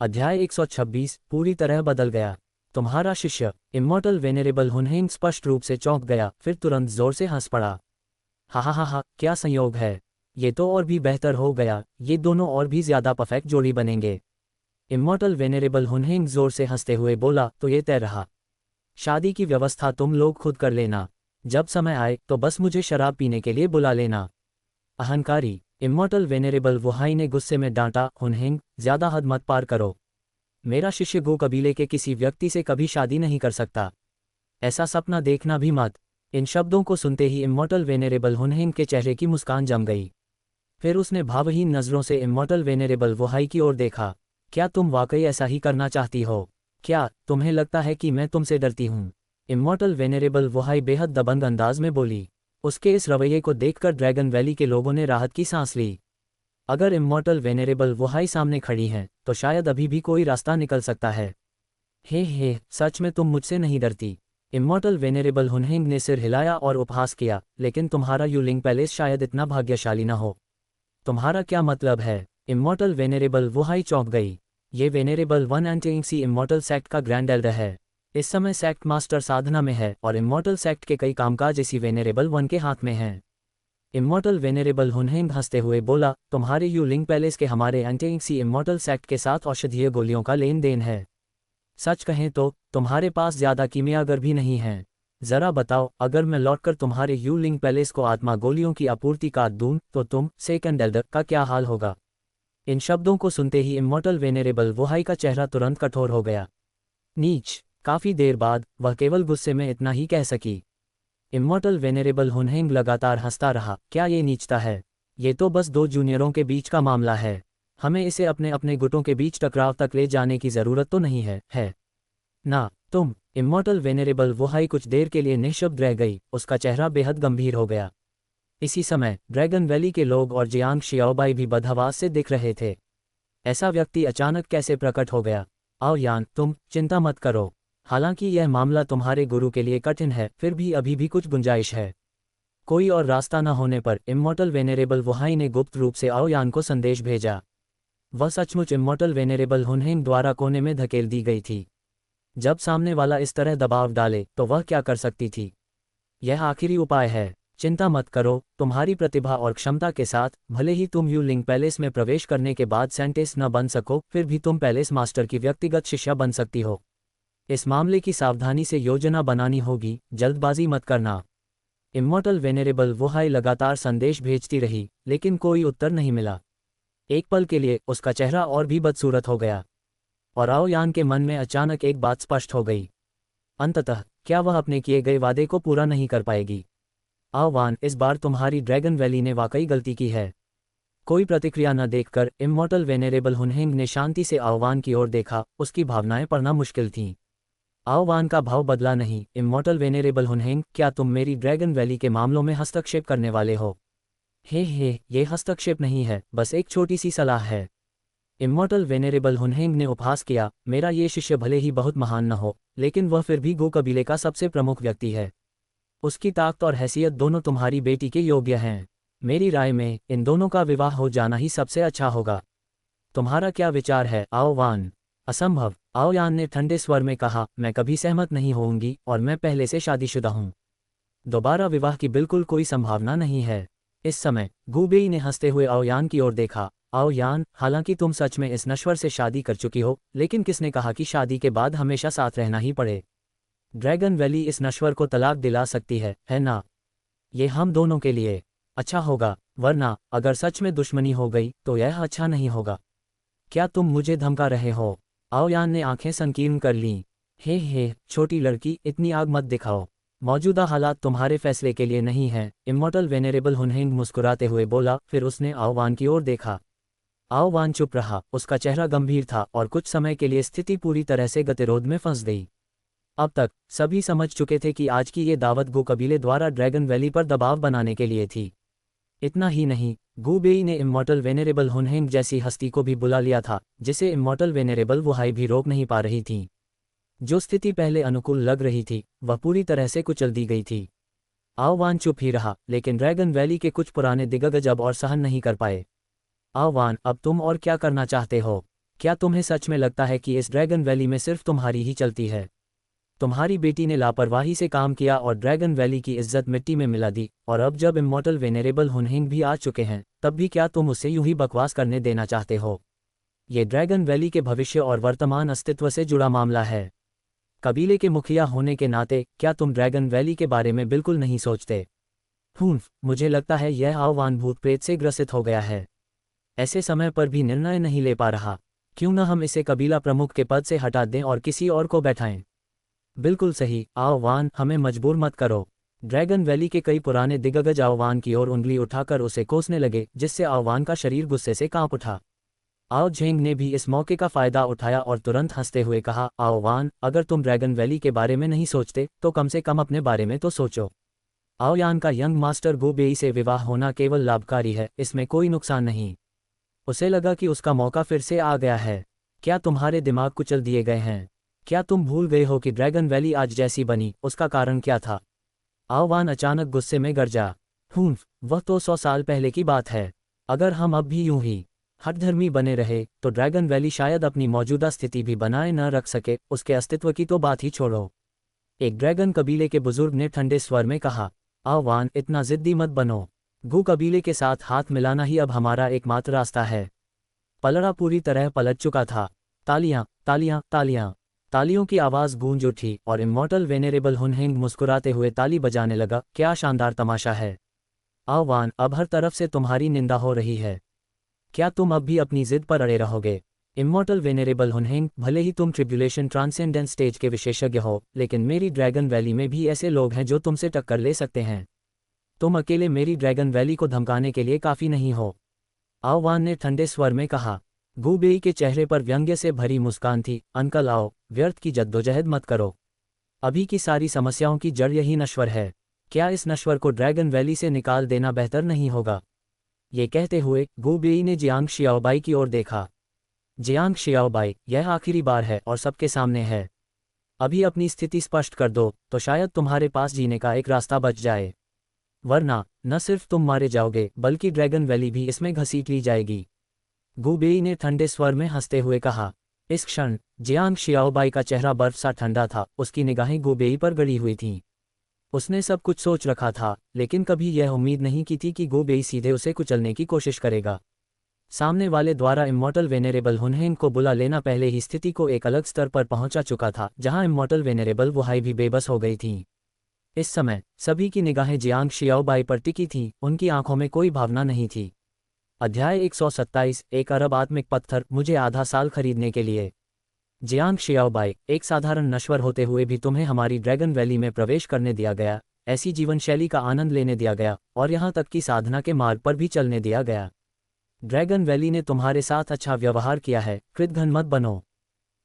अध्याय 126 पूरी तरह बदल गया। तुम्हारा शिष्य इमॉर्टल वेनेरेबल हुनहेंग स्पष्ट रूप से चौंक गया, फिर तुरंत जोर से हंस पड़ा। हा, क्या संयोग है, ये तो और भी बेहतर हो गया, ये दोनों और भी ज्यादा परफेक्ट जोड़ी बनेंगे। इमॉर्टल वेनेरेबल हुनहेंग जोर से हंसते हुए बोला, तो ये तय रहा। शादी की व्यवस्था तुम लोग खुद कर लेना, जब समय आए तो बस मुझे शराब पीने के लिए बुला लेना। अहंकारी इमॉर्टल वेनेरेबल वुहाई ने गुस्से में डांटा, हुनहेंग ज्यादा हद मत पार करो। मेरा शिष्य गो कबीले के किसी व्यक्ति से कभी शादी नहीं कर सकता, ऐसा सपना देखना भी मत। इन शब्दों को सुनते ही इमॉर्टल वेनेरेबल हुनहेंग के चेहरे की मुस्कान जम गई। फिर उसने भावहीन नजरों से इमॉर्टल वेनेरेबल वुहाई की ओर देखा। क्या तुम वाकई ऐसा ही करना चाहती हो? क्या तुम्हें लगता है कि मैं तुमसे डरती हूँ? इमॉर्टल वेनेरेबल वुहाई बेहद दबंग अंदाज में बोली। उसके इस रवैये को देखकर ड्रैगन वैली के लोगों ने राहत की सांस ली। अगर इमॉर्टल वेनेरेबल वुहाई सामने खड़ी हैं, तो शायद अभी भी कोई रास्ता निकल सकता है। हे, सच में तुम मुझसे नहीं डरती? इमॉर्टल वेनेरेबल हुनहेंग ने सिर हिलाया और उपहास किया, लेकिन तुम्हारा यूलिंग पैलेस शायद इतना भाग्यशाली न हो। तुम्हारा क्या मतलब है? इमॉर्टल वेनेरेबल वुहाई चौंक गई। ये वेनेरेबल वन एंटेइंगसी इमॉर्टल सेक्ट का ग्रैंड एल्डर है। इस समय सेक्ट मास्टर साधना में है और इमॉर्टल सेक्ट के कई कामकाज इसी वेनेरेबल वन के हाथ में हैं। इमॉर्टल वेनेरेबल हुनहेंग हंसते हुए बोला, तुम्हारे यूलिंग पैलेस के हमारे एंटेइंगसी इमॉर्टल सेक्ट के साथ औषधीय गोलियों का लेन देन है। सच कहें तो तुम्हारे पास ज्यादा कीमियागर भी नहीं हैं। जरा बताओ, अगर मैं लौटकर तुम्हारे यूलिंग पैलेस को आत्मा गोलियों की आपूर्ति काट दूं, तो तुम सेकंड एल्डर का क्या हाल होगा? इन शब्दों को सुनते ही इमॉर्टल वेनेरेबल वुहाई का चेहरा तुरंत कठोर हो गया। नीच। काफी देर बाद वह केवल गुस्से में इतना ही कह सकी। इमॉर्टल वेनेरेबल हुनहेंग लगातार हंसता रहा। क्या ये नीचता है? ये तो बस दो जूनियरों के बीच का मामला है, हमें इसे अपने अपने गुटों के बीच टकराव तक ले जाने की जरूरत तो नहीं है ना? तुम। इमॉर्टल वेनेरेबल वुहाई कुछ देर के लिए निःशब्द रह गई, उसका चेहरा बेहद गंभीर हो गया। इसी समय ड्रैगन वैली के लोग और जियांग शियाओबाई भी बदहवास से दिख रहे थे। ऐसा व्यक्ति अचानक कैसे प्रकट हो गया? आओ यान, तुम चिंता मत करो। हालांकि यह मामला तुम्हारे गुरु के लिए कठिन है, फिर भी अभी भी कुछ गुंजाइश है। कोई और रास्ता न होने पर इमॉर्टल वेनेरेबल वुहाई ने गुप्त रूप से आओ यान को संदेश भेजा। वह सचमुच इमॉर्टल वेनेरेबल हुनहेंग द्वारा कोने में धकेल दी गई थी। जब सामने वाला इस तरह दबाव डाले तो वह क्या कर सकती थी? यह आखिरी उपाय है। चिंता मत करो, तुम्हारी प्रतिभा और क्षमता के साथ भले ही तुम यूलिंग पैलेस में प्रवेश करने के बाद सेंटेस न बन सको, फिर भी तुम पैलेस मास्टर की व्यक्तिगत शिष्या बन सकती हो। इस मामले की सावधानी से योजना बनानी होगी, जल्दबाजी मत करना। इमॉर्टल वेनेरेबल वुहाई लगातार संदेश भेजती रही, लेकिन कोई उत्तर नहीं मिला। एक पल के लिए उसका चेहरा और भी बदसूरत हो गया, और आओ यान के मन में अचानक एक बात स्पष्ट हो गई। अंततः क्या वह अपने किए गए वादे को पूरा नहीं कर पाएगी? आओ वान, इस बार तुम्हारी ड्रैगन वैली ने वाकई गलती की है। कोई प्रतिक्रिया न देखकर इमॉर्टल वेनेरेबल हुनहेंग ने शांति से आओवान की ओर देखा। उसकी भावनाएं पढ़ना मुश्किल थीं। आओवान का भाव बदला नहीं। इमॉर्टल वेनेरेबल हुनहेंग, क्या तुम मेरी ड्रैगन वैली के मामलों में हस्तक्षेप करने वाले हो? हे, ये हस्तक्षेप नहीं है, बस एक छोटी सी सलाह है। इमॉर्टल वेनेरेबल हुनहेंग ने उपहास किया। मेरा ये शिष्य भले ही बहुत महान न हो, लेकिन वह फिर भी गो कबीले का सबसे प्रमुख व्यक्ति है। उसकी ताकत और हैसियत दोनों तुम्हारी बेटी के योग्य हैं। मेरी राय में इन दोनों का विवाह हो जाना ही सबसे अच्छा होगा। तुम्हारा क्या विचार है आओ वान? असंभव, आओ यान ने ठंडे स्वर में कहा। मैं कभी सहमत नहीं होऊंगी, और मैं पहले से शादीशुदा हूँ। दोबारा विवाह की बिल्कुल कोई संभावना नहीं है। इस समय गूबेई ने हंसते हुए आओ यान की ओर देखा। आओ यान, हालांकि तुम सच में इस नश्वर से शादी कर चुकी हो, लेकिन किसने कहा कि शादी के बाद हमेशा साथ रहना ही पड़े? ड्रैगन वैली इस नश्वर को तलाक दिला सकती है ना? ये हम दोनों के लिए अच्छा होगा, वरना अगर सच में दुश्मनी हो गई तो यह अच्छा नहीं होगा। क्या तुम मुझे धमका रहे हो? आओ यान ने आंखें संकीर्ण कर लीं। हे, छोटी लड़की, इतनी आग मत दिखाओ। मौजूदा हालात तुम्हारे फैसले के लिए नहीं हैं। इमॉर्टल वेनेरेबल हुनहेंग मुस्कुराते हुए बोला। फिर उसने आओवान की ओर देखा। आओवान चुप रहा, उसका चेहरा गंभीर था, और कुछ समय के लिए स्थिति पूरी तरह से गतिरोध में फंस गई। अब तक सभी समझ चुके थे कि आज की ये दावत गो कबीले द्वारा ड्रैगन वैली पर दबाव बनाने के लिए थी। इतना ही नहीं, गूबेई ने इमॉर्टल वेनेरेबल हुनहेंग जैसी हस्ती को भी बुला लिया था, जिसे इमॉर्टल वेनेरेबल वुहाई भी रोक नहीं पा रही थी। जो स्थिति पहले अनुकूल लग रही थी, वह पूरी तरह से कुचल दी गई थी। आओवान चुप ही रहा, लेकिन ड्रैगन वैली के कुछ पुराने दिग्गज अब और सहन नहीं कर पाए। आओवान, अब तुम और क्या करना चाहते हो? क्या तुम्हें सच में लगता है कि इस ड्रैगन वैली में सिर्फ तुम्हारी ही चलती है? तुम्हारी बेटी ने लापरवाही से काम किया और ड्रैगन वैली की इज्जत मिट्टी में मिला दी, और अब जब इmmortal वेनेरेबल हुनहिंग भी आ चुके हैं, तब भी क्या तुम उसे यूं ही बकवास करने देना चाहते हो? ये ड्रैगन वैली के भविष्य और वर्तमान अस्तित्व से जुड़ा मामला है। कबीले के मुखिया होने के नाते क्या तुम ड्रैगन वैली के बारे में बिल्कुल नहीं सोचते? मुझे लगता है यह आह्वान भूत प्रेत से ग्रसित हो गया है। ऐसे समय पर भी निर्णय नहीं ले पा रहा। क्यों न हम इसे कबीला प्रमुख के पद से हटा दें और किसी और को बैठाएं? बिल्कुल सही आह्वान, हमें मजबूर मत करो। ड्रैगन वैली के कई पुराने दिग्गज आह्वान की ओर उंगली उठाकर उसे कोसने लगे, जिससे आह्वान का शरीर गुस्से से कांप उठा। आओ झेंग ने भी इस मौके का फायदा उठाया और तुरंत हंसते हुए कहा, आह्वान, अगर तुम ड्रैगन वैली के बारे में नहीं सोचते तो कम से कम अपने बारे में तो सोचो। आओयान का यंग मास्टर गु बेई से विवाह होना केवल लाभकारी है, इसमें कोई नुकसान नहीं। उसे लगा कि उसका मौका फिर से आ गया है। क्या तुम्हारे दिमाग कुचल दिए गए हैं? क्या तुम भूल गए हो कि ड्रैगन वैली आज जैसी बनी उसका कारण क्या था? आह्वान अचानक गुस्से में गरजा। वह तो 100 साल पहले की बात है। अगर हम अब भी यूं ही हठधर्मी बने रहे तो ड्रैगन वैली शायद अपनी मौजूदा स्थिति भी बनाए न रख सके, उसके अस्तित्व की तो बात ही छोड़ो। एक ड्रैगन कबीले के बुजुर्ग ने ठंडे स्वर में कहा। आह्वान, इतना जिद्दी मत बनो। गु कबीले के साथ हाथ मिलाना ही अब हमारा एकमात्र रास्ता है। पलड़ा पूरी तरह पलट चुका था। तालियां, तालियां, तालियां। तालियों की आवाज़ गूंज उठी और इmmortal वेनेरेबल हुनहिंग मुस्कुराते हुए ताली बजाने लगा। क्या शानदार तमाशा है! आह्वान, अब हर तरफ से तुम्हारी निंदा हो रही है। क्या तुम अब भी अपनी जिद पर अड़े रहोगे? इmmortal वेनेरेबल हुनहिंग, भले ही तुम ट्रिब्यूलेशन ट्रांसेंडेंस स्टेज के विशेषज्ञ हो, लेकिन मेरी ड्रैगन वैली में भी ऐसे लोग हैं जो तुमसे टक्कर ले सकते हैं। तुम अकेले मेरी ड्रैगन वैली को धमकाने के लिए काफ़ी नहीं हो। आह्वान ने ठंडे स्वर में कहा। गु बेई के चेहरे पर व्यंग्य से भरी मुस्कान थी। अंकल आओ, व्यर्थ की जद्दोजहद मत करो। अभी की सारी समस्याओं की जड़ यही नश्वर है। क्या इस नश्वर को ड्रैगन वैली से निकाल देना बेहतर नहीं होगा? ये कहते हुए गु बेई ने जियांग शियाओबाई की ओर देखा। जियांग शियाओबाई, यह आखिरी बार है और सबके सामने है। अभी अपनी स्थिति स्पष्ट कर दो तो शायद तुम्हारे पास जीने का एक रास्ता बच जाए, वरना न सिर्फ तुम मारे जाओगे बल्कि ड्रैगन वैली भी इसमें घसीट ली जाएगी। गु बेई ने ठंडे स्वर में हंसते हुए कहा। इस क्षण जियांग शियाओबाई का चेहरा बर्फ सा ठंडा था। उसकी निगाहें गु बेई पर गड़ी हुई थीं। उसने सब कुछ सोच रखा था, लेकिन कभी यह उम्मीद नहीं की थी कि गु बेई सीधे उसे कुचलने की कोशिश करेगा। सामने वाले द्वारा इmmortal वेनेरेबल हुनहिंग को बुला लेना पहले ही स्थिति को एक अलग स्तर पर पहुंचा चुका था, जहां इmmortal वेनेरेबल वुहाई भी बेबस हो गई थीं। इस समय सभी की निगाहें जियांग शियाओबाई पर टिकी थीं। उनकी आंखों में कोई भावना नहीं थी। अध्याय 127, 1 अरब आत्मिक पत्थर मुझे आधा साल खरीदने के लिए। जियांग शियाओबाई, एक साधारण नश्वर होते हुए भी तुम्हें हमारी ड्रैगन वैली में प्रवेश करने दिया गया, ऐसी जीवन शैली का आनंद लेने दिया गया, और यहाँ तक कि साधना के मार्ग पर भी चलने दिया गया। ड्रैगन वैली ने तुम्हारे साथ अच्छा व्यवहार किया है, कृतघ्न मत बनो।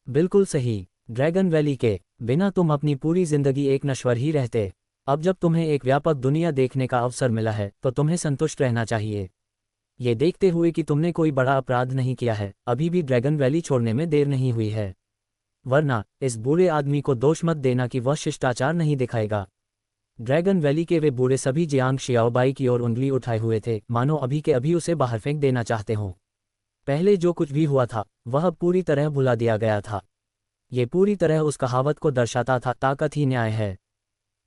बिल्कुल सही, ड्रैगन वैली के बिना तुम अपनी पूरी जिंदगी एक नश्वर ही रहते। अब जब तुम्हें एक व्यापक दुनिया देखने का अवसर मिला है तो तुम्हें संतुष्ट रहना चाहिए। ये देखते हुए कि तुमने कोई बड़ा अपराध नहीं किया है, अभी भी ड्रैगन वैली छोड़ने में देर नहीं हुई है। वरना इस बूढ़े आदमी को दोष मत देना कि वह शिष्टाचार नहीं दिखाएगा। ड्रैगन वैली के वे बूढ़े सभी जियांग शियाओबाई की ओर उंगली उठाए हुए थे, मानो अभी के अभी उसे बाहर फेंक देना चाहते हों। पहले जो कुछ भी हुआ था वह पूरी तरह भुला दिया गया था। ये पूरी तरह उस कहावत को दर्शाता था, ताकत ही न्याय है।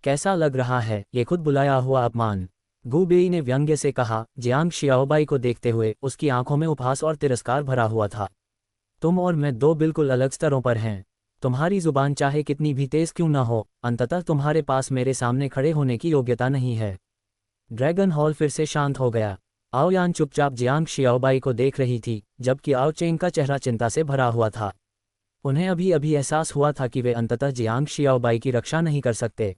कैसा लग रहा है ये खुद बुलाया हुआ अपमान? गु बेई ने व्यंग्य से कहा। जियांग शियाओबाई को देखते हुए उसकी आंखों में उपहास और तिरस्कार भरा हुआ था। तुम और मैं दो बिल्कुल अलग स्तरों पर हैं। तुम्हारी जुबान चाहे कितनी भी तेज क्यों ना हो, अंततः तुम्हारे पास मेरे सामने खड़े होने की योग्यता नहीं है। ड्रैगन हॉल फिर से शांत हो गया। आओयान चुपचाप जियांग शियाओबाई को देख रही थी, जबकि आओ चेंग का चेहरा चिंता से भरा हुआ था। उन्हें अभी अभी एहसास हुआ था कि वे अंततः जियांग शियाओबाई की रक्षा नहीं कर सकते।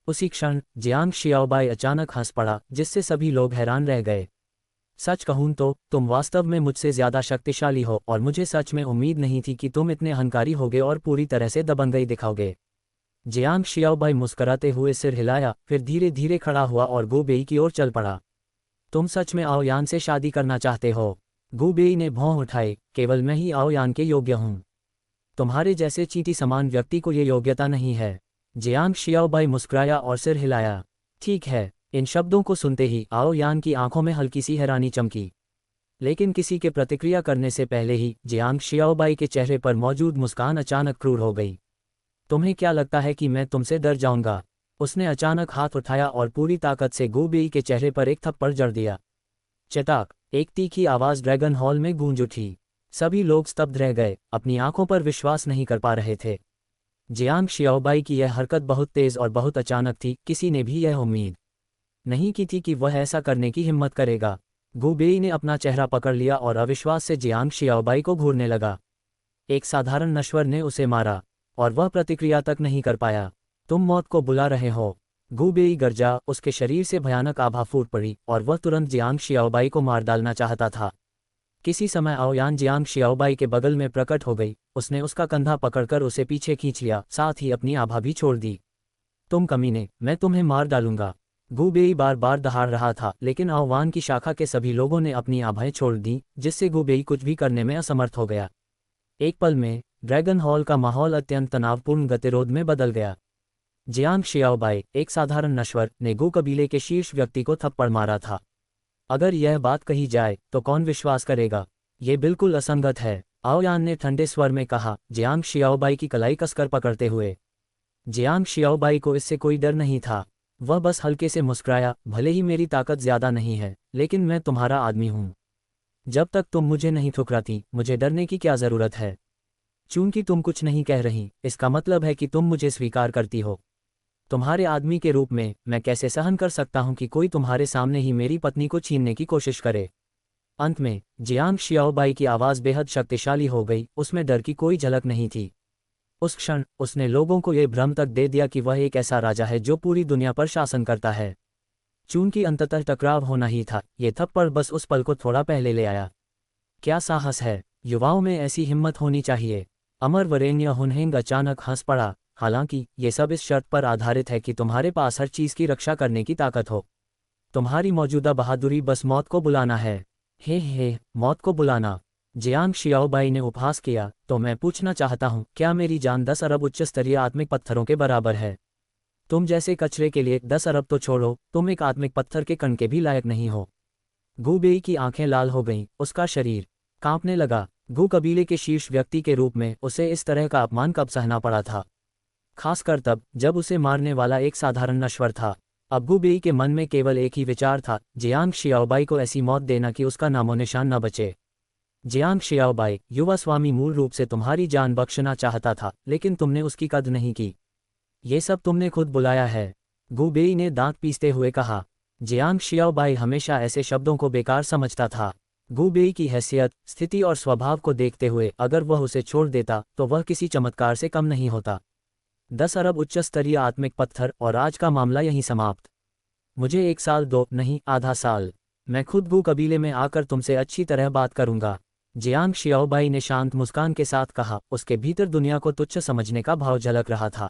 उसी क्षण जियांग शियाओबाई अचानक हंस पड़ा, जिससे सभी लोग हैरान रह गए। सच कहूं तो तुम वास्तव में मुझसे ज्यादा शक्तिशाली हो, और मुझे सच में उम्मीद नहीं थी कि तुम इतने अहंकारी होगे और पूरी तरह से दबंगई दिखाओगे। जियांग शियाओबाई मुस्कुराते हुए सिर हिलाया, फिर धीरे धीरे खड़ा हुआ और गु बेई की ओर चल पड़ा। तुम सच में आओयान से शादी करना चाहते हो? गु बेई ने भौं उठाई। केवल मैं ही आओयान के योग्य हूँ। तुम्हारे जैसे चींटी समान व्यक्ति को ये योग्यता नहीं है। जियांग शियाओबाई मुस्कुराया और सिर हिलाया। ठीक है। इन शब्दों को सुनते ही आओयान की आंखों में हल्की सी हैरानी चमकी। लेकिन किसी के प्रतिक्रिया करने से पहले ही जियांग शियाओबाई के चेहरे पर मौजूद मुस्कान अचानक क्रूर हो गई। तुम्हें क्या लगता है कि मैं तुमसे डर जाऊंगा? उसने अचानक हाथ उठाया और पूरी ताकत से गू बेई के चेहरे पर एक थप्पड़ जड़ दिया। चटाक, एक तीखी आवाज ड्रैगन हॉल में गूंज उठी। सभी लोग स्तब्ध रह गए, अपनी आंखों पर विश्वास नहीं कर पा रहे थे। जियांग शियाओबाई की यह हरकत बहुत तेज और बहुत अचानक थी, किसी ने भी यह उम्मीद नहीं की थी कि वह ऐसा करने की हिम्मत करेगा। गू बेई ने अपना चेहरा पकड़ लिया और अविश्वास से जियांग शियाओबाई को घूरने लगा। एक साधारण नश्वर ने उसे मारा और वह प्रतिक्रिया तक नहीं कर पाया। तुम मौत को बुला रहे हो। गू बेई गरजा, उसके शरीर से भयानक आभा फूट पड़ी और वह तुरंत जियांग शियाओबाई को मार डालना चाहता था। किसी समय आओयान जियांग शियाओबाई के बगल में प्रकट हो गई। उसने उसका कंधा पकड़कर उसे पीछे खींच लिया, साथ ही अपनी आभा भी छोड़ दी। तुम कमीने, मैं तुम्हें मार डालूंगा। गू बेई बार बार दहाड़ रहा था, लेकिन आओवान की शाखा के सभी लोगों ने अपनी आभाएं छोड़ दी, जिससे गू बेई कुछ भी करने में असमर्थ हो गया। एक पल में ड्रैगन हॉल का माहौल अत्यंत तनावपूर्ण गतिरोध में बदल गया। जियांग शियाओबाई, एक साधारण नश्वर, ने गू कबीले के शीर्ष व्यक्ति को थप्पड़ मारा था। अगर यह बात कही जाए तो कौन विश्वास करेगा? ये बिल्कुल असंगत है, आओयान ने ठंडे स्वर में कहा, जियांग शियाओबाई की कलाई कसकर पकड़ते हुए। जियांग शियाओबाई को इससे कोई डर नहीं था। वह बस हल्के से मुस्कुराया, भले ही मेरी ताकत ज्यादा नहीं है, लेकिन मैं तुम्हारा आदमी हूं। जब तक तुम मुझे नहीं ठुकराती, मुझे डरने की क्या जरूरत है? चूंकि तुम कुछ नहीं कह रही, इसका मतलब है कि तुम मुझे स्वीकार करती हो। तुम्हारे आदमी के रूप में मैं कैसे सहन कर सकता हूं कि कोई तुम्हारे सामने ही मेरी पत्नी को छीनने की कोशिश करे? अंत में जियांग शियाओबाई की आवाज़ बेहद शक्तिशाली हो गई, उसमें डर की कोई झलक नहीं थी। उस क्षण उसने लोगों को यह भ्रम तक दे दिया कि वह एक ऐसा राजा है जो पूरी दुनिया पर शासन करता है। चूंकि अंततः टकराव होना ही था, ये थप्पड़ बस उस पल को थोड़ा पहले ले आया। क्या साहस है! युवाओं में ऐसी हिम्मत होनी चाहिए। अमर वरेण्य हुनहेंग अचानक हंस पड़ा। हालांकि ये सब इस शर्त पर आधारित है कि तुम्हारे पास हर चीज़ की रक्षा करने की ताकत हो। तुम्हारी मौजूदा बहादुरी बस मौत को बुलाना है। हे, मौत को बुलाना। जियांग शियाओबाई ने उपहास किया, तो मैं पूछना चाहता हूँ, क्या मेरी जान 10 अरब उच्च स्तरीय आत्मिक पत्थरों के बराबर है? तुम जैसे कचरे के लिए 10 अरब तो छोड़ो, तुम एक आत्मिक पत्थर के कण के भी लायक नहीं हो। गू बेई की आंखें लाल हो गईं, उसका शरीर कांपने लगा। गू कबीले के शीर्ष व्यक्ति के रूप में उसे इस तरह का अपमान कब सहना पड़ा था, खासकर तब जब उसे मारने वाला एक साधारण नश्वर था। अब गू बेई के मन में केवल एक ही विचार था, जियांग शियाओबाई को ऐसी मौत देना कि उसका नामो निशान न बचे। जियांग शियाओबाई, युवा स्वामी मूल रूप से तुम्हारी जान बख्शना चाहता था, लेकिन तुमने उसकी कद्र नहीं की। ये सब तुमने खुद बुलाया है। गू बेई ने दांत पीसते हुए कहा। जियांग शियाओबाई हमेशा ऐसे शब्दों को बेकार समझता था। गू बेई की हैसियत, स्थिति और स्वभाव को देखते हुए अगर वह उसे छोड़ देता तो वह किसी चमत्कार से कम नहीं होता। 10 अरब उच्च स्तरीय आत्मिक पत्थर, और आज का मामला यहीं समाप्त। मुझे 1 साल दो, नहीं आधा साल। मैं खुद गू कबीले में आकर तुमसे अच्छी तरह बात करूंगा। जियांग शियाओबाई ने शांत मुस्कान के साथ कहा, उसके भीतर दुनिया को तुच्छ समझने का भाव झलक रहा था।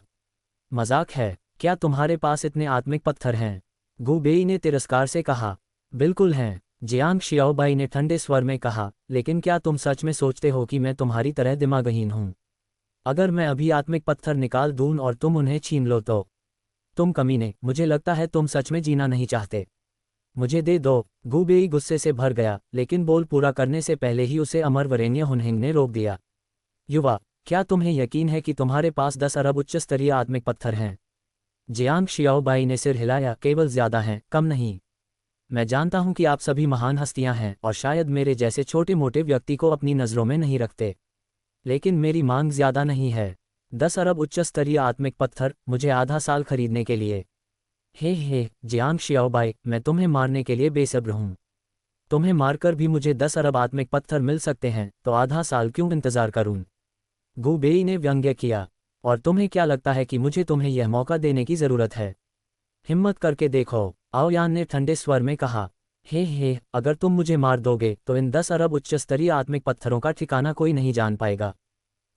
मजाक है, क्या तुम्हारे पास इतने आत्मिक पत्थर हैं? गू बेई ने तिरस्कार से कहा। बिल्कुल हैं, जियांग शियाओबाई ने ठंडे स्वर में कहा, लेकिन क्या तुम सच में सोचते हो कि मैं तुम्हारी तरह दिमागहीन हूं? अगर मैं अभी आत्मिक पत्थर निकाल दूं और तुम उन्हें छीन लो तो? तुम कमीने, मुझे लगता है तुम सच में जीना नहीं चाहते। मुझे दे दो। गू बेई गुस्से से भर गया, लेकिन बोल पूरा करने से पहले ही उसे अमर वरेण्य हुनहेंग ने रोक दिया। युवा, क्या तुम्हें यकीन है कि तुम्हारे पास 10 अरब उच्च स्तरीय आत्मिक पत्थर हैं? जियांग शियाओबाई ने सिर हिलाया, केवल ज्यादा हैं, कम नहीं। मैं जानता हूं कि आप सभी महान हस्तियां हैं और शायद मेरे जैसे छोटे मोटे व्यक्ति को अपनी नज़रों में नहीं रखते, लेकिन मेरी मांग ज्यादा नहीं है। 10 अरब उच्च स्तरीय आत्मिक पत्थर, मुझे आधा साल खरीदने के लिए। हे, जियांग शियाओबाई, मैं तुम्हें मारने के लिए बेसब्र हूं। तुम्हें मारकर भी मुझे 10 अरब आत्मिक पत्थर मिल सकते हैं, तो आधा साल क्यों इंतजार करूं? गू बेई ने व्यंग्य किया। और तुम्हें क्या लगता है कि मुझे तुम्हें यह मौका देने की जरूरत है? हिम्मत करके देखो, आओयान ने ठंडे स्वर में कहा। हे, अगर तुम मुझे मार दोगे तो इन 10 अरब उच्च स्तरीय आत्मिक पत्थरों का ठिकाना कोई नहीं जान पाएगा।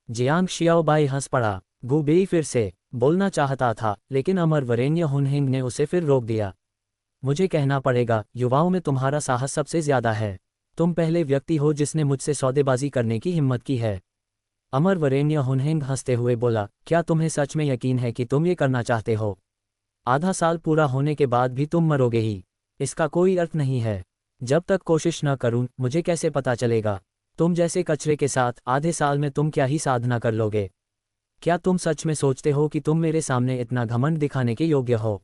जियांग शियाओबाई हंस पड़ा। गू बेई फिर से बोलना चाहता था, लेकिन अमर वरेण्य हुनहेंग ने उसे फिर रोक दिया। मुझे कहना पड़ेगा, युवाओं में तुम्हारा साहस सबसे ज्यादा है। तुम पहले व्यक्ति हो जिसने मुझसे सौदेबाजी करने की हिम्मत की है। अमर वरेण्य हुनहेंग हंसते हुए बोला, क्या तुम्हें सच में यकीन है कि तुम ये करना चाहते हो? आधा साल पूरा होने के बाद भी तुम मरोगे ही, इसका कोई अर्थ नहीं है। जब तक कोशिश न करूं मुझे कैसे पता चलेगा? तुम जैसे कचरे के साथ आधे साल में तुम क्या ही साधना कर लोगे? क्या तुम सच में सोचते हो कि तुम मेरे सामने इतना घमंड दिखाने के योग्य हो?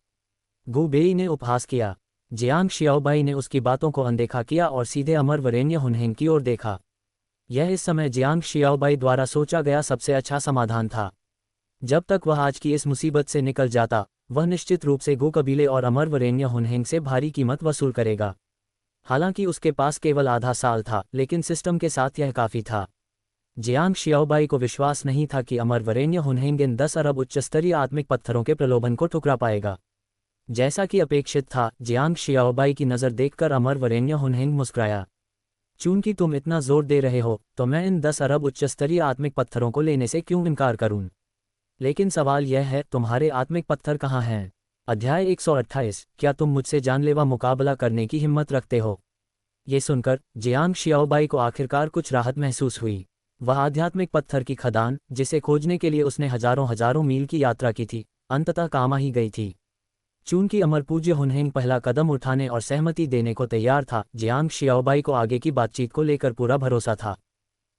गु बेई ने उपहास किया। जियांग शियाओबाई ने उसकी बातों को अनदेखा किया और सीधे अमर वरेण्य हुनहेंग की ओर देखा। यह इस समय जियांग शियाओबाई द्वारा सोचा गया सबसे अच्छा समाधान था। जब तक वह आज की इस मुसीबत से निकल जाता, वह निश्चित रूप से गु कबीले और अमर वरेण्य हुनहेंग से भारी कीमत वसूल करेगा। हालांकि उसके पास केवल आधा साल था, लेकिन सिस्टम के साथ यह काफ़ी था। जियांग शियाओबाई को विश्वास नहीं था कि अमर वरेण्य हुनहेंग इन 10 अरब उच्चस्तरीय आत्मिक पत्थरों के प्रलोभन को ठुकरा पाएगा। जैसा कि अपेक्षित था, जियांग शियाओबाई की नज़र देखकर अमर वरेण्य हुनहेंग मुस्कुराया। चूंकि तुम इतना जोर दे रहे हो, तो मैं इन 10 अरब उच्चस्तरीय आत्मिक पत्थरों को लेने से क्यों इनकार करूं? लेकिन सवाल यह है, तुम्हारे आत्मिक पत्थर कहाँ हैं? अध्याय 128। क्या तुम मुझसे जानलेवा मुकाबला करने की हिम्मत रखते हो? ये सुनकर जियांग शियाओबाई को आखिरकार कुछ राहत महसूस हुई। वह आध्यात्मिक पत्थर की खदान, जिसे खोजने के लिए उसने हजारों हजारों मील की यात्रा की थी, अंततः काम आ ही गई थी। चूंकि अमर पूज्य हुनहेंग पहला कदम उठाने और सहमति देने को तैयार था, जियांग शियाओबाई को आगे की बातचीत को लेकर पूरा भरोसा था।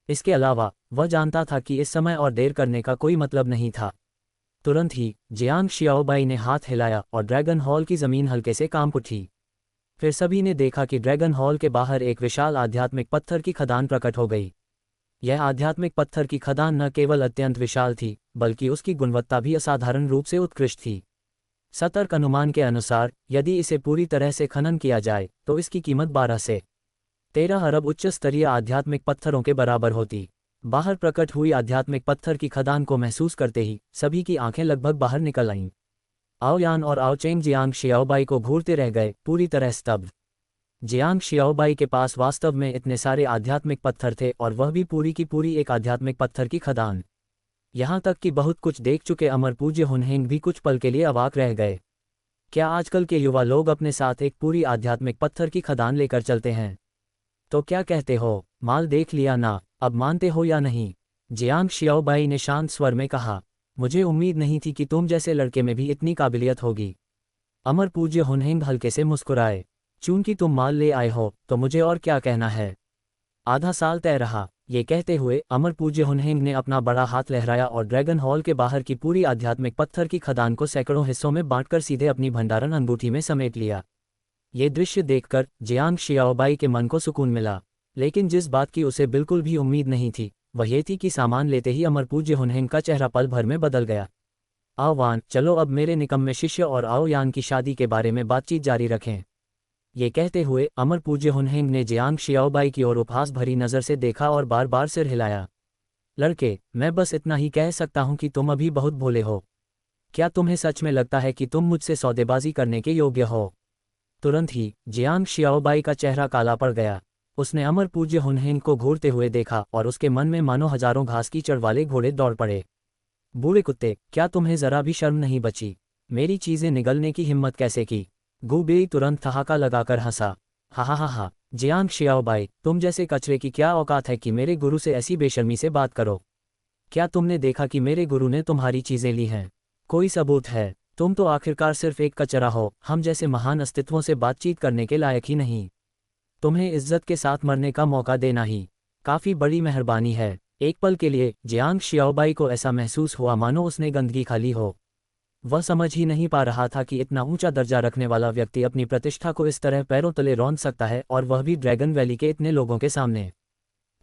इसके अलावा वह जानता था कि इस समय और देर करने का कोई मतलब नहीं था। तुरंत ही जियांग शियाओबाई ने हाथ हिलाया और ड्रैगन हॉल की जमीन हल्के से कांप उठी। फिर सभी ने देखा कि ड्रैगन हॉल के बाहर एक विशाल आध्यात्मिक पत्थर की खदान प्रकट हो गई। यह आध्यात्मिक पत्थर की खदान न केवल अत्यंत विशाल थी, बल्कि उसकी गुणवत्ता भी असाधारण रूप से उत्कृष्ट थी। सतर्क अनुमान के अनुसार यदि इसे पूरी तरह से खनन किया जाए तो इसकी कीमत 12 से 13 अरब उच्च स्तरीय आध्यात्मिक पत्थरों के बराबर होती। बाहर प्रकट हुई आध्यात्मिक पत्थर की खदान को महसूस करते ही सभी की आंखें लगभग बाहर निकल आईं। आओ यान और आओ चेंग जियांग शियाओबाई को घूरते रह गए, पूरी तरह स्तब्ध। जियांग शियाओबाई के पास वास्तव में इतने सारे आध्यात्मिक पत्थर थे, और वह भी पूरी की पूरी एक आध्यात्मिक पत्थर की खदान। यहाँ तक कि बहुत कुछ देख चुके अमर पूज्य हुनहेंग भी कुछ पल के लिए अवाक रह गए। क्या आजकल के युवा लोग अपने साथ एक पूरी आध्यात्मिक पत्थर की खदान लेकर चलते हैं? तो क्या कहते हो, माल देख लिया ना, अब मानते हो या नहीं? जियांग शियाओबाई ने शांत स्वर में कहा। मुझे उम्मीद नहीं थी कि तुम जैसे लड़के में भी इतनी काबिलियत होगी। अमर पूज्य हुनहेंग हल्के से मुस्कुराए। चूंकि तुम माल ले आए हो, तो मुझे और क्या कहना है? आधा साल तय रहा। ये कहते हुए अमर पूज्य हुनहेंग ने अपना बड़ा हाथ लहराया और ड्रैगन हॉल के बाहर की पूरी आध्यात्मिक पत्थर की खदान को सैकड़ों हिस्सों में बांटकर सीधे अपनी भंडारण अंगूठी में समेट लिया। ये दृश्य देखकर जियांग शियाओबाई के मन को सुकून मिला, लेकिन जिस बात की उसे बिल्कुल भी उम्मीद नहीं थी, वह ये थी कि सामान लेते ही अमर पूज्य हुनहेंग का चेहरा पल भर में बदल गया। आओ वान, चलो अब मेरे निकम्मे शिष्य और आओ यान की शादी के बारे में बातचीत जारी रखें। ये कहते हुए अमर पूज्य हुनहेंग ने जियांग शियाओबाई की ओर उपहास भरी नज़र से देखा और बार बार सिर हिलाया। लड़के, मैं बस इतना ही कह सकता हूं कि तुम अभी बहुत भोले हो। क्या तुम्हें सच में लगता है कि तुम मुझसे सौदेबाजी करने के योग्य हो? तुरंत ही जियांग शियाओबाई का चेहरा काला पड़ गया। उसने अमर पूज्य हुनहेंग को घूरते हुए देखा और उसके मन में मानो हजारों घास की चढ़ वाले घोड़े दौड़ पड़े। बूढ़े कुत्ते, क्या तुम्हें जरा भी शर्म नहीं बची? मेरी चीजें निगलने की हिम्मत कैसे की? गु बेई तुरंत ठहाका लगाकर हंसा। हा हा हा हा, जियांग शियाओबाई, तुम जैसे कचरे की क्या औकात है कि मेरे गुरु से ऐसी बेशर्मी से बात करो? क्या तुमने देखा कि मेरे गुरु ने तुम्हारी चीजें ली हैं? कोई सबूत है? तुम तो आखिरकार सिर्फ एक कचरा हो, हम जैसे महान अस्तित्वों से बातचीत करने के लायक ही नहीं। तुम्हें इज्जत के साथ मरने का मौका देना ही काफ़ी बड़ी मेहरबानी है। एक पल के लिए जियांग शियाओबाई को ऐसा महसूस हुआ मानो उसने गंदगी खा ली हो। वह समझ ही नहीं पा रहा था कि इतना ऊंचा दर्जा रखने वाला व्यक्ति अपनी प्रतिष्ठा को इस तरह पैरों तले रौंद सकता है, और वह भी ड्रैगन वैली के इतने लोगों के सामने।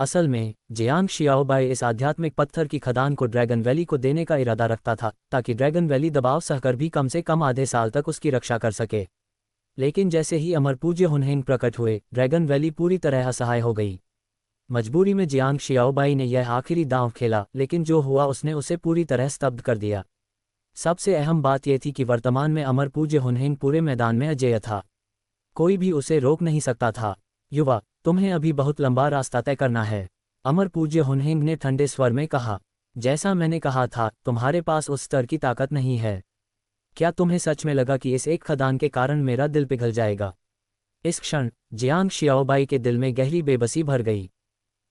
असल में जियांग शियाओबाई इस आध्यात्मिक पत्थर की खदान को ड्रैगन वैली को देने का इरादा रखता था, ताकि ड्रैगन वैली दबाव सहकर भी कम से कम आधे साल तक उसकी रक्षा कर सके। लेकिन जैसे ही अमर पूज्य हुनहेंग प्रकट हुए, ड्रैगन वैली पूरी तरह असहाय हो गई। मजबूरी में जियांग शियाओबाई ने यह आखिरी दांव खेला, लेकिन जो हुआ उसने उसे पूरी तरह स्तब्ध कर दिया। सबसे अहम बात यह थी कि वर्तमान में अमर पूज्य हुनहेंग पूरे मैदान में अजेय था। कोई भी उसे रोक नहीं सकता था। युवा, तुम्हें अभी बहुत लंबा रास्ता तय करना है, अमर पूज्य हुनहेंग ने ठंडे स्वर में कहा। जैसा मैंने कहा था, तुम्हारे पास उस स्तर की ताकत नहीं है। क्या तुम्हें सच में लगा कि इस एक खदान के कारण मेरा दिल पिघल जाएगा? इस क्षण जियांग शियाओबाई के दिल में गहरी बेबसी भर गई।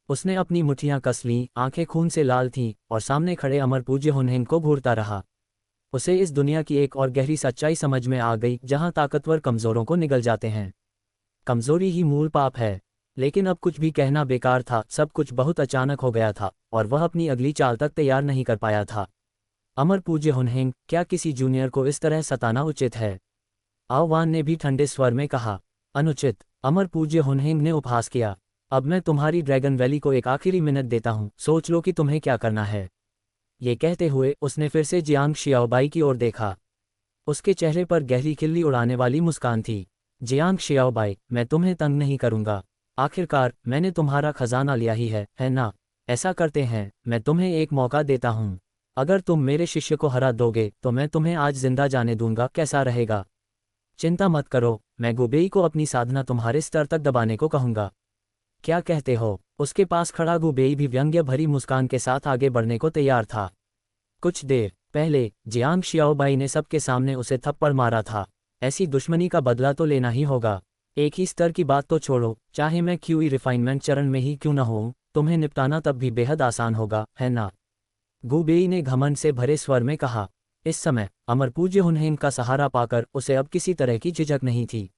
उसने अपनी मुट्ठियां कस लीं, आंखें खून से लाल थीं, और सामने खड़े अमर पूज्य हुनहेंग को घूरता रहा। उसे इस दुनिया की एक और गहरी सच्चाई समझ में आ गई, जहां ताकतवर कमजोरों को निगल जाते हैं। कमजोरी ही मूल पाप है। लेकिन अब कुछ भी कहना बेकार था, सब कुछ बहुत अचानक हो गया था और वह अपनी अगली चाल तक तैयार नहीं कर पाया था। अमर पूज्य हुनहेंग, क्या किसी जूनियर को इस तरह सताना उचित है? आओ वान ने भी ठंडे स्वर में कहा। अनुचित, अमर पूज्य हुनहेंग ने उपहास किया। अब मैं तुम्हारी ड्रैगन वैली को एक आखिरी मिनट देता हूँ, सोच लो कि तुम्हें क्या करना है। ये कहते हुए उसने फिर से जियांग शियाओबाई की ओर देखा। उसके चेहरे पर गहरी खिल्ली उड़ाने वाली मुस्कान थी। जियांग शियाओबाई, मैं तुम्हें तंग नहीं करूंगा। आखिरकार मैंने तुम्हारा खजाना लिया ही है ना? ऐसा करते हैं, मैं तुम्हें एक मौका देता हूँ। अगर तुम मेरे शिष्य को हरा दोगे तो मैं तुम्हें आज जिंदा जाने दूंगा, कैसा रहेगा? चिंता मत करो, मैं गुबेई को अपनी साधना तुम्हारे स्तर तक दबाने को कहूंगा। क्या कहते हो? उसके पास खड़ा गुबेई भी व्यंग्य भरी मुस्कान के साथ आगे बढ़ने को तैयार था। कुछ देर पहले जियांग शियाओबाई ने सबके सामने उसे थप्पड़ मारा था। ऐसी दुश्मनी का बदला तो लेना ही होगा। एक ही स्तर की बात तो छोड़ो, चाहे मैं क्यूई रिफाइनमेंट चरण में ही क्यों न हो, तुम्हें निपटाना तब भी बेहद आसान होगा, है ना? गुबेई ने घमंड से भरे स्वर में कहा। इस समय अमर पूज्य हुनहेंग का सहारा पाकर उसे अब किसी तरह की झिझक नहीं थी।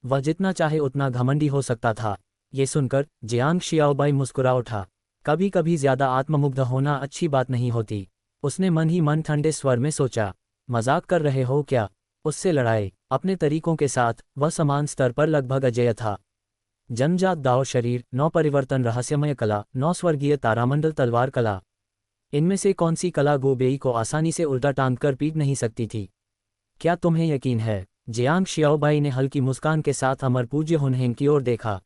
वह जितना चाहे उतना घमंडी हो सकता था। ये सुनकर जियांग शियाओबाई मुस्कुरा उठा। कभी कभी ज्यादा आत्ममुग्ध होना अच्छी बात नहीं होती। उसने मन ही मन ठंडे स्वर में सोचा। मजाक कर रहे हो क्या? उससे लड़ाई अपने तरीकों के साथ वह समान स्तर पर लगभग अजेय था। जन्मजात दाव शरीर, 9 परिवर्तन रहस्यमय कला, 9 स्वर्गीय तारामंडल तलवार कला। इनमें से कौन सी कला गुबेई को आसानी से उल्टा टांग कर पीट नहीं सकती थी? क्या तुम्हें यकीन है? जियांग शियाओबाई ने हल्की मुस्कान के साथ अमर पूज्य हुनहेंग की ओर देखा।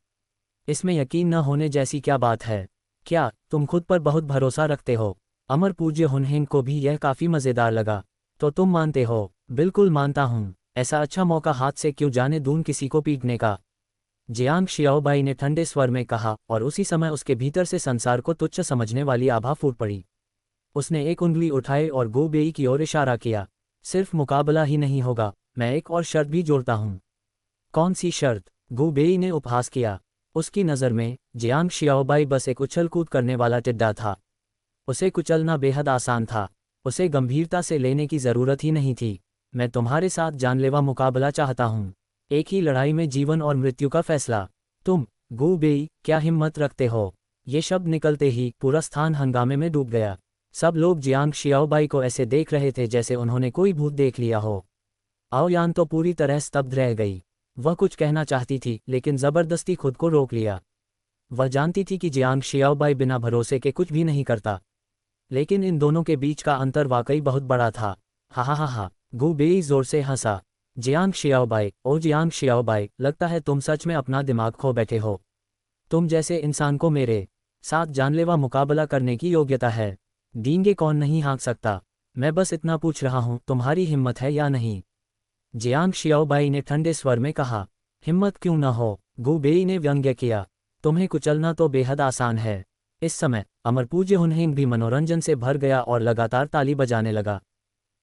इसमें यकीन न होने जैसी क्या बात है? क्या तुम खुद पर बहुत भरोसा रखते हो? अमर पूज्य हुनहेंग को भी यह काफी मजेदार लगा। तो तुम मानते हो? बिल्कुल मानता हूँ। ऐसा अच्छा मौका हाथ से क्यों जाने दूं किसी को पीटने का? जियांग शियाओबाई ने ठंडे स्वर में कहा और उसी समय उसके भीतर से संसार को तुच्छ समझने वाली आभा फूट पड़ी। उसने एक उंगली उठाई और गुबेई की ओर इशारा किया। सिर्फ मुकाबला ही नहीं होगा, मैं एक और शर्त भी जोड़ता हूँ। कौन सी शर्त? गुबेई ने उपहास किया। उसकी नज़र में जियांग शियाओबाई बस एक उछल कूद करने वाला टिड्डा था। उसे कुचलना बेहद आसान था। उसे गंभीरता से लेने की जरूरत ही नहीं थी। मैं तुम्हारे साथ जानलेवा मुकाबला चाहता हूँ। एक ही लड़ाई में जीवन और मृत्यु का फैसला। तुम, गुबेई, क्या हिम्मत रखते हो? ये शब्द निकलते ही पूरा स्थान हंगामे में डूब गया। सब लोग जियांग शियाओबाई को ऐसे देख रहे थे जैसे उन्होंने कोई भूत देख लिया हो। आओ यान तो पूरी तरह स्तब्ध रह गई। वह कुछ कहना चाहती थी लेकिन जबरदस्ती खुद को रोक लिया। वह जानती थी कि जियांग शियाओबाई बिना भरोसे के कुछ भी नहीं करता। लेकिन इन दोनों के बीच का अंतर वाकई बहुत बड़ा था। हा हा हा हा, गुबेई जोर से हंसा। जियांग शियाओबाई, ओ जियांग शियाओबाई, लगता है तुम सच में अपना दिमाग खो बैठे हो। तुम जैसे इंसान को मेरे साथ जानलेवा मुकाबला करने की योग्यता है। डींगे कौन नहीं हाँक सकता। मैं बस इतना पूछ रहा हूँ, तुम्हारी हिम्मत है या नहीं? जियांग शियाओबाई ने ठंडे स्वर में कहा। हिम्मत क्यों न हो? गुबेई ने व्यंग्य किया। तुम्हें कुचलना तो बेहद आसान है। इस समय अमर पूज्य हुनहेंग भी मनोरंजन से भर गया और लगातार ताली बजाने लगा।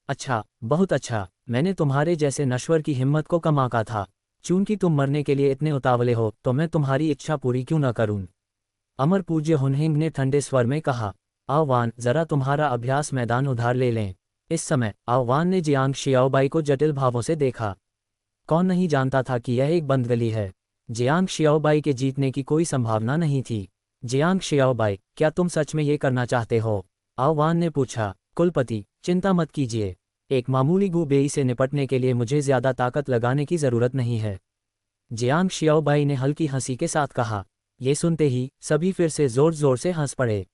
अच्छा, बहुत अच्छा। मैंने तुम्हारे जैसे नश्वर की हिम्मत को कम आंका था। चूंकि तुम मरने के लिए इतने उतावले हो तो मैं तुम्हारी इच्छा पूरी क्यों न करूं? अमर पूज्य हुनहेंग ने ठंडे स्वर में कहा। आह्वान, जरा तुम्हारा अभ्यास मैदान उधार ले लें। इस समय आह्वान ने जियांग शियाओबाई को जटिल भावों से देखा। कौन नहीं जानता था कि यह एक बंद गली है। जियांग शियाओबाई के जीतने की कोई संभावना नहीं थी। जियांग शियाओबाई, क्या तुम सच में ये करना चाहते हो? आह्वान ने पूछा। कुलपति, चिंता मत कीजिए। एक मामूली गुबेई से निपटने के लिए मुझे ज्यादा ताकत लगाने की जरूरत नहीं है। जियांग शियाओबाई ने हल्की हंसी के साथ कहा। ये सुनते ही सभी फिर से जोर जोर से हंस पड़े।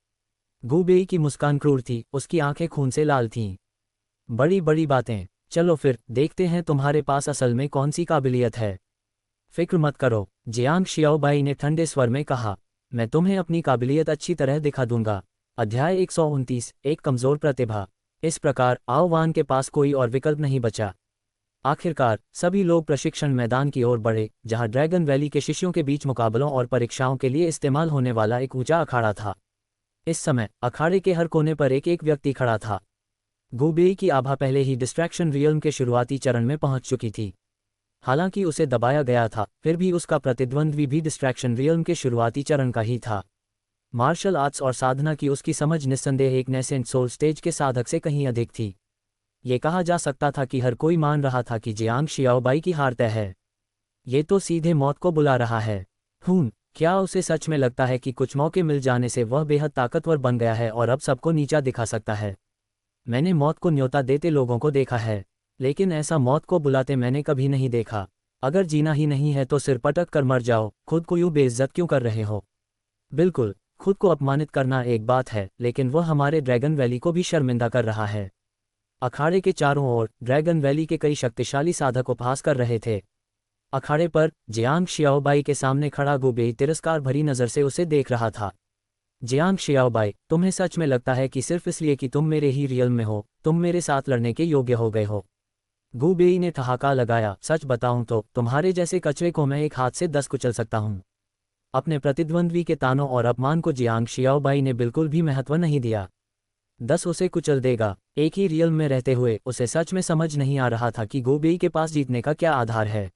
गुबेई की मुस्कान क्रूर थी, उसकी आंखें खून से लाल थीं। बड़ी बड़ी बातें, चलो फिर देखते हैं तुम्हारे पास असल में कौन सी काबिलियत है। फिक्र मत करो, जियांग शियाओबाई ने ठंडे स्वर में कहा। मैं तुम्हें अपनी काबिलियत अच्छी तरह दिखा दूंगा। अध्याय 129, एक कमजोर प्रतिभा। इस प्रकार आह्वान के पास कोई और विकल्प नहीं बचा। आखिरकार सभी लोग प्रशिक्षण मैदान की ओर बढ़े, जहां ड्रैगन वैली के शिष्यों के बीच मुकाबलों और परीक्षाओं के लिए इस्तेमाल होने वाला एक ऊंचा अखाड़ा था। इस समय अखाड़े के हर कोने पर एक एक व्यक्ति खड़ा था। गुबेई की आभा पहले ही डिस्ट्रैक्शन रियल्म के शुरुआती चरण में पहुंच चुकी थी। हालांकि उसे दबाया गया था, फिर भी उसका प्रतिद्वंद्वी भी डिस्ट्रैक्शन रियल्म के शुरुआती चरण का ही था। मार्शल आर्ट्स और साधना की उसकी समझ निस्संदेह एक नेसेंट सोल स्टेज के साधक से कहीं अधिक थी। ये कहा जा सकता था कि हर कोई मान रहा था कि जियांग शियाओबाई की हार तय है। ये तो सीधे मौत को बुला रहा है। क्या उसे सच में लगता है कि कुछ मौके मिल जाने से वह बेहद ताकतवर बन गया है और अब सबको नीचा दिखा सकता है? मैंने मौत को न्योता देते लोगों को देखा है, लेकिन ऐसा मौत को बुलाते मैंने कभी नहीं देखा। अगर जीना ही नहीं है तो सिर पटक कर मर जाओ, खुद को यूं बेइज्जत क्यों कर रहे हो? बिल्कुल, खुद को अपमानित करना एक बात है, लेकिन वह हमारे ड्रैगन वैली को भी शर्मिंदा कर रहा है। अखाड़े के चारों ओर ड्रैगन वैली के कई शक्तिशाली साधक उपहास कर रहे थे। अखाड़े पर जियांग शियाओबाई के सामने खड़ा गु बेई तिरस्कार भरी नज़र से उसे देख रहा था। जियांग शियाओबाई, तुम्हें सच में लगता है कि सिर्फ इसलिए कि तुम मेरे ही रियल में हो, तुम मेरे साथ लड़ने के योग्य हो गए हो? गु बेई ने ठहाका लगाया, सच बताऊं तो तुम्हारे जैसे कचरे को मैं एक हाथ से 10 कुचल सकता हूं। अपने प्रतिद्वंद्वी के तानों और अपमान को जियांग शियाओबाई ने बिल्कुल भी महत्व नहीं दिया। 10 उसे कुचल देगा। एक ही रियल में रहते हुए उसे सच में समझ नहीं आ रहा था कि गु बेई के पास जीतने का क्या आधार है।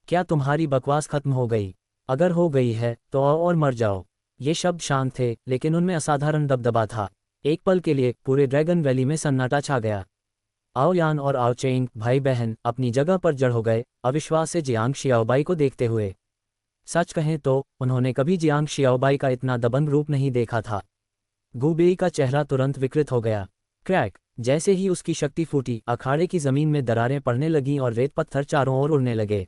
क्या तुम्हारी बकवास खत्म हो गई? अगर हो गई है तो आओ और मर जाओ। ये शब्द शांत थे, लेकिन उनमें असाधारण दबदबा था। एक पल के लिए पूरे ड्रैगन वैली में सन्नाटा छा गया। आओ यान और आओ चेंग भाई बहन अपनी जगह पर जड़ हो गए, अविश्वास से जियांग शियाओबाई को देखते हुए। सच कहें तो उन्होंने कभी जियांग शियाओबाई का इतना दबंग रूप नहीं देखा था। गु बेई का चेहरा तुरंत विकृत हो गया। क्रैक! जैसे ही उसकी शक्ति फूटी, अखाड़े की जमीन में दरारें पड़ने लगीं और रेत पत्थर चारों ओर उड़ने लगे।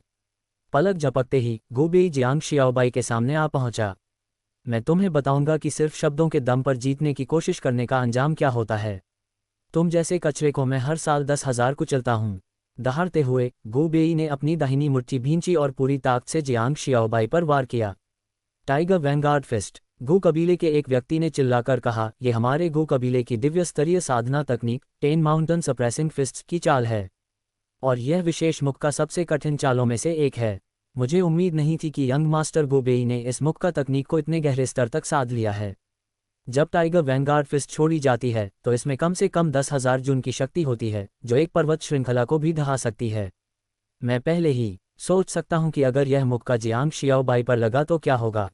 पलक झपकते ही गु बेई जियांग शियाओबाई के सामने आ पहुंचा। मैं तुम्हें बताऊंगा कि सिर्फ शब्दों के दम पर जीतने की कोशिश करने का अंजाम क्या होता है। तुम जैसे कचरे को मैं हर साल 10,000 कुचलता हूं। दहाड़ते हुए गु बेई ने अपनी दाहिनी मुट्ठी भींची और पूरी ताकत से जियांग शियाओबाई पर वार किया। Tiger vanguard fist! गु कबीले के एक व्यक्ति ने चिल्लाकर कहा, यह हमारे गु कबीले की दिव्य स्तरीय साधना तकनीक 10 माउंटेन सप्रेसिंग फिस्ट्स की चाल है, और यह विशेष मुख का सबसे कठिन चालों में से एक है। मुझे उम्मीद नहीं थी कि यंग मास्टर गु बेई ने इस मुख का तकनीक को इतने गहरे स्तर तक साध लिया है। जब टाइगर वैंगार्ड फिस्ट छोड़ी जाती है तो इसमें कम से कम 10,000 जून की शक्ति होती है, जो एक पर्वत श्रृंखला को भी ढहा सकती है। मैं पहले ही सोच सकता हूं कि अगर यह मुक्का जियांग शियाओबाई पर लगा तो क्या होगा।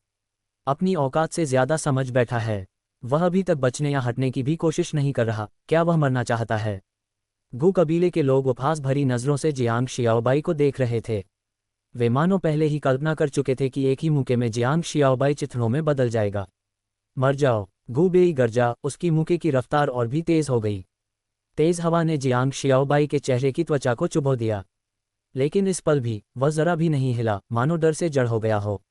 अपनी औकात से ज्यादा समझ बैठा है। वह अभी तक बचने या हटने की भी कोशिश नहीं कर रहा। क्या वह मरना चाहता है? गु कबीले के लोग उपहास भरी नजरों से जियांग शियाओबाई को देख रहे थे। वे मानो पहले ही कल्पना कर चुके थे कि एक ही मुक्के में जियांग शियाओबाई चित्रों में बदल जाएगा। मर जाओ! गु बेई गरजा, उसकी मुक्के की रफ्तार और भी तेज हो गई। तेज हवा ने जियांग शियाओबाई के चेहरे की त्वचा को चुभो दिया, लेकिन इस पल भी वह जरा भी नहीं हिला, मानो डर से जड़ हो गया हो।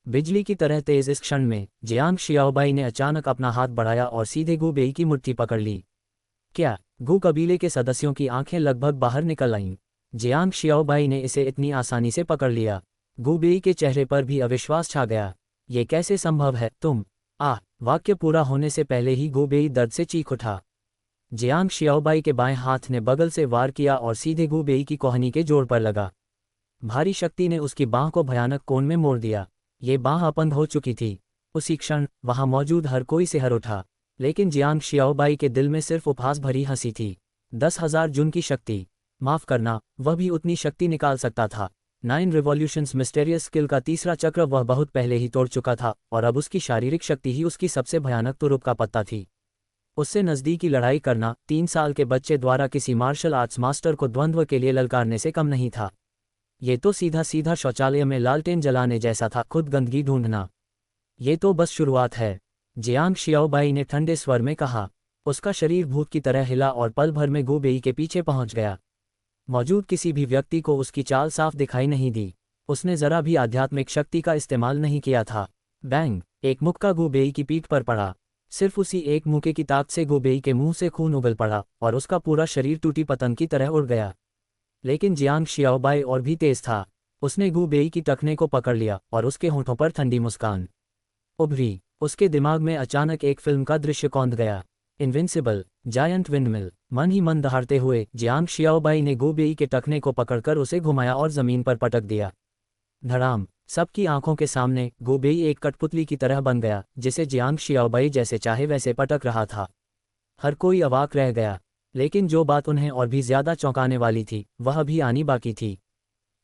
बिजली की तरह तेज इस क्षण में जियांग शियाओबाई ने अचानक अपना हाथ बढ़ाया और सीधे गु बेई की मुट्ठी पकड़ ली। क्या? गु कबीले के सदस्यों की आंखें लगभग बाहर निकल आईं। जियांग शियाओबाई ने इसे इतनी आसानी से पकड़ लिया। गु बेई के चेहरे पर भी अविश्वास छा गया। ये कैसे संभव है? तुम वाक्य पूरा होने से पहले ही गु बेई दर्द से चीख उठा। जियांग शियाओबाई के बाएं हाथ ने बगल से वार किया और सीधे गु बेई की कोहनी के जोड़ पर लगा। भारी शक्ति ने उसकी बांह को भयानक कोण में मोड़ दिया। ये बांह अपंग हो चुकी थी। उसी क्षण वहां मौजूद हर कोई सिहर उठा, लेकिन जियांग शियाओबाई के दिल में सिर्फ उपहास भरी हंसी थी। 10,000 जून की शक्ति! माफ करना, वह भी उतनी शक्ति निकाल सकता था। 9 रिवॉल्यूशंस मिस्टेरियस स्किल का तीसरा चक्र वह बहुत पहले ही तोड़ चुका था, और अब उसकी शारीरिक शक्ति ही उसकी सबसे भयानक तुरुप का पत्ता थी। उससे नज़दीकी लड़ाई करना 3 साल के बच्चे द्वारा किसी मार्शल आर्ट्स मास्टर को द्वंद्व के लिए ललकारने से कम नहीं था। ये तो सीधा सीधा शौचालय में लालटेन जलाने जैसा था, खुद गंदगी ढूंढना। ये तो बस शुरुआत है, जियांग शियाओबाई ने ठंडे स्वर में कहा। उसका शरीर भूत की तरह हिला और पल भर में गु बेई के पीछे पहुंच गया। मौजूद किसी भी व्यक्ति को उसकी चाल साफ दिखाई नहीं दी। उसने जरा भी आध्यात्मिक शक्ति का इस्तेमाल नहीं किया था। बैंग! एक मुक्का गु बेई की पीठ पर पड़ा। सिर्फ उसी एक मुक्के की ताकत से गु बेई के मुंह से खून उबल पड़ा और उसका पूरा शरीर टूटी पतंग की तरह उड़ गया। लेकिन जियांग शियाओबाई और भी तेज था। उसने गु बेई की टखने को पकड़ लिया और उसके होठों पर ठंडी मुस्कान उभरी। उसके दिमाग में अचानक एक फिल्म का दृश्य कौंध गया। Invincible giant windmill! मन ही मन दहाड़ते हुए जियांग शियाओबाई ने गु बेई के टखने को पकड़कर उसे घुमाया और जमीन पर पटक दिया। धड़ाम! सबकी आंखों के सामने गु बेई एक कठपुतली की तरह बन गया, जिसे जियांग शियाओबाई जैसे चाहे वैसे पटक रहा था। हर कोई अवाक रह गया, लेकिन जो बात उन्हें और भी ज्यादा चौंकाने वाली थी वह भी आनी बाकी थी।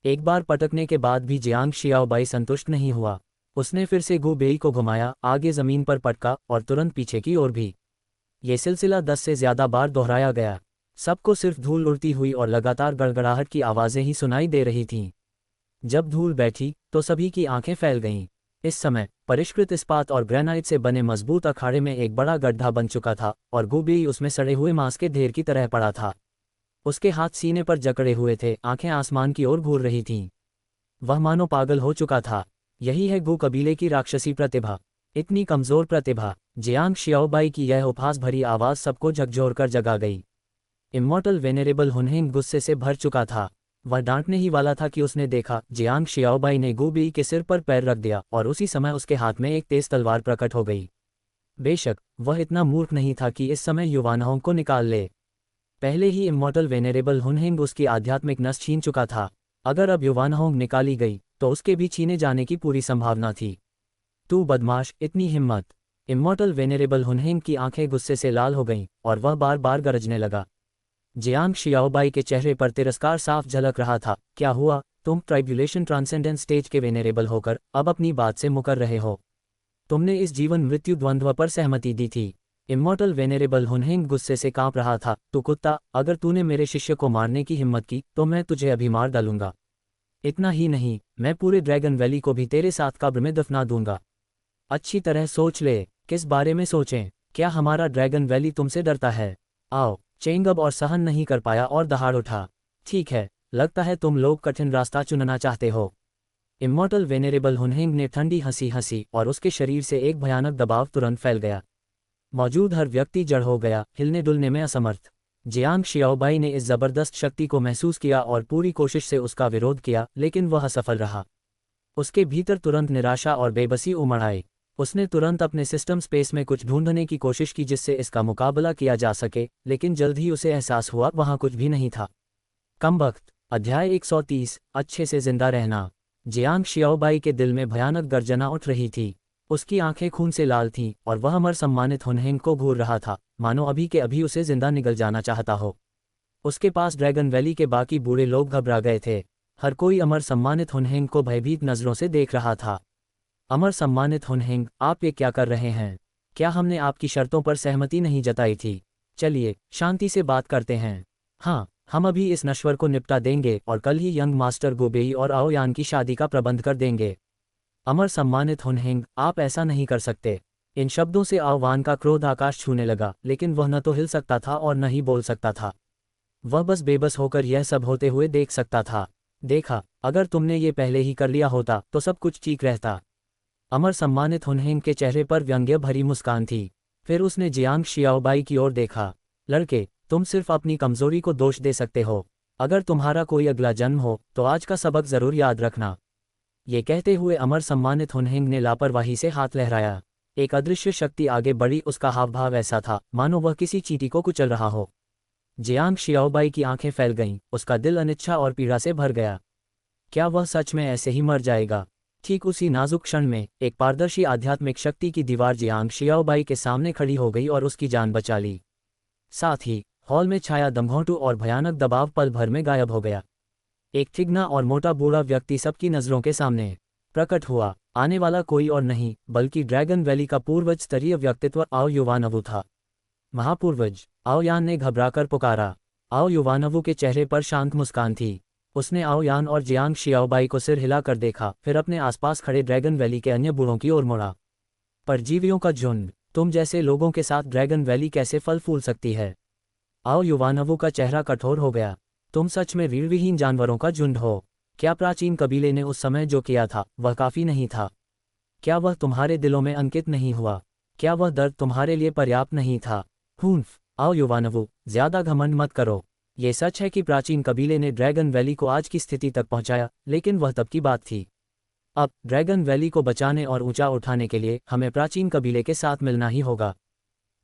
एक बार पटकने के बाद भी जियांग शियाओबाई संतुष्ट नहीं हुआ। उसने फिर से गु बेई को घुमाया, आगे जमीन पर पटका और तुरंत पीछे की ओर भी। ये सिलसिला 10 से ज्यादा बार दोहराया गया। सबको सिर्फ धूल उड़ती हुई और लगातार गड़गड़ाहट की आवाजें ही सुनाई दे रही थीं। जब धूल बैठी तो सभी की आंखें फैल गईं। इस समय परिष्कृत इस्पात और ग्रेनाइट से बने मजबूत अखाड़े में एक बड़ा गड्ढा बन चुका था और गुबेई उसमें सड़े हुए मांस के ढेर की तरह पड़ा था। उसके हाथ सीने पर जकड़े हुए थे, आंखें आसमान की ओर घूर रही थीं। वह मानो पागल हो चुका था। यही है गु कबीले की राक्षसी प्रतिभा, इतनी कमजोर प्रतिभा। जियांग शियाओबाई की यह उपहास भरी आवाज सबको झकझोरकर जगा गई। इमॉर्टल वेनेरेबल हुनहेंग गुस्से से भर चुका था। वह डांटने ही वाला था कि उसने देखा जियांग शियाओबाई ने गुबी के सिर पर पैर रख दिया और उसी समय उसके हाथ में एक तेज तलवार प्रकट हो गई। बेशक वह इतना मूर्ख नहीं था कि इस समय युवानहोंग को निकाल ले। पहले ही इमॉर्टल वेनेरेबल हुनहेंग उसकी आध्यात्मिक नस छीन चुका था। अगर अब युवानहोंग निकाली गई तो उसके भी छीने जाने की पूरी संभावना थी। तू बदमाश, इतनी हिम्मत! इमॉर्टल वेनेरेबल हुनहेंग की आंखें गुस्से से लाल हो गईं और वह बार बार गरजने लगा। जियांग शियाओबाई के चेहरे पर तिरस्कार साफ झलक रहा था। क्या हुआ, तुम ट्राइब्यूलेशन ट्रांसेंडेंस स्टेज के वेनेरेबल होकर अब अपनी बात से मुकर रहे हो? तुमने इस जीवन मृत्यु द्वंद्व पर सहमति दी थी। इमॉर्टल वेनेरेबल हुनहेंग गुस्से से कांप रहा था। तू कुत्ता, अगर तूने मेरे शिष्य को मारने की हिम्मत की तो मैं तुझे अभी मार डालूंगा। इतना ही नहीं, मैं पूरे ड्रैगन वैली को भी तेरे साथ कब्र में दफना दूंगा। अच्छी तरह सोच ले, किस बारे में सोचें? क्या हमारा ड्रैगन वैली तुमसे डरता है? आओ। चेंगब और सहन नहीं कर पाया और दहाड़ उठा। ठीक है, लगता है तुम लोग कठिन रास्ता चुनना चाहते हो। इमॉर्टल वेनेरेबल हुनहेंग ने ठंडी हंसी हंसी और उसके शरीर से एक भयानक दबाव तुरंत फैल गया। मौजूद हर व्यक्ति जड़ हो गया, हिलने डुलने में असमर्थ। जियांग शियाओबाई ने इस जबरदस्त शक्ति को महसूस किया और पूरी कोशिश से उसका विरोध किया, लेकिन वह असफल रहा। उसके भीतर तुरंत निराशा और बेबसी उमड़ आई। उसने तुरंत अपने सिस्टम स्पेस में कुछ ढूंढने की कोशिश की जिससे इसका मुकाबला किया जा सके, लेकिन जल्द ही उसे एहसास हुआ वहां कुछ भी नहीं था। कमबख्त। अध्याय 130, अच्छे से जिंदा रहना। जियांग शियाओबाई के दिल में भयानक गर्जना उठ रही थी। उसकी आंखें खून से लाल थीं और वह अमर सम्मानित हुनहेंग को घूर रहा था, मानो अभी के अभी उसे जिंदा निगल जाना चाहता हो। उसके पास ड्रैगन वैली के बाकी बूढ़े लोग घबरा गए थे। हर कोई अमर सम्मानित हुनहेंग को भयभीत नजरों से देख रहा था। अमर सम्मानित हुनहेंग, आप ये क्या कर रहे हैं? क्या हमने आपकी शर्तों पर सहमति नहीं जताई थी? चलिए शांति से बात करते हैं। हाँ, हम अभी इस नश्वर को निपटा देंगे और कल ही यंग मास्टर गुबेई और आओयान की शादी का प्रबंध कर देंगे। अमर सम्मानित हुनहेंग, आप ऐसा नहीं कर सकते। इन शब्दों से आओवान का क्रोध आकाश छूने लगा, लेकिन वह न तो हिल सकता था और न ही बोल सकता था। वह बस बेबस होकर यह सब होते हुए देख सकता था। देखा, अगर तुमने ये पहले ही कर लिया होता तो सब कुछ ठीक रहता। अमर सम्मानित हुनहेंग के चेहरे पर व्यंग्य भरी मुस्कान थी। फिर उसने जियांग शियाओबाई की ओर देखा। लड़के, तुम सिर्फ अपनी कमजोरी को दोष दे सकते हो। अगर तुम्हारा कोई अगला जन्म हो तो आज का सबक जरूर याद रखना। ये कहते हुए अमर सम्मानित हुनहेंग ने लापरवाही से हाथ लहराया। एक अदृश्य शक्ति आगे बढ़ी, उसका हावभाव ऐसा था मानो वह किसी चींटी को कुचल रहा हो। जियांग शियाओबाई की आंखें फैल गईं, उसका दिल अनिच्छा और पीड़ा से भर गया। क्या वह सच में ऐसे ही मर जाएगा? ठीक उसी नाजुक क्षण में एक पारदर्शी आध्यात्मिक शक्ति की दीवार जियांग शियाओबाई के सामने खड़ी हो गई और उसकी जान बचा ली। साथ ही हॉल में छाया दमघोंटू और भयानक दबाव पल भर में गायब हो गया। एक ठिगना और मोटा बूढ़ा व्यक्ति सबकी नजरों के सामने प्रकट हुआ। आने वाला कोई और नहीं बल्कि ड्रैगन वैली का पूर्वज स्तरीय व्यक्तित्व आओ युवानवु था। महापूर्वज, आओयान ने घबराकर पुकारा। आओ युवानवु के चेहरे पर शांत मुस्कान थी। उसने आओयान और जियांग शियाओबाई को सिर हिलाकर देखा, फिर अपने आसपास खड़े ड्रैगन वैली के अन्य बूढ़ों की ओर मुड़ा। परजीवियों का झुंड, तुम जैसे लोगों के साथ ड्रैगन वैली कैसे फल फूल सकती है? आओ युवानवु का चेहरा कठोर हो गया। तुम सच में रीढ़विहीन जानवरों का झुंड हो। क्या प्राचीन कबीले ने उस समय जो किया था वह काफी नहीं था? क्या वह तुम्हारे दिलों में अंकित नहीं हुआ? क्या वह दर्द तुम्हारे लिए पर्याप्त नहीं था? हूंफ! आओ युवानवु, ज्यादा घमंड मत करो। ये सच है कि प्राचीन कबीले ने ड्रैगन वैली को आज की स्थिति तक पहुंचाया, लेकिन वह तब की बात थी। अब ड्रैगन वैली को बचाने और ऊंचा उठाने के लिए हमें प्राचीन कबीले के साथ मिलना ही होगा।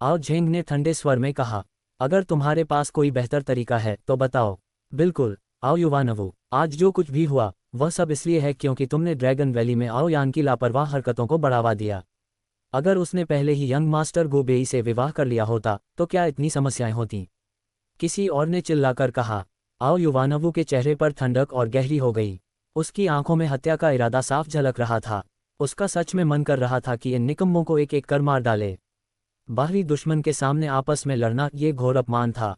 आओ झेंग ने ठंडे स्वर में कहा। अगर तुम्हारे पास कोई बेहतर तरीका है तो बताओ। बिल्कुल, आओ युवानवु, आज जो कुछ भी हुआ वह सब इसलिए है क्योंकि तुमने ड्रैगन वैली में आओयान की लापरवाह हरकतों को बढ़ावा दिया। अगर उसने पहले ही यंग मास्टर गुबेई से विवाह कर लिया होता तो क्या इतनी समस्याएं होती? किसी और ने चिल्लाकर कहा। आओ युवानवु के चेहरे पर ठंडक और गहरी हो गई। उसकी आंखों में हत्या का इरादा साफ झलक रहा था। उसका सच में मन कर रहा था कि इन निकम्मों को एक एक कर मार डाले। बाहरी दुश्मन के सामने आपस में लड़ना ये घोर अपमान था।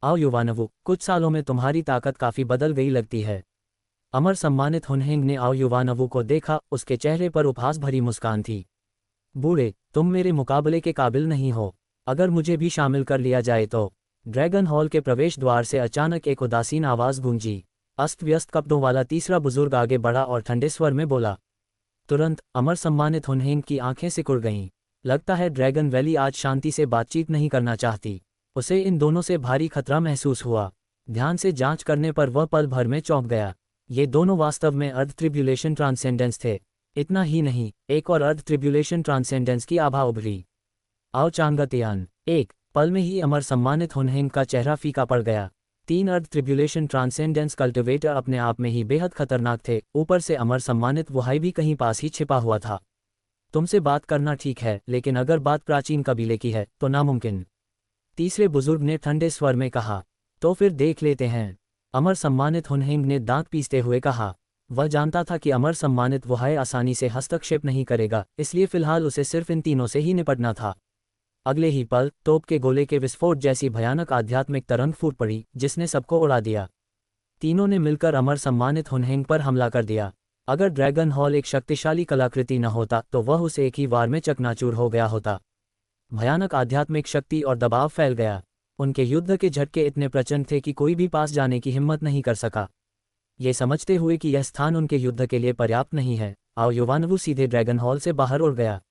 आओ युवानवु, कुछ सालों में तुम्हारी ताकत काफी बदल गई लगती है। अमर सम्मानित हुनहेंग ने आओ युवानवु को देखा, उसके चेहरे पर उपहास भरी मुस्कान थी। बूढ़े, तुम मेरे मुकाबले के काबिल नहीं हो, अगर मुझे भी शामिल कर लिया जाए तो। ड्रैगन हॉल के प्रवेश द्वार से अचानक एक उदासीन आवाज़ गूंजी। अस्त व्यस्त कपड़ों वाला तीसरा बुजुर्ग आगे बढ़ा और ठंडे स्वर में बोला। तुरंत अमर सम्मानित हुनहेंग की आंखें सिकुड़ गईं। लगता है ड्रैगन वैली आज शांति से बातचीत नहीं करना चाहती। उसे इन दोनों से भारी खतरा महसूस हुआ। ध्यान से जांच करने पर वह पल भर में चौंक गया। ये दोनों वास्तव में अर्ध ट्रिब्यूलेशन ट्रांसेंडेंस थे। इतना ही नहीं, एक और अर्ध ट्रिब्यूलेशन ट्रांसेंडेंस की आभा उभरी। आओ चांगतियान। एक पल में ही अमर सम्मानित हुनहेंग का चेहरा फीका पड़ गया। 3 अर्ध ट्रिब्यूलेशन ट्रांसेंडेंस कल्टिवेटर अपने आप में ही बेहद खतरनाक थे, ऊपर से अमर सम्मानित वहाई भी कहीं पास ही छिपा हुआ था। तुमसे बात करना ठीक है, लेकिन अगर बात प्राचीन कबीले की है तो नामुमकिन, तीसरे बुजुर्ग ने ठंडे स्वर में कहा। तो फिर देख लेते हैं, अमर सम्मानित हुनहेंग ने दांत पीसते हुए कहा। वह जानता था कि अमर सम्मानित वहाई आसानी से हस्तक्षेप नहीं करेगा, इसलिए फिलहाल उसे सिर्फ इन तीनों से ही निपटना था। अगले ही पल तोप के गोले के विस्फोट जैसी भयानक आध्यात्मिक तरंग फूट पड़ी, जिसने सबको उड़ा दिया। तीनों ने मिलकर अमर सम्मानित हुनहेंग पर हमला कर दिया। अगर ड्रैगन हॉल एक शक्तिशाली कलाकृति न होता तो वह उसे एक ही वार में चकनाचूर हो गया होता। भयानक आध्यात्मिक शक्ति और दबाव फैल गया। उनके युद्ध के झटके इतने प्रचंड थे कि कोई भी पास जाने की हिम्मत नहीं कर सका। ये समझते हुए कि यह स्थान उनके युद्ध के लिए पर्याप्त नहीं है, आओ युवानवु सीधे ड्रैगन हॉल से बाहर उड़ गया।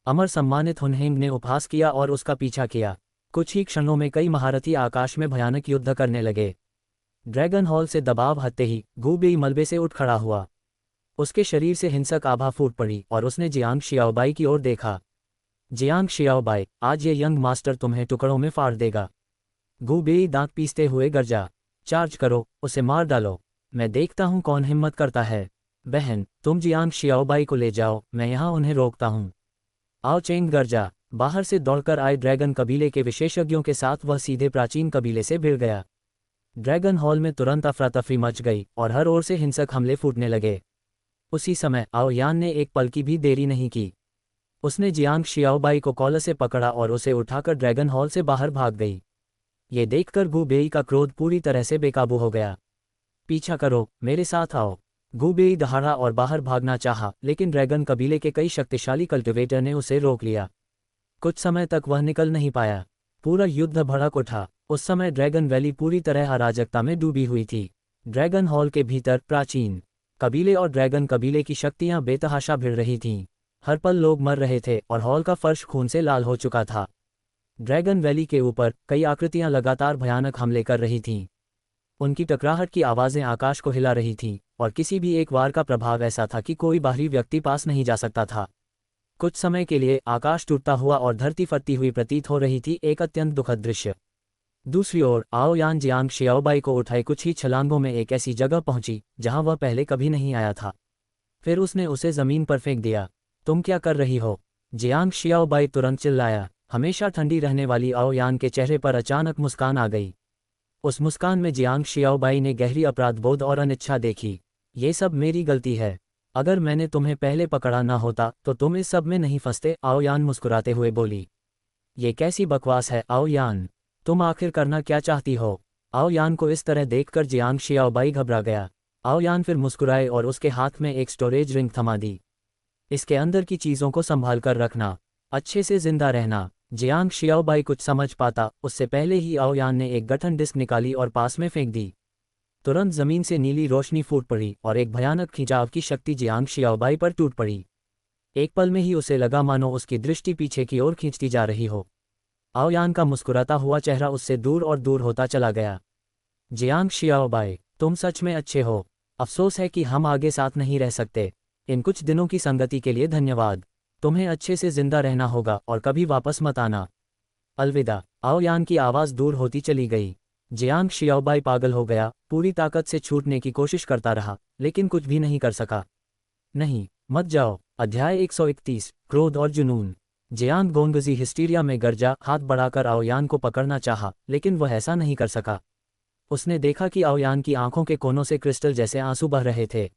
अमर सम्मानित हुनहेंग ने उपहास किया और उसका पीछा किया। कुछ ही क्षणों में कई महारथी आकाश में भयानक युद्ध करने लगे। ड्रैगन हॉल से दबाव हटते ही गू बेई मलबे से उठ खड़ा हुआ। उसके शरीर से हिंसक आभा फूट पड़ी और उसने जियांग शियाओबाई की ओर देखा। जियांग शियाओबाई, आज ये यंग मास्टर तुम्हें टुकड़ों में फाड़ देगा। गू बेई दांत पीसते हुए गरजा। चार्ज करो, उसे मार डालो। मैं देखता हूँ कौन हिम्मत करता है। बहन, तुम जियांग शियाओबाई को ले जाओ, मैं यहाँ उन्हें रोकता हूँ। आओ चेंग गरजा। बाहर से दौड़कर आए ड्रैगन कबीले के विशेषज्ञों के साथ वह सीधे प्राचीन कबीले से भिड़ गया। ड्रैगन हॉल में तुरंत अफरा-तफरी मच गई और हर ओर से हिंसक हमले फूटने लगे। उसी समय आओ यान ने एक पल की भी देरी नहीं की। उसने जियांग शियाओबाई को कॉलर से पकड़ा और उसे उठाकर ड्रैगन हॉल से बाहर भाग गई। ये देखकर गू बेई का क्रोध पूरी तरह से बेकाबू हो गया। पीछा करो, मेरे साथ आओ। गू बेई दहाड़ा और बाहर भागना चाहा, लेकिन ड्रैगन कबीले के कई शक्तिशाली कल्टिवेटर ने उसे रोक लिया। कुछ समय तक वह निकल नहीं पाया। पूरा युद्ध भड़क उठा। उस समय ड्रैगन वैली पूरी तरह अराजकता में डूबी हुई थी। ड्रैगन हॉल के भीतर प्राचीन कबीले और ड्रैगन कबीले की शक्तियां बेतहाशा भिड़ रही थीं। हर पल लोग मर रहे थे और हॉल का फर्श खून से लाल हो चुका था। ड्रैगन वैली के ऊपर कई आकृतियां लगातार भयानक हमले कर रही थीं। उनकी टकराहट की आवाज़ें आकाश को हिला रही थीं और किसी भी एक वार का प्रभाव ऐसा था कि कोई बाहरी व्यक्ति पास नहीं जा सकता था। कुछ समय के लिए आकाश टूटता हुआ और धरती फटती हुई प्रतीत हो रही थी, एक अत्यंत दुखद दृश्य। दूसरी ओर आओ यान जियांग शियाओबाई को उठाए कुछ ही छलांगों में एक ऐसी जगह पहुंची जहां वह पहले कभी नहीं आया था। फिर उसने उसे जमीन पर फेंक दिया। तुम क्या कर रही हो? जियांग शियाओबाई तुरंत चिल्लाया। हमेशा ठंडी रहने वाली आओ यान के चेहरे पर अचानक मुस्कान आ गई। उस मुस्कान में जियांग शियाओबाई ने गहरी अपराधबोध और अनिच्छा देखी। ये सब मेरी गलती है। अगर मैंने तुम्हें पहले पकड़ा ना होता तो तुम इस सब में नहीं फंसते। आओ यान मुस्कुराते हुए बोली। ये कैसी बकवास है आओ यान, तुम आखिर करना क्या चाहती हो? आओ यान को इस तरह देखकर जियांग शियाओबाई घबरा गया। आओ यान फिर मुस्कुराए और उसके हाथ में एक स्टोरेज रिंग थमा दी। इसके अंदर की चीज़ों को संभाल कर रखना, अच्छे से जिंदा रहना। जियांग शियाओबाई कुछ समझ पाता उससे पहले ही आओ यान ने एक गठन डिस्क निकाली और पास में फेंक दी। तुरंत जमीन से नीली रोशनी फूट पड़ी और एक भयानक खिंचाव की शक्ति जियांग शियाओबाई पर टूट पड़ी। एक पल में ही उसे लगा मानो उसकी दृष्टि पीछे की ओर खींचती जा रही हो। आओ यान का मुस्कुराता हुआ चेहरा उससे दूर और दूर होता चला गया। जियांग शियाओबाई, तुम सच में अच्छे हो। अफसोस है कि हम आगे साथ नहीं रह सकते। इन कुछ दिनों की संगति के लिए धन्यवाद। तुम्हें अच्छे से जिंदा रहना होगा और कभी वापस मत आना। अलविदा। आओ यान की आवाज़ दूर होती चली गई। जियांग शियाओबाई पागल हो गया, पूरी ताकत से छूटने की कोशिश करता रहा, लेकिन कुछ भी नहीं कर सका। नहीं, मत जाओ। अध्याय 131, क्रोध और जुनून। जियांग गोंगजी हिस्टीरिया में गरजा, हाथ बढ़ाकर आओ यान को पकड़ना चाहा, लेकिन वह ऐसा नहीं कर सका। उसने देखा कि आओ यान की आंखों के कोनों से क्रिस्टल जैसे आंसू बह रहे थे।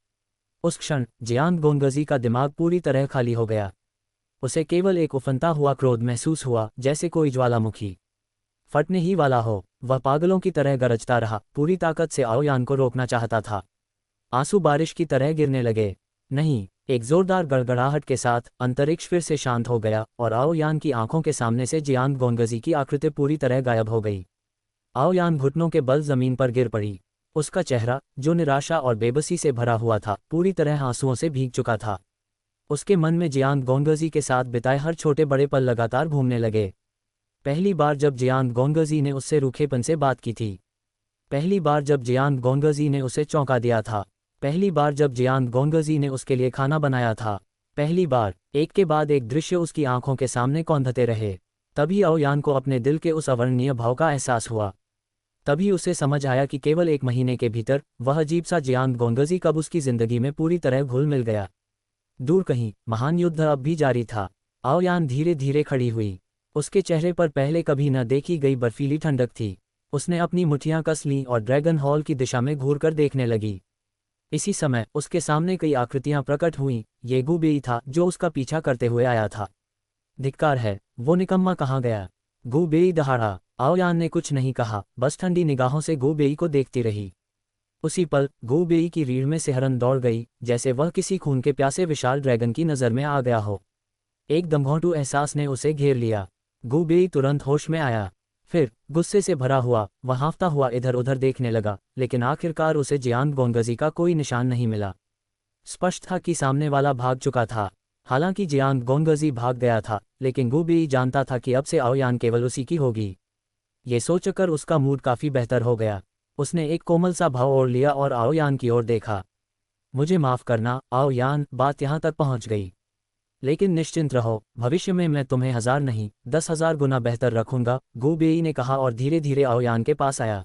उस क्षण जियांग गोंगजी का दिमाग पूरी तरह खाली हो गया। उसे केवल एक उफनता हुआ क्रोध महसूस हुआ, जैसे कोई ज्वालामुखी फटने ही वाला हो। वह पागलों की तरह गरजता रहा, पूरी ताकत से आओ यान को रोकना चाहता था। आंसू बारिश की तरह गिरने लगे। नहीं, एक जोरदार गड़गड़ाहट के साथ अंतरिक्ष फिर से शांत हो गया और आओ यान की आंखों के सामने से जियांग गोंगजी की आकृति पूरी तरह गायब हो गई। आओ यान घुटनों के बल जमीन पर गिर पड़ी। उसका चेहरा, जो निराशा और बेबसी से भरा हुआ था, पूरी तरह आंसुओं से भीग चुका था। उसके मन में जियांग गोंगजी के साथ बिताए हर छोटे बड़े पल लगातार घूमने लगे। पहली बार जब जियांग गोंगजी ने उससे रूखेपन से बात की थी। पहली बार जब जियांग गोंगजी ने उसे चौंका दिया था। पहली बार जब जियांग गोंगजी ने उसके लिए खाना बनाया था। पहली बार। एक के बाद एक दृश्य उसकी आंखों के सामने कौंधते रहे। तभी आओयान को अपने दिल के उस अवर्णनीय भाव का एहसास हुआ। तभी उसे समझ आया कि केवल एक महीने के भीतर वह अजीब सा जियांग गोंगजी कब उसकी जिंदगी में पूरी तरह घुल मिल गया। दूर कहीं महान युद्ध अब भी जारी था। आओयान धीरे धीरे खड़ी हुई। उसके चेहरे पर पहले कभी न देखी गई बर्फीली ठंडक थी। उसने अपनी मुठ्ठियां कस लीं और ड्रैगन हॉल की दिशा में घूरकर देखने लगी। इसी समय उसके सामने कई आकृतियां प्रकट हुईं। ये गु बेई था जो उसका पीछा करते हुए आया था। धिक्कार है, वो निकम्मा कहाँ गया? गु बेई दहाड़ा। आओयान ने कुछ नहीं कहा, बस ठंडी निगाहों से गु बेई को देखती रही। उसी पल गु बेई की रीढ़ में सिहरन दौड़ गई, जैसे वह किसी खून के प्यासे विशाल ड्रैगन की नज़र में आ गया हो। एक दमघोंटू एहसास ने उसे घेर लिया। गु बेई तुरंत होश में आया। फिर गुस्से से भरा हुआ वह हाँफता हुआ इधर उधर देखने लगा, लेकिन आखिरकार उसे जियांग गोंगजी का कोई निशान नहीं मिला। स्पष्ट था कि सामने वाला भाग चुका था। हालांकि जियांग गोंगजी भाग गया था, लेकिन गु बेई जानता था कि अब से आओयान केवल उसी की होगी। ये सोचकर उसका मूड काफ़ी बेहतर हो गया। उसने एक कोमल सा भाव ओढ़ लिया और आओयान की ओर देखा। मुझे माफ़ करना आओयान, बात यहाँ तक पहुँच गई। लेकिन निश्चिंत रहो, भविष्य में मैं तुम्हें 1000 नहीं 10,000 गुना बेहतर रखूंगा, गु बेई ने कहा और धीरे धीरे आओयान के पास आया।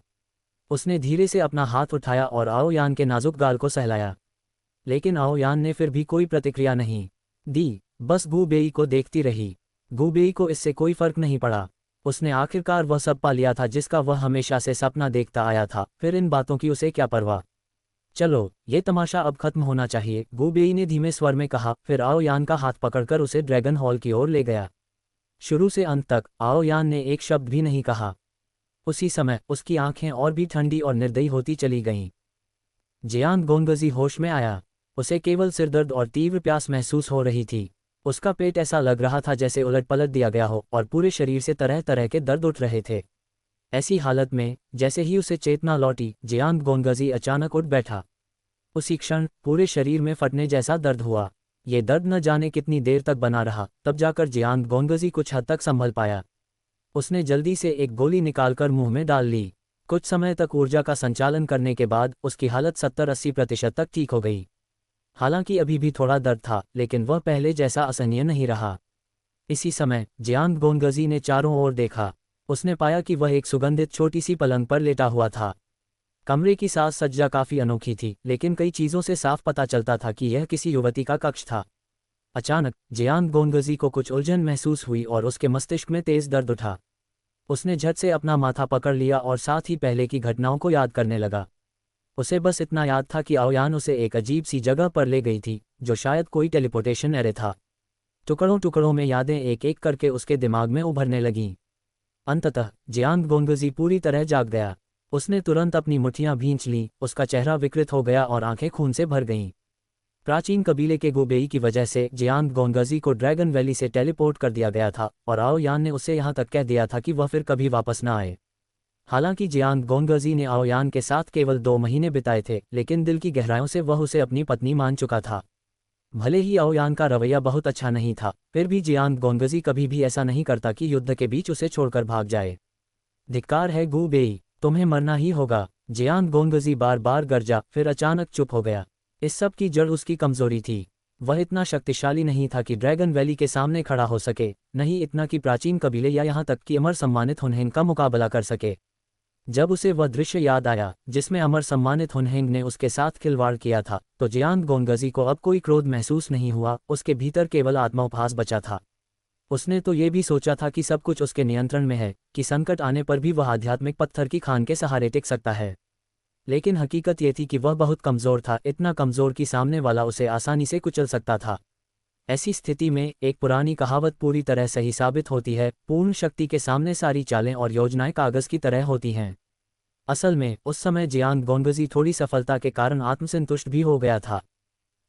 उसने धीरे से अपना हाथ उठाया और आओयान के नाजुक गाल को सहलाया। लेकिन आओयान ने फिर भी कोई प्रतिक्रिया नहीं दी, बस गु बेई को देखती रही। गु बेई को इससे कोई फर्क नहीं पड़ा। उसने आखिरकार वह सब पा लिया था जिसका वह हमेशा से सपना देखता आया था, फिर इन बातों की उसे क्या परवाह। चलो, ये तमाशा अब खत्म होना चाहिए, गु बेई ने धीमे स्वर में कहा। फिर आओयान का हाथ पकड़कर उसे ड्रैगन हॉल की ओर ले गया। शुरू से अंत तक आओयान ने एक शब्द भी नहीं कहा। उसी समय उसकी आंखें और भी ठंडी और निर्दयी होती चली गईं। जियांग गोंगजी होश में आया। उसे केवल सिरदर्द और तीव्र प्यास महसूस हो रही थी। उसका पेट ऐसा लग रहा था जैसे उलट पलट दिया गया हो और पूरे शरीर से तरह तरह के दर्द उठ रहे थे। ऐसी हालत में जैसे ही उसे चेतना लौटी, जियांग गोंगजी अचानक उठ बैठा। उसी क्षण पूरे शरीर में फटने जैसा दर्द हुआ। ये दर्द न जाने कितनी देर तक बना रहा, तब जाकर जियांग गोंगजी कुछ हद तक संभल पाया। उसने जल्दी से एक गोली निकालकर मुंह में डाल ली। कुछ समय तक ऊर्जा का संचालन करने के बाद उसकी हालत 70-80% तक ठीक हो गई। हालांकि अभी भी थोड़ा दर्द था, लेकिन वह पहले जैसा असहनीय नहीं रहा। इसी समय जियांग गोंगजी ने चारों ओर देखा। उसने पाया कि वह एक सुगंधित छोटी सी पलंग पर लेटा हुआ था। कमरे की साज सज्जा काफ़ी अनोखी थी, लेकिन कई चीज़ों से साफ पता चलता था कि यह किसी युवती का कक्ष था। अचानक जियांग गोंगजी को कुछ उलझन महसूस हुई और उसके मस्तिष्क में तेज दर्द उठा। उसने झट से अपना माथा पकड़ लिया और साथ ही पहले की घटनाओं को याद करने लगा। उसे बस इतना याद था कि आओयान उसे एक अजीब सी जगह पर ले गई थी, जो शायद कोई टेलीपोर्टेशन एरे था। टुकड़ों टुकड़ों में यादें एक एक करके उसके दिमाग में उभरने लगीं। अंततः जियांग गोंगजी पूरी तरह जाग गया। उसने तुरंत अपनी मुट्ठियां भींच लीं, उसका चेहरा विकृत हो गया और आंखें खून से भर गईं। प्राचीन कबीले के गु बेई की वजह से जियांग गोंगजी को ड्रैगन वैली से टेलीपोर्ट कर दिया गया था और आओयान ने उससे यहाँ तक कह दिया था कि वह फिर कभी वापस न आए। हालांकि जियांग गोंगजी ने आओयान के साथ केवल 2 महीने बिताए थे, लेकिन दिल की गहराइयों से वह उसे अपनी पत्नी मान चुका था। भले ही आओयान का रवैया बहुत अच्छा नहीं था, फिर भी जियांग गोंगजी कभी भी ऐसा नहीं करता कि युद्ध के बीच उसे छोड़कर भाग जाए। धिक्कार है गु बेई, तुम्हें मरना ही होगा, जियांग गोंगजी बार बार गरजा, फिर अचानक चुप हो गया। इस सब की जड़ उसकी कमजोरी थी। वह इतना शक्तिशाली नहीं था कि ड्रैगन वैली के सामने खड़ा हो सके, नहीं इतना कि प्राचीन कबीले या यहाँ तक कि अमर सम्मानित हुनहेंग का मुकाबला कर सके। जब उसे वह दृश्य याद आया जिसमें अमर सम्मानित हुनहेंग ने उसके साथ खिलवाड़ किया था, तो जियांग गोंगजी को अब कोई क्रोध महसूस नहीं हुआ। उसके भीतर केवल आत्मोपहास बचा था। उसने तो ये भी सोचा था कि सब कुछ उसके नियंत्रण में है, कि संकट आने पर भी वह आध्यात्मिक पत्थर की खान के सहारे टिक सकता है। लेकिन हकीकत ये थी कि वह बहुत कमज़ोर था, इतना कमज़ोर कि सामने वाला उसे आसानी से कुचल सकता था। ऐसी स्थिति में एक पुरानी कहावत पूरी तरह सही साबित होती है, पूर्ण शक्ति के सामने सारी चालें और योजनाएं कागज़ की तरह होती हैं। असल में उस समय जियांग गोंगजी थोड़ी सफलता के कारण आत्मसंतुष्ट भी हो गया था।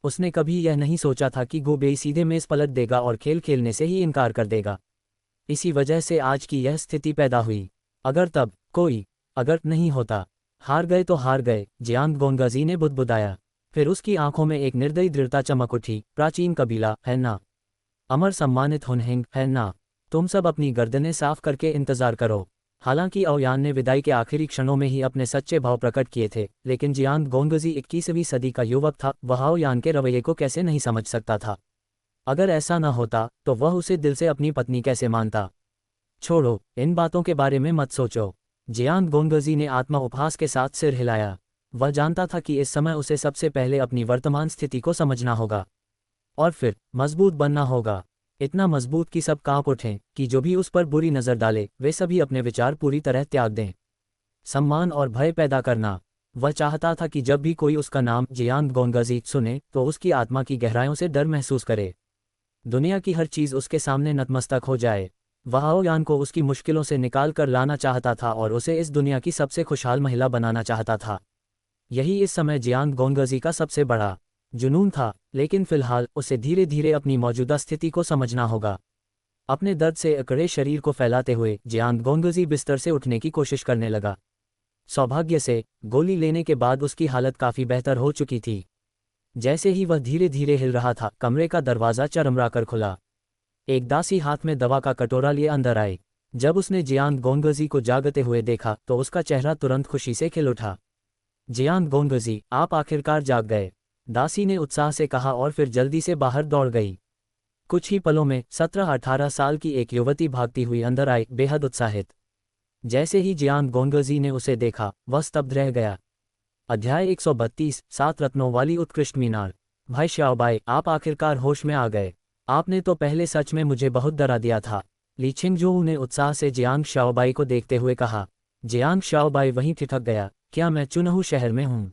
उसने कभी यह नहीं सोचा था कि गो बेई सीधे मेज पलट देगा और खेल खेलने से ही इनकार कर देगा। इसी वजह से आज की यह स्थिति पैदा हुई। अगर तब कोई अगर नहीं होता, हार गए तो हार गए, जियांग गोंगजी ने बुदबुदाया। फिर उसकी आंखों में एक निर्दयी दृढ़ता चमक उठी। प्राचीन कबीला है ना, अमर सम्मानित हुनहेंग है ना, तुम सब अपनी गर्दनें साफ करके इंतजार करो। हालांकि अओयान ने विदाई के आखिरी क्षणों में ही अपने सच्चे भाव प्रकट किए थे, लेकिन जियांग गोंगजी 21वीं सदी का युवक था। वह अओयान के रवैये को कैसे नहीं समझ सकता था। अगर ऐसा न होता तो वह उसे दिल से अपनी पत्नी कैसे मानता। छोड़ो, इन बातों के बारे में मत सोचो। जियांग गोंगजी ने आत्मा उपहास के साथ सिर हिलाया। वह जानता था कि इस समय उसे सबसे पहले अपनी वर्तमान स्थिति को समझना होगा और फिर मजबूत बनना होगा। इतना मजबूत कि सब कांप उठें, कि जो भी उस पर बुरी नज़र डाले वे सभी अपने विचार पूरी तरह त्याग दें। सम्मान और भय पैदा करना। वह चाहता था कि जब भी कोई उसका नाम जियांग गोंगजी सुने तो उसकी आत्मा की गहराइयों से डर महसूस करे। दुनिया की हर चीज़ उसके सामने नतमस्तक हो जाए। वह अओयान को उसकी मुश्किलों से निकाल कर लाना चाहता था और उसे इस दुनिया की सबसे खुशहाल महिला बनाना चाहता था। यही इस समय जियांग गोंगजी का सबसे बड़ा जुनून था, लेकिन फिलहाल उसे धीरे धीरे अपनी मौजूदा स्थिति को समझना होगा। अपने दर्द से अकड़े शरीर को फैलाते हुए जियांग गोंगजी बिस्तर से उठने की कोशिश करने लगा। सौभाग्य से गोली लेने के बाद उसकी हालत काफ़ी बेहतर हो चुकी थी। जैसे ही वह धीरे धीरे हिल रहा था, कमरे का दरवाज़ा चरमराकर खुला। एक दासी हाथ में दवा का कटोरा लिए अंदर आई। जब उसने जियांग गोंगजी को जागते हुए देखा तो उसका चेहरा तुरंत खुशी से खिल उठा। जियांग गोंगजी, आप आखिरकार जाग गए, दासी ने उत्साह से कहा और फिर जल्दी से बाहर दौड़ गई। कुछ ही पलों में 17-18 साल की एक युवती भागती हुई अंदर आई, बेहद उत्साहित। जैसे ही जियांग गोंगजी ने उसे देखा, वह स्तब्ध रह गया। अध्याय 132, 7 रत्नों वाली उत्कृष्ट मीनार। भाई शाओबाई, आप आखिरकार होश में आ गए। आपने तो पहले सच में मुझे बहुत डरा दिया था, ली छिंगजोऊ ने उत्साह से जियांग शाओबाई को देखते हुए कहा। जियांग शाओबाई वहीं ठिठक गया। क्या मैं चुनहु शहर में हूँ?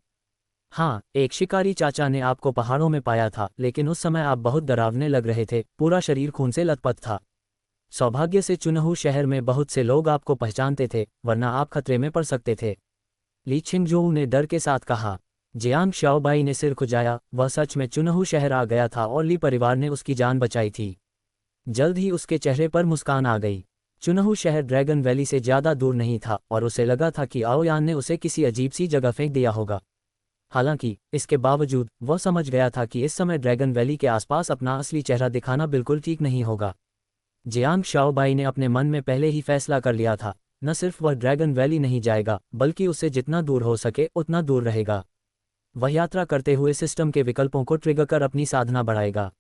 हाँ, एक शिकारी चाचा ने आपको पहाड़ों में पाया था, लेकिन उस समय आप बहुत डरावने लग रहे थे, पूरा शरीर खून से लथपथ था। सौभाग्य से चुनहु शहर में बहुत से लोग आपको पहचानते थे, वरना आप खतरे में पड़ सकते थे, ली छिंगजोऊ ने डर के साथ कहा। जियांग शाओबाई ने सिर खुजाया। वह सच में चुनहु शहर आ गया था और ली परिवार ने उसकी जान बचाई थी। जल्द ही उसके चेहरे पर मुस्कान आ गई। चुनहु शहर ड्रैगन वैली से ज़्यादा दूर नहीं था और उसे लगा था कि अओयान ने उसे किसी अजीब सी जगह फेंक दिया होगा। हालांकि इसके बावजूद वह समझ गया था कि इस समय ड्रैगन वैली के आसपास अपना असली चेहरा दिखाना बिल्कुल ठीक नहीं होगा। जियांग शाओबाई ने अपने मन में पहले ही फैसला कर लिया था, न सिर्फ वह ड्रैगन वैली नहीं जाएगा, बल्कि उससे जितना दूर हो सके उतना दूर रहेगा। वह यात्रा करते हुए सिस्टम के विकल्पों को ट्रिगर कर अपनी साधना बढ़ाएगा।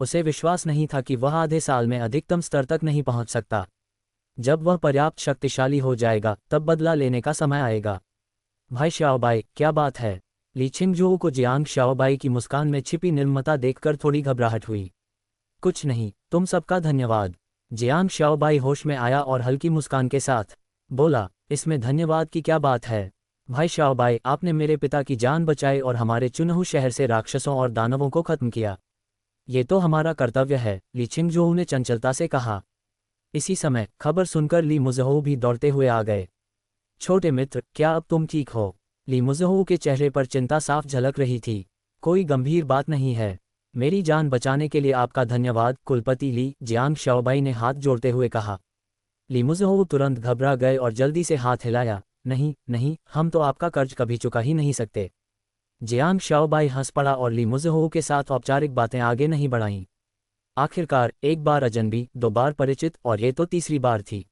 उसे विश्वास नहीं था कि वह आधे साल में अधिकतम स्तर तक नहीं पहुंच सकता। जब वह पर्याप्त शक्तिशाली हो जाएगा, तब बदला लेने का समय आएगा। भाई शाओबाई, क्या बात है? ली छिंगजोऊ को जियांग शाओबाई की मुस्कान में छिपी निर्ममता देखकर थोड़ी घबराहट हुई। कुछ नहीं, तुम सबका धन्यवाद। जियांग शाओबाई होश में आया और हल्की मुस्कान के साथ बोला, इसमें धन्यवाद की क्या बात है? भाई शाओबाई, आपने मेरे पिता की जान बचाई और हमारे चुनहु शहर से राक्षसों और दानवों को खत्म किया। ये तो हमारा कर्तव्य है, ली छिंगजोऊ ने चंचलता से कहा। इसी समय खबर सुनकर ली मुज़हू भी दौड़ते हुए आ गए। छोटे मित्र, क्या अब तुम ठीक हो? ली मुज़हू के चेहरे पर चिंता साफ झलक रही थी। कोई गंभीर बात नहीं है। मेरी जान बचाने के लिए आपका धन्यवाद कुलपति ली, जियांग शाओबाई ने हाथ जोड़ते हुए कहा। ली मुज़हू तुरंत घबरा गए और जल्दी से हाथ हिलाया। नहीं नहीं, हम तो आपका कर्ज कभी चुका ही नहीं सकते। जियांग शाओबाई हंस पड़ा और ली मुज़हू के साथ औपचारिक बातें आगे नहीं बढ़ाईं। आखिरकार एक बार अजनबी, 2 बार परिचित और ये तो तीसरी बार थी।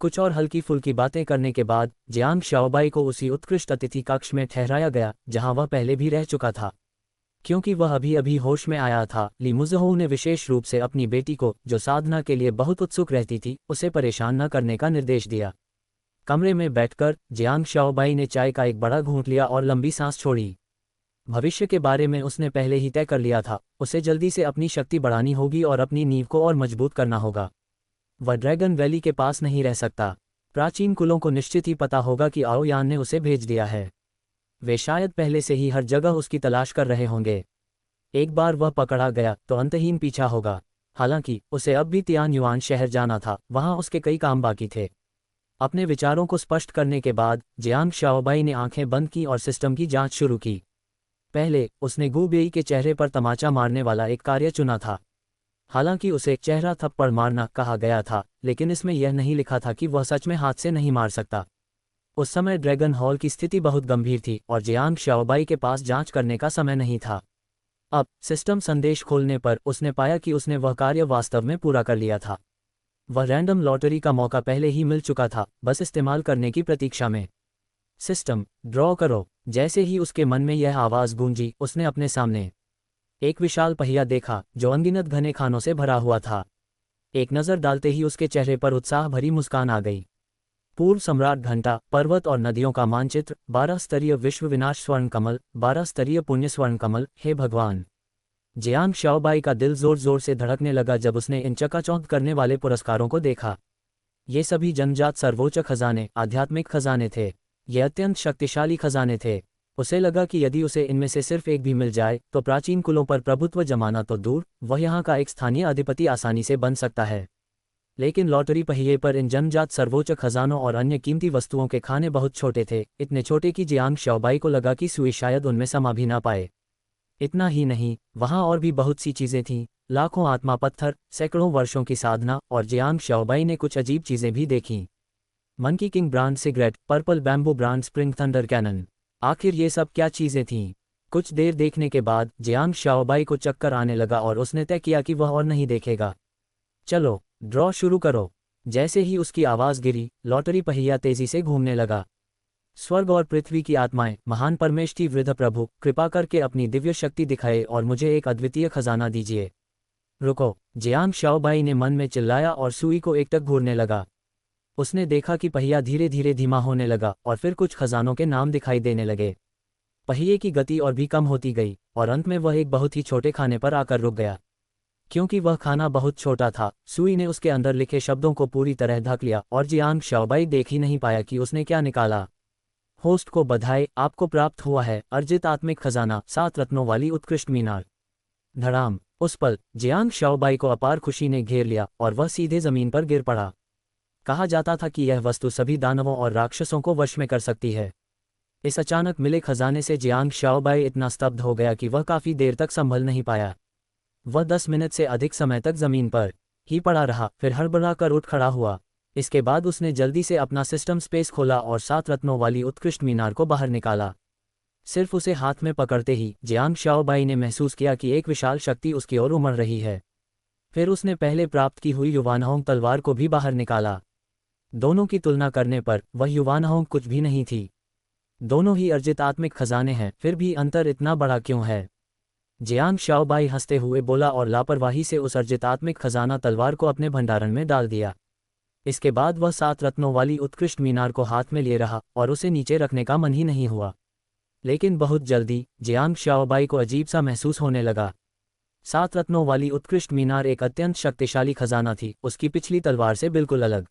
कुछ और हल्की फुल्की बातें करने के बाद जियांग शाओबाई को उसी उत्कृष्ट अतिथि कक्ष में ठहराया गया जहां वह पहले भी रह चुका था। क्योंकि वह अभी अभी होश में आया था, ली मुज़हू ने विशेष रूप से अपनी बेटी को, जो साधना के लिए बहुत उत्सुक रहती थी, उसे परेशान न करने का निर्देश दिया। कमरे में बैठकर जियांग शाओबाई ने चाय का एक बड़ा घूंट लिया और लंबी सांस छोड़ी। भविष्य के बारे में उसने पहले ही तय कर लिया था, उसे जल्दी से अपनी शक्ति बढ़ानी होगी और अपनी नींव को और मजबूत करना होगा। वह ड्रैगन वैली के पास नहीं रह सकता। प्राचीन कुलों को निश्चित ही पता होगा कि अओयान ने उसे भेज दिया है। वे शायद पहले से ही हर जगह उसकी तलाश कर रहे होंगे। एक बार वह पकड़ा गया तो अंतहीन पीछा होगा। हालांकि उसे अब भी तियान युआन शहर जाना था, वहां उसके कई काम बाकी थे। अपने विचारों को स्पष्ट करने के बाद जियांग शाओबाई ने आंखें बंद की और सिस्टम की जांच शुरू की। पहले उसने गू बेई के चेहरे पर तमाचा मारने वाला एक कार्य चुना था। हालांकि उसे चेहरा थप्पड़ मारना कहा गया था, लेकिन इसमें यह नहीं लिखा था कि वह सच में हाथ से नहीं मार सकता। उस समय ड्रैगन हॉल की स्थिति बहुत गंभीर थी और जियांग शाओबाई के पास जांच करने का समय नहीं था। अब सिस्टम संदेश खोलने पर उसने पाया कि उसने वह कार्य वास्तव में पूरा कर लिया था। वह रैंडम लॉटरी का मौका पहले ही मिल चुका था, बस इस्तेमाल करने की प्रतीक्षा में। सिस्टम ड्रॉ करो। जैसे ही उसके मन में यह आवाज़ गूंजी, उसने अपने सामने एक विशाल पहिया देखा जो अनगिनत घने खानों से भरा हुआ था। एक नज़र डालते ही उसके चेहरे पर उत्साह भरी मुस्कान आ गई। पूर्व सम्राट घंटा, पर्वत और नदियों का मानचित्र, 12 स्तरीय विश्व विनाश स्वर्ण कमल, 12 स्तरीय पुण्य स्वर्ण कमल। हे भगवान! जियांग शाओबाई का दिल जोर जोर से धड़कने लगा जब उसने इन चकाचौंध करने वाले पुरस्कारों को देखा। ये सभी जन्मजात सर्वोच्च खजाने, आध्यात्मिक खजाने थे। ये अत्यंत शक्तिशाली खजाने थे। उसे लगा कि यदि उसे इनमें से सिर्फ एक भी मिल जाए तो प्राचीन कुलों पर प्रभुत्व जमाना तो दूर, वह यहाँ का एक स्थानीय अधिपति आसानी से बन सकता है। लेकिन लॉटरी पहिए पर इन जन्मजात सर्वोच्च खजानों और अन्य कीमती वस्तुओं के खाने बहुत छोटे थे, इतने छोटे कि जियांग शाओबाई को लगा कि सुई शायद उनमें समा भी ना पाए। इतना ही नहीं, वहाँ और भी बहुत सी चीज़ें थीं, लाखों आत्मा पत्थर, सैकड़ों वर्षों की साधना, और जियांग शाओबाई ने कुछ अजीब चीज़ें भी देखीं। Monkey King brand cigarette, Purple Bamboo brand Spring Thunder Cannon. आखिर ये सब क्या चीज़ें थीं? कुछ देर देखने के बाद जियांग शाओबाई को चक्कर आने लगा और उसने तय किया कि वह और नहीं देखेगा। चलो, ड्रॉ शुरू करो। जैसे ही उसकी आवाज़ गिरी, लॉटरी पहिया तेजी से घूमने लगा। स्वर्ग और पृथ्वी की आत्माएं, महान परमेष्ठी वृद्ध प्रभु, कृपा करके अपनी दिव्य शक्ति दिखाए और मुझे एक अद्वितीय खजाना दीजिए। रुको! जियांग शाओबाई ने मन में चिल्लाया और सुई को एकटक घूरने लगा। उसने देखा कि पहिया धीरे धीरे धीमा होने लगा और फिर कुछ खजानों के नाम दिखाई देने लगे। पहिए की गति और भी कम होती गई और अंत में वह एक बहुत ही छोटे खाने पर आकर रुक गया। क्योंकि वह खाना बहुत छोटा था, सुई ने उसके अंदर लिखे शब्दों को पूरी तरह ढक लिया और जियांग शाओबाई देख ही नहीं पाया कि उसने क्या निकाला। होस्ट को बधाई, आपको प्राप्त हुआ है अर्जित आत्मिक खजाना, 7 रत्नों वाली उत्कृष्ट मीनार। धड़ाम! उस पल जियांग शाओबाई को अपार खुशी ने घेर लिया और वह सीधे जमीन पर गिर पड़ा। कहा जाता था कि यह वस्तु सभी दानवों और राक्षसों को वश में कर सकती है। इस अचानक मिले खजाने से जियांग शाओबाई इतना स्तब्ध हो गया कि वह काफ़ी देर तक संभल नहीं पाया। वह 10 मिनट से अधिक समय तक जमीन पर ही पड़ा रहा, फिर हड़बड़ा कर उठ खड़ा हुआ। इसके बाद उसने जल्दी से अपना सिस्टम स्पेस खोला और 7 रत्नों वाली उत्कृष्ट मीनार को बाहर निकाला। सिर्फ उसे हाथ में पकड़ते ही जियांग शाओबाई ने महसूस किया कि एक विशाल शक्ति उसकी ओर उमड़ रही है। फिर उसने पहले प्राप्त की हुई युवानहोंग तलवार को भी बाहर निकाला। दोनों की तुलना करने पर वह युवानहोंग कुछ भी नहीं थी। दोनों ही अर्जित आत्मिक खजाने हैं, फिर भी अंतर इतना बड़ा क्यों है? जियांग शाओबाई हंसते हुए बोला और लापरवाही से उस अर्जित आत्मिक खजाना तलवार को अपने भंडारण में डाल दिया। इसके बाद वह 7 रत्नों वाली उत्कृष्ट मीनार को हाथ में लिए रहा और उसे नीचे रखने का मन ही नहीं हुआ। लेकिन बहुत जल्दी जियांग शाओबाई को अजीब सा महसूस होने लगा। 7 रत्नों वाली उत्कृष्ट मीनार एक अत्यंत शक्तिशाली खजाना थी, उसकी पिछली तलवार से बिल्कुल अलग।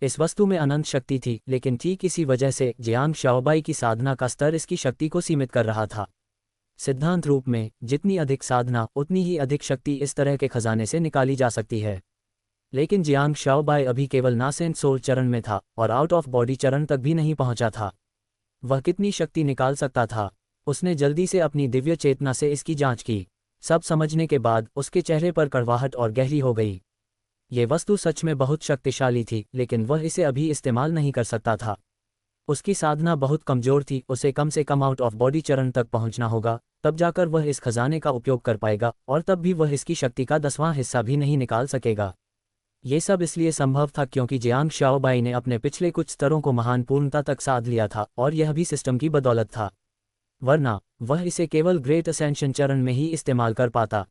इस वस्तु में अनंत शक्ति थी, लेकिन ठीक इसी वजह से जियांग शाओबाई की साधना का स्तर इसकी शक्ति को सीमित कर रहा था। सिद्धांत रूप में जितनी अधिक साधना उतनी ही अधिक शक्ति इस तरह के खजाने से निकाली जा सकती है। लेकिन जियांग शाओबाई अभी केवल नासेंट सोल चरण में था और आउट ऑफ बॉडी चरण तक भी नहीं पहुंचा था। वह कितनी शक्ति निकाल सकता था? उसने जल्दी से अपनी दिव्य चेतना से इसकी जांच की। सब समझने के बाद उसके चेहरे पर कड़वाहट और गहरी हो गई। ये वस्तु सच में बहुत शक्तिशाली थी, लेकिन वह इसे अभी इस्तेमाल नहीं कर सकता था। उसकी साधना बहुत कमज़ोर थी, उसे कम से कम आउट ऑफ बॉडी चरण तक पहुंचना होगा, तब जाकर वह इस खजाने का उपयोग कर पाएगा, और तब भी वह इसकी शक्ति का 10वां हिस्सा भी नहीं निकाल सकेगा। ये सब इसलिए संभव था क्योंकि जियांग शाओबाई ने अपने पिछले कुछ स्तरों को महान पूर्णता तक साध लिया था, और यह भी सिस्टम की बदौलत था, वरना वह इसे केवल ग्रेट असेंशन चरण में ही इस्तेमाल कर पाता।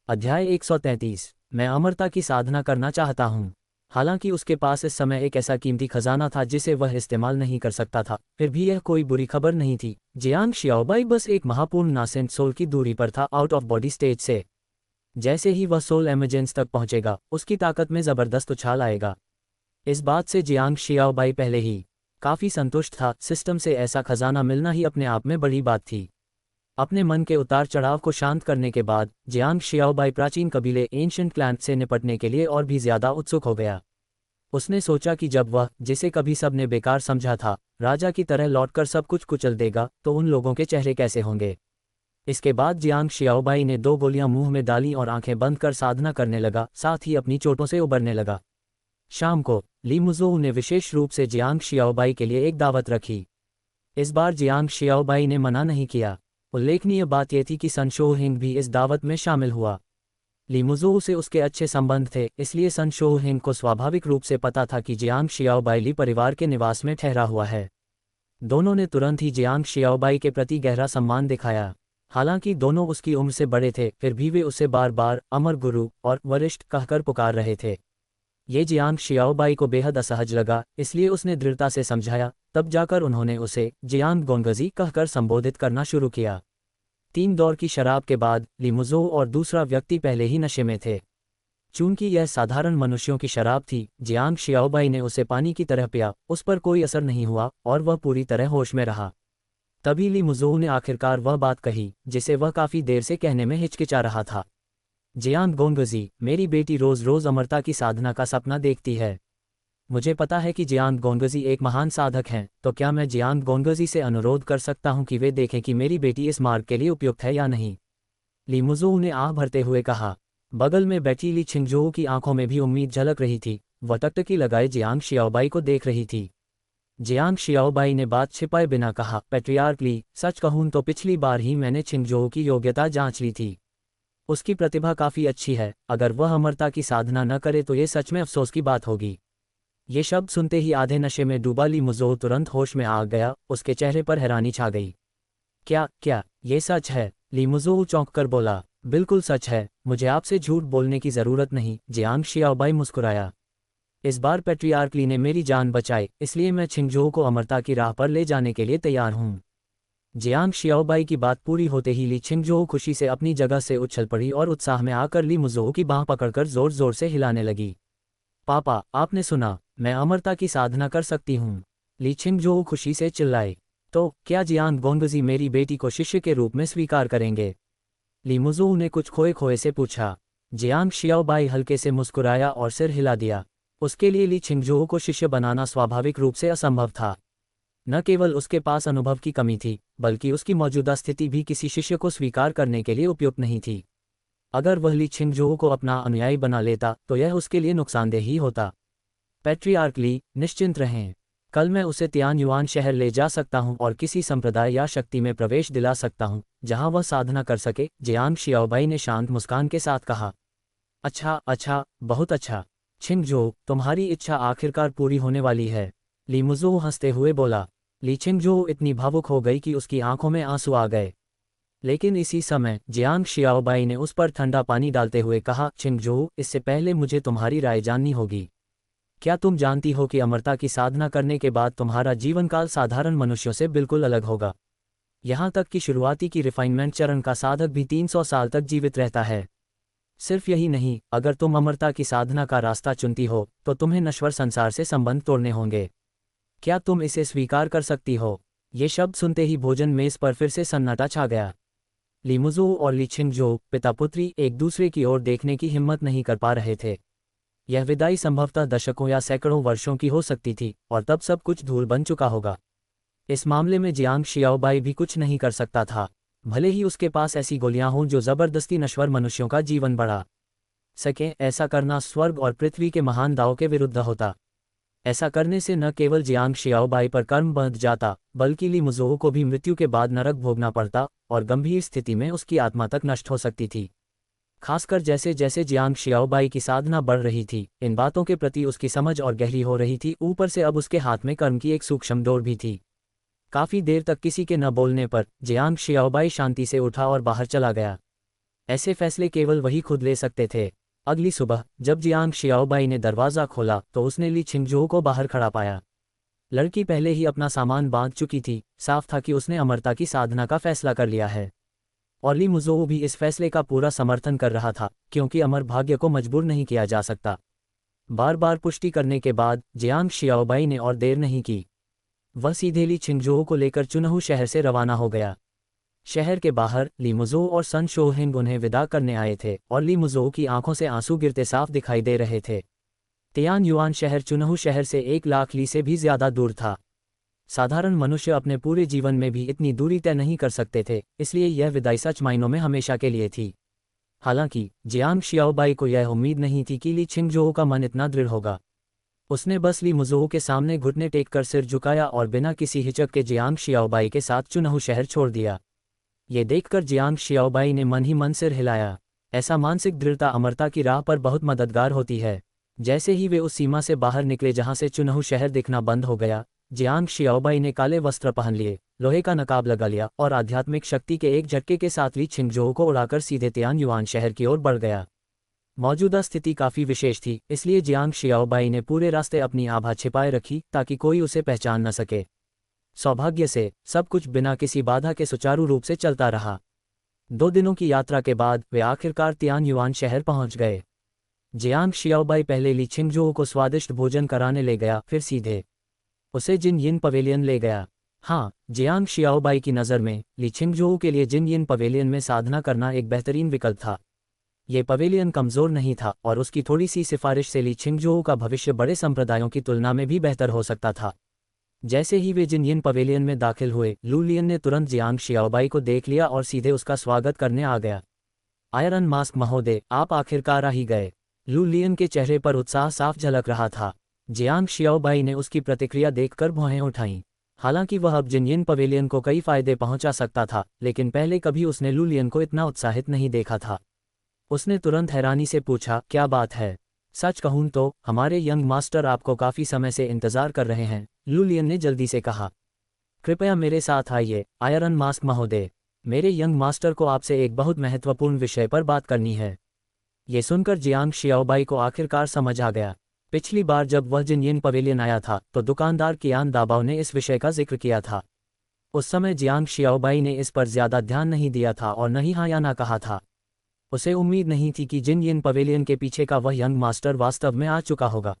अध्याय 133। मैं अमरता की साधना करना चाहता हूँ। हालांकि उसके पास इस समय एक ऐसा कीमती खजाना था जिसे वह इस्तेमाल नहीं कर सकता था, फिर भी यह कोई बुरी खबर नहीं थी। जियांग शाओबाई बस एक महापूर्ण नासेंट सोल की दूरी पर था आउट ऑफ बॉडी स्टेज से। जैसे ही वह सोल एमरजेंस तक पहुंचेगा, उसकी ताकत में ज़बरदस्त उछाल आएगा। इस बात से जियांग शाओबाई पहले ही काफ़ी संतुष्ट था। सिस्टम से ऐसा खजाना मिलना ही अपने आप में बड़ी बात थी। अपने मन के उतार चढ़ाव को शांत करने के बाद जियांग शाओबाई प्राचीन कबीले एंशिएंट क्लैन से निपटने के लिए और भी ज़्यादा उत्सुक हो गया। उसने सोचा कि जब वह, जिसे कभी सबने बेकार समझा था, राजा की तरह लौटकर सब कुछ कुचल देगा तो उन लोगों के चेहरे कैसे होंगे। इसके बाद जियांग शियाओबाई ने 2 गोलियां मुंह में डाली और आंखें बंद कर साधना करने लगा, साथ ही अपनी चोटों से उबरने लगा। शाम को ली मुज़ोऊ ने विशेष रूप से जियांग शियाओबाई के लिए एक दावत रखी। इस बार जियांग शियाओबाई ने मना नहीं किया। उल्लेखनीय बात यह थी कि सन शोहिंग भी इस दावत में शामिल हुआ। ली मुज़ोऊ से उसके अच्छे संबंध थे, इसलिए सन शोहिंग को स्वाभाविक रूप से पता था कि जियांग शियाओबाई ली परिवार के निवास में ठहरा हुआ है। दोनों ने तुरंत ही जियांग शियाओबाई के प्रति गहरा सम्मान दिखाया। हालांकि दोनों उसकी उम्र से बड़े थे, फिर भी वे उसे बार बार अमर गुरु और वरिष्ठ कहकर पुकार रहे थे। ये जियांग शियाओबाई को बेहद असहज लगा, इसलिए उसने दृढ़ता से समझाया। तब जाकर उन्होंने उसे जियांग गोंगजी कहकर संबोधित करना शुरू किया। 3 दौर की शराब के बाद ली मुज़ोऊ और दूसरा व्यक्ति पहले ही नशे में थे। चूंकि यह साधारण मनुष्यों की शराब थी, जियांग शियाओबाई ने उसे पानी की तरह पिया, उस पर कोई असर नहीं हुआ और वह पूरी तरह होश में रहा। तभी ली मुज़ोऊ ने आखिरकार वह बात कही जिसे वह काफ़ी देर से कहने में हिचकिचा रहा था। जियांग गोंगजी, मेरी बेटी रोज़ रोज़ अमरता की साधना का सपना देखती है। मुझे पता है कि जियांग गोंगजी एक महान साधक हैं, तो क्या मैं जियांग गोंगजी से अनुरोध कर सकता हूं कि वे देखें कि मेरी बेटी इस मार्ग के लिए उपयुक्त है या नहीं। ली मुज़ोऊ ने आह भरते हुए कहा। बगल में बैठी ली छिंगजोऊ की आंखों में भी उम्मीद झलक रही थी। वह टकटकी लगाए जियांग शियाओबाई को देख रही थी। जियांग शियाओबाई ने बात छिपाए बिना कहा, पैट्रियार्क ली, सच कहूं तो पिछली बार ही मैंने छिंगजोऊ की योग्यता जांच ली थी। उसकी प्रतिभा काफ़ी अच्छी है, अगर वह अमरता की साधना न करे तो ये सच में अफसोस की बात होगी। ये शब्द सुनते ही आधे नशे में डूबा ली मुज़ोऊ तुरंत होश में आ गया, उसके चेहरे पर हैरानी छा गई। क्या ये सच है? ली मुज़ोऊ चौंक कर बोला। बिल्कुल सच है, मुझे आपसे झूठ बोलने की ज़रूरत नहीं, जियांग शियाओबाई मुस्कुराया। इस बार पैट्रियार्क ली ने मेरी जान बचाई, इसलिए मैं छिंगजोऊ को अमरता की राह पर ले जाने के लिए तैयार हूँ। जियांग शियाओबाई की बात पूरी होते ही ली छिंगजोऊ खुशी से अपनी जगह से उछल पड़ी और उत्साह में आकर ली मुज़ोऊ की बाँह पकड़कर जोर जोर से हिलाने लगी। पापा, आपने सुना, मैं अमरता की साधना कर सकती हूँ। ली छिंगजोऊ खुशी से चिल्लाई। तो क्या जियांग गोंगजी मेरी बेटी को शिष्य के रूप में स्वीकार करेंगे? ली मुज़ोऊ ने कुछ खोए खोए से पूछा। जियांग शियाओबाई हल्के से मुस्कुराया और सिर हिला दिया। उसके लिए ली छिंगजोऊ को शिष्य बनाना स्वाभाविक रूप से असंभव था। न केवल उसके पास अनुभव की कमी थी, बल्कि उसकी मौजूदा स्थिति भी किसी शिष्य को स्वीकार करने के लिए उपयुक्त नहीं थी। अगर वह ली छिंगजोऊ को अपना अनुयायी बना लेता तो यह उसके लिए नुकसानदेह ही होता। पैट्रियार्क ली, निश्चिंत रहें। कल मैं उसे तियान युआन शहर ले जा सकता हूं और किसी संप्रदाय या शक्ति में प्रवेश दिला सकता हूं जहां वह साधना कर सके, जियांग शियाओबाई ने शांत मुस्कान के साथ कहा। अच्छा, बहुत अच्छा। छिंगजोऊ, तुम्हारी इच्छा आखिरकार पूरी होने वाली है, ली मुज़ोऊ हंसते हुए बोला। ली छिंगजोऊ इतनी भावुक हो गई कि उसकी आंखों में आंसू आ गए। लेकिन इसी समय जियांग शियाओबाई ने उस पर ठंडा पानी डालते हुए कहा, छिंगजोऊ, इससे पहले मुझे तुम्हारी राय जाननी होगी। क्या तुम जानती हो कि अमरता की साधना करने के बाद तुम्हारा जीवनकाल साधारण मनुष्यों से बिल्कुल अलग होगा? यहाँ तक कि शुरुआती की रिफाइनमेंट चरण का साधक भी 300 साल तक जीवित रहता है। सिर्फ यही नहीं, अगर तुम अमरता की साधना का रास्ता चुनती हो तो तुम्हें नश्वर संसार से संबंध तोड़ने होंगे। क्या तुम इसे स्वीकार कर सकती हो? ये शब्द सुनते ही भोजन मेज पर फिर से सन्नाटा छा गया। ली मुज़ोऊ और ली छिंगजोऊ, पिता पुत्री, एक दूसरे की ओर देखने की हिम्मत नहीं कर पा रहे थे। यह विदाई संभवतः दशकों या सैकड़ों वर्षों की हो सकती थी और तब सब कुछ धूल बन चुका होगा। इस मामले में जियांग शियाओबाई भी कुछ नहीं कर सकता था, भले ही उसके पास ऐसी गोलियां हों जो जबरदस्ती नश्वर मनुष्यों का जीवन बढ़ा सकें। ऐसा करना स्वर्ग और पृथ्वी के महान दावों के विरुद्ध होता। ऐसा करने से न केवल जियांग शियाओबाई पर कर्म बंध जाता, बल्कि ली मुज़ोऊ को भी मृत्यु के बाद नरक भोगना पड़ता और गंभीर स्थिति में उसकी आत्मा तक नष्ट हो सकती थी। खासकर जैसे जैसे जियांग शियाओबाई की साधना बढ़ रही थी, इन बातों के प्रति उसकी समझ और गहरी हो रही थी। ऊपर से अब उसके हाथ में कर्म की एक सूक्ष्म डोर भी थी। काफी देर तक किसी के न बोलने पर जियांग शियाओबाई शांति से उठा और बाहर चला गया। ऐसे फैसले केवल वही खुद ले सकते थे। अगली सुबह जब जियांग शियाओबाई ने दरवाज़ा खोला तो उसने ली छिंगजोऊ को बाहर खड़ा पाया। लड़की पहले ही अपना सामान बांध चुकी थी, साफ था कि उसने अमरता की साधना का फैसला कर लिया है। और ली मुज़ोऊ भी इस फैसले का पूरा समर्थन कर रहा था, क्योंकि अमर भाग्य को मजबूर नहीं किया जा सकता। बार बार पुष्टि करने के बाद जियांग शियाओबाई ने और देर नहीं की। वह सीधे ली छिंगजोऊ को लेकर चुनहु शहर से रवाना हो गया। शहर के बाहर ली मुज़ोऊ और सन शोहिंग उन्हें विदा करने आए थे और ली मुज़ोऊ की आंखों से आंसू गिरते साफ दिखाई दे रहे थे। तियान युआन शहर चुनहु शहर से 1 लाख ली से भी ज्यादा दूर था। साधारण मनुष्य अपने पूरे जीवन में भी इतनी दूरी तय नहीं कर सकते थे, इसलिए यह विदाई सच मायनों में हमेशा के लिए थी। हालांकि जियांग शियाओबाई को यह उम्मीद नहीं थी कि ली छिंगजोऊ का मन इतना दृढ़ होगा। उसने बस ली मुजोऊ के सामने घुटने टेक कर सिर झुकाया और बिना किसी हिचक के जियांग शियाओबाई के साथ चुनहु शहर छोड़ दिया। ये देखकर जियांग शियाओबाई ने मन ही मन सिर हिलाया। ऐसा मानसिक दृढ़ता अमरता की राह पर बहुत मददगार होती है। जैसे ही वे उस सीमा से बाहर निकले जहां से चुनहु शहर दिखना बंद हो गया, जियांग शियाओबाई ने काले वस्त्र पहन लिए, लोहे का नकाब लगा लिया और आध्यात्मिक शक्ति के एक झटके के साथ ली छिंगजोऊ को उड़ाकर सीधे तियान युआन शहर की ओर बढ़ गया। मौजूदा स्थिति काफी विशेष थी, इसलिए जियांग शियाओबाई ने पूरे रास्ते अपनी आभा छिपाए रखी ताकि कोई उसे पहचान न सके। सौभाग्य से सब कुछ बिना किसी बाधा के सुचारू रूप से चलता रहा। 2 दिनों की यात्रा के बाद वे आखिरकार तियान युआन शहर पहुंच गए। जियांग शियाओबाई पहले ली छिंगजोऊ को स्वादिष्ट भोजन कराने ले गया, फिर सीधे उसे जिन यिन पवेलियन ले गया। हाँ, जियांग शियाओबाई की नज़र में ली छिंगजोऊ के लिए जिन यिन पवेलियन में साधना करना एक बेहतरीन विकल्प था। ये पवेलियन कमज़ोर नहीं था और उसकी थोड़ी सी सिफारिश से ली छिंगजोऊ का भविष्य बड़े संप्रदायों की तुलना में भी बेहतर हो सकता था। जैसे ही वे जिन यिन पवेलियन में दाखिल हुए, लू लियन ने तुरंत जियांग शियाओबाई को देख लिया और सीधे उसका स्वागत करने आ गया। आयरन मास्क महोदय, आप आखिरकार आ ही गए। लू लियन के चेहरे पर उत्साह साफ झलक रहा था। जियांग शियाओबाई ने उसकी प्रतिक्रिया देखकर भौहें उठाईं। हालांकि वह अब जिन यिन पवेलियन को कई फायदे पहुंचा सकता था, लेकिन पहले कभी उसने लू लियन को इतना उत्साहित नहीं देखा था। उसने तुरंत हैरानी से पूछा, क्या बात है? सच कहूं तो हमारे यंग मास्टर आपको काफी समय से इंतजार कर रहे हैं, लू लियन ने जल्दी से कहा। कृपया मेरे साथ आइए, आयरन मास्क महोदय। मेरे यंग मास्टर को आपसे एक बहुत महत्वपूर्ण विषय पर बात करनी है। ये सुनकर जियांग शियाओबाई को आखिरकार समझ आ गया। पिछली बार जब वह जिन यिन पवेलियन आया था तो दुकानदार कियान दाबाओ ने इस विषय का जिक्र किया था। उस समय जियांग शियाओबाई ने इस पर ज्यादा ध्यान नहीं दिया था और न ही हाँ या ना कहा था। उसे उम्मीद नहीं थी कि जिन यिन पवेलियन के पीछे का वह यंग मास्टर वास्तव में आ चुका होगा।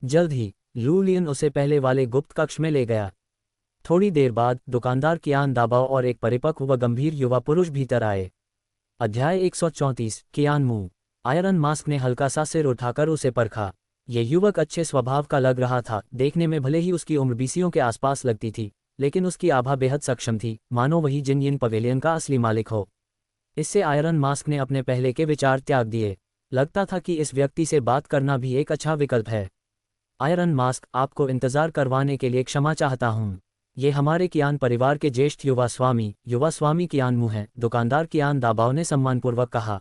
जल्द ही लू लियन उसे पहले वाले गुप्त कक्ष में ले गया। थोड़ी देर बाद दुकानदार कियान दाबाओ और एक परिपक्व व गंभीर युवा पुरुष भीतर आए। अध्याय 134 कियान मू। आयरन मास्क ने हल्का सा सिर उठाकर उसे परखा। ये युवक अच्छे स्वभाव का लग रहा था। देखने में भले ही उसकी उम्र 20 के आसपास लगती थी, लेकिन उसकी आभा बेहद सक्षम थी, मानो वही जिन यिन पवेलियन का असली मालिक हो। इससे आयरन मास्क ने अपने पहले के विचार त्याग दिए। लगता था कि इस व्यक्ति से बात करना भी एक अच्छा विकल्प है। आयरन मास्क, आपको इंतजार करवाने के लिए क्षमा चाहता हूँ। ये हमारे कियान परिवार के ज्येष्ठ युवा स्वामी कियान मू हैं, दुकानदार कियान दाबाओ ने सम्मानपूर्वक कहा।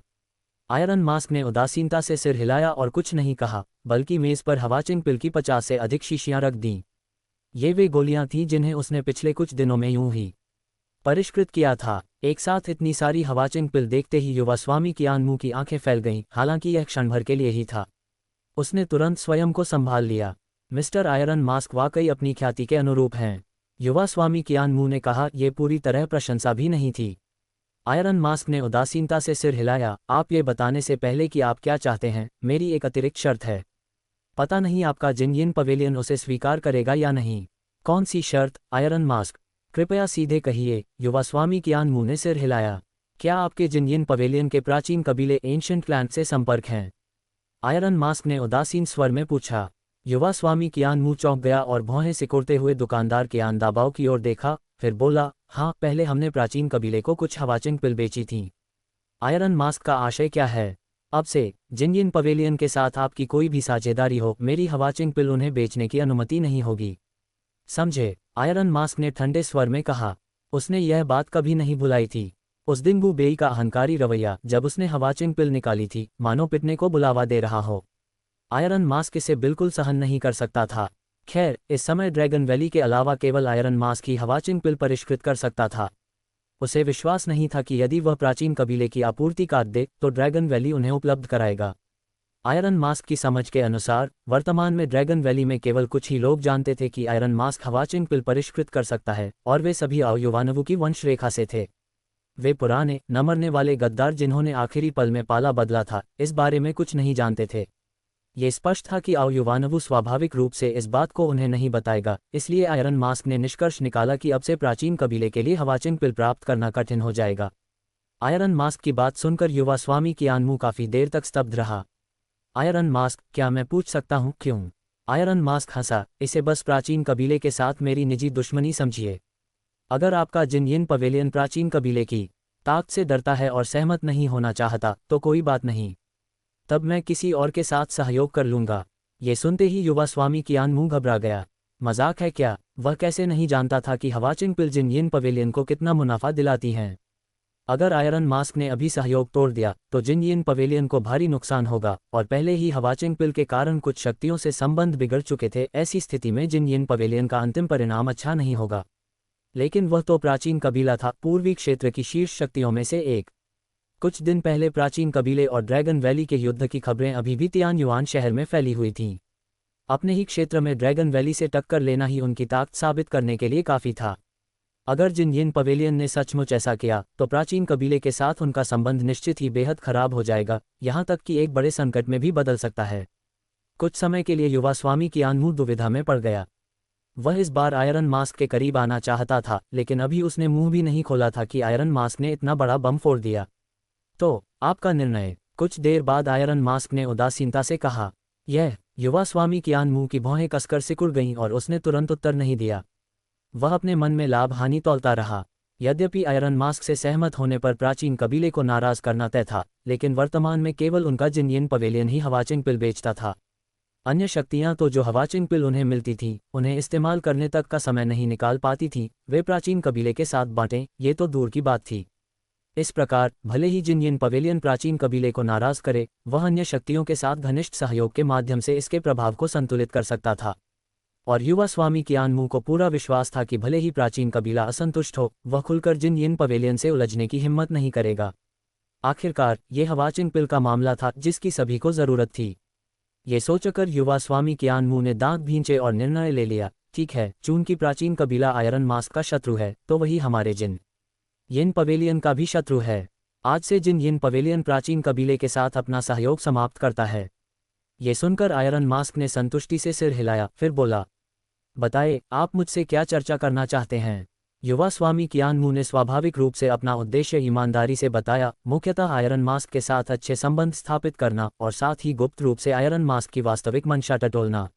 आयरन मास्क ने उदासीनता से सिर हिलाया और कुछ नहीं कहा, बल्कि मेज पर हवाचिंग पिल की 50 से अधिक शीशियां रख दीं। ये वे गोलियां थीं जिन्हें उसने पिछले कुछ दिनों में यूं ही परिष्कृत किया था। एक साथ इतनी सारी हवाचिंग पिल देखते ही युवा स्वामी कियान मू की आंखें फैल गईं। हालांकि यह क्षण भर के लिए ही था। उसने तुरंत स्वयं को संभाल लिया। मिस्टर आयरन मास्क वाकई अपनी ख्याति के अनुरूप हैं, युवा स्वामी कियान मू ने कहा। यह पूरी तरह प्रशंसा भी नहीं थी। आयरन मास्क ने उदासीनता से सिर हिलाया। आप ये बताने से पहले कि आप क्या चाहते हैं, मेरी एक अतिरिक्त शर्त है। पता नहीं आपका जिन यिन पवेलियन उसे स्वीकार करेगा या नहीं। कौन सी शर्त? आयरन मास्क, कृपया सीधे कहिए, युवा स्वामी कियान मू ने सिर हिलाया। क्या आपके जिन यिन पवेलियन के प्राचीन कबीले एंशिएंट क्लैन से संपर्क हैं? आयरन मास्क ने उदासीन स्वर में पूछा। युवा स्वामी कियान मू चौंक गया और भौहें सिकुड़ते हुए दुकानदार कियान दाबाओ की ओर देखा, फिर बोला, हाँ, पहले हमने प्राचीन कबीले को कुछ हवाचिंग पिल बेची थी। आयरन मास्क का आशय क्या है? अब से जिन यिन पवेलियन के साथ आपकी कोई भी साझेदारी हो, मेरी हवाचिंग पिल उन्हें बेचने की अनुमति नहीं होगी। समझे? आयरन मास्क ने ठंडे स्वर में कहा। उसने यह बात कभी नहीं भुलाई थी। उस दिन गू बेई का अहंकारी रवैया, जब उसने हवाचिंग पिल निकाली थी, मानो पिटने को बुलावा दे रहा हो। आयरन मास्क इसे बिल्कुल सहन नहीं कर सकता था। खैर, इस समय ड्रैगन वैली के अलावा केवल आयरन मास्क ही हवाचिंग पिल परिष्कृत कर सकता था। उसे विश्वास नहीं था कि यदि वह प्राचीन कबीले की आपूर्ति काट दे तो ड्रैगन वैली उन्हें उपलब्ध कराएगा। आयरन मास्क की समझ के अनुसार वर्तमान में ड्रैगन वैली में केवल कुछ ही लोग जानते थे कि आयरन मास्क हवाचिंग पिल परिष्कृत कर सकता है, और वे सभी आओयुवानवु की वंश रेखा से थे। वे पुराने न मरने वाले गद्दार जिन्होंने आखिरी पल में पाला बदला था, इस बारे में कुछ नहीं जानते थे। ये स्पष्ट था कि आओयुवानवु स्वाभाविक रूप से इस बात को उन्हें नहीं बताएगा। इसलिए आयरन मास्क ने निष्कर्ष निकाला कि अब से प्राचीन कबीले के लिए हवाचिंग पिल प्राप्त करना कठिन हो जाएगा। आयरन मास्क की बात सुनकर युवा स्वामी कियान मू काफी देर तक स्तब्ध रहा। आयरन मास्क, क्या मैं पूछ सकता हूँ क्यों? आयरन मास्क हंसा, इसे बस प्राचीन कबीले के साथ मेरी निजी दुश्मनी समझिए। अगर आपका जिनयिन पवेलियन प्राचीन कबीले की ताकत से डरता है और सहमत नहीं होना चाहता तो कोई बात नहीं, तब मैं किसी और के साथ सहयोग कर लूंगा। ये सुनते ही युवा स्वामी कियान मुंह घबरा गया। मजाक है क्या? वह कैसे नहीं जानता था कि हवाचिंग पिल जिनयिन पवेलियन को कितना मुनाफा दिलाती हैं। अगर आयरन मास्क ने अभी सहयोग तोड़ दिया तो जिनयिन पवेलियन को भारी नुकसान होगा, और पहले ही हवाचिंग पिल के कारण कुछ शक्तियों से संबंध बिगड़ चुके थे। ऐसी स्थिति में जिनयिन पवेलियन का अंतिम परिणाम अच्छा नहीं होगा। लेकिन वह तो प्राचीन कबीला था, पूर्वी क्षेत्र की शीर्ष शक्तियों में से एक। कुछ दिन पहले प्राचीन कबीले और ड्रैगन वैली के युद्ध की खबरें अभी भी तियान युआन शहर में फैली हुई थीं। अपने ही क्षेत्र में ड्रैगन वैली से टक्कर लेना ही उनकी ताकत साबित करने के लिए काफ़ी था। अगर जिनयिन पवेलियन ने सचमुच ऐसा किया तो प्राचीन कबीले के साथ उनका संबंध निश्चित ही बेहद खराब हो जाएगा, यहाँ तक कि एक बड़े संकट में भी बदल सकता है। कुछ समय के लिए युवा स्वामी कियान मुंह दुविधा में पड़ गया। वह इस बार आयरन मास्क के करीब आना चाहता था, लेकिन अभी उसने मुंह भी नहीं खोला था कि आयरन मास्क ने इतना बड़ा बम फोड़ दिया। तो आपका निर्णय? कुछ देर बाद आयरन मास्क ने उदासीनता से कहा। यह युवा स्वामी कियान मुंह की भौहें कसकर सिकुड़ गईं और उसने तुरंत उत्तर नहीं दिया। वह अपने मन में लाभ हानि तौलता रहा। यद्यपि आयरन मास्क से सहमत होने पर प्राचीन कबीले को नाराज करना तय था, लेकिन वर्तमान में केवल उनका जिनयिन पवेलियन ही हवाचिंग पिल बेचता था। अन्य शक्तियां तो जो हवाचिंग पिल उन्हें मिलती थीं, उन्हें इस्तेमाल करने तक का समय नहीं निकाल पाती थीं। वे प्राचीन कबीले के साथ बांटें, ये तो दूर की बात थी। इस प्रकार भले ही जिनयिन पवेलियन प्राचीन कबीले को नाराज करे, वह अन्य शक्तियों के साथ घनिष्ठ सहयोग के माध्यम से इसके प्रभाव को संतुलित कर सकता था। और युवा स्वामी कियान मुंह को पूरा विश्वास था कि भले ही प्राचीन कबीला असंतुष्ट हो, वह खुलकर जिनयिन पवेलियन से उलझने की हिम्मत नहीं करेगा। आखिरकार ये हवाचिंग पिल का मामला था जिसकी सभी को जरूरत थी। ये सोचकर युवा स्वामी कियान मुंह ने दांत भींचे और निर्णय ले लिया, ठीक है, चूंकि प्राचीन कबीला आयरन मास्क का शत्रु है तो वही हमारे जिनयिन पवेलियन का भी शत्रु है। आज से जिनयिन पवेलियन प्राचीन कबीले के साथ अपना सहयोग समाप्त करता है। ये सुनकर आयरन मास्क ने संतुष्टि से सिर हिलाया, फिर बोला, बताए आप मुझसे क्या चर्चा करना चाहते हैं? युवा स्वामी कियान मुंह ने स्वाभाविक रूप से अपना उद्देश्य ईमानदारी से बताया, मुख्यतः आयरन मास्क के साथ अच्छे संबंध स्थापित करना और साथ ही गुप्त रूप से आयरन मास्क की वास्तविक मंशा टटोलना।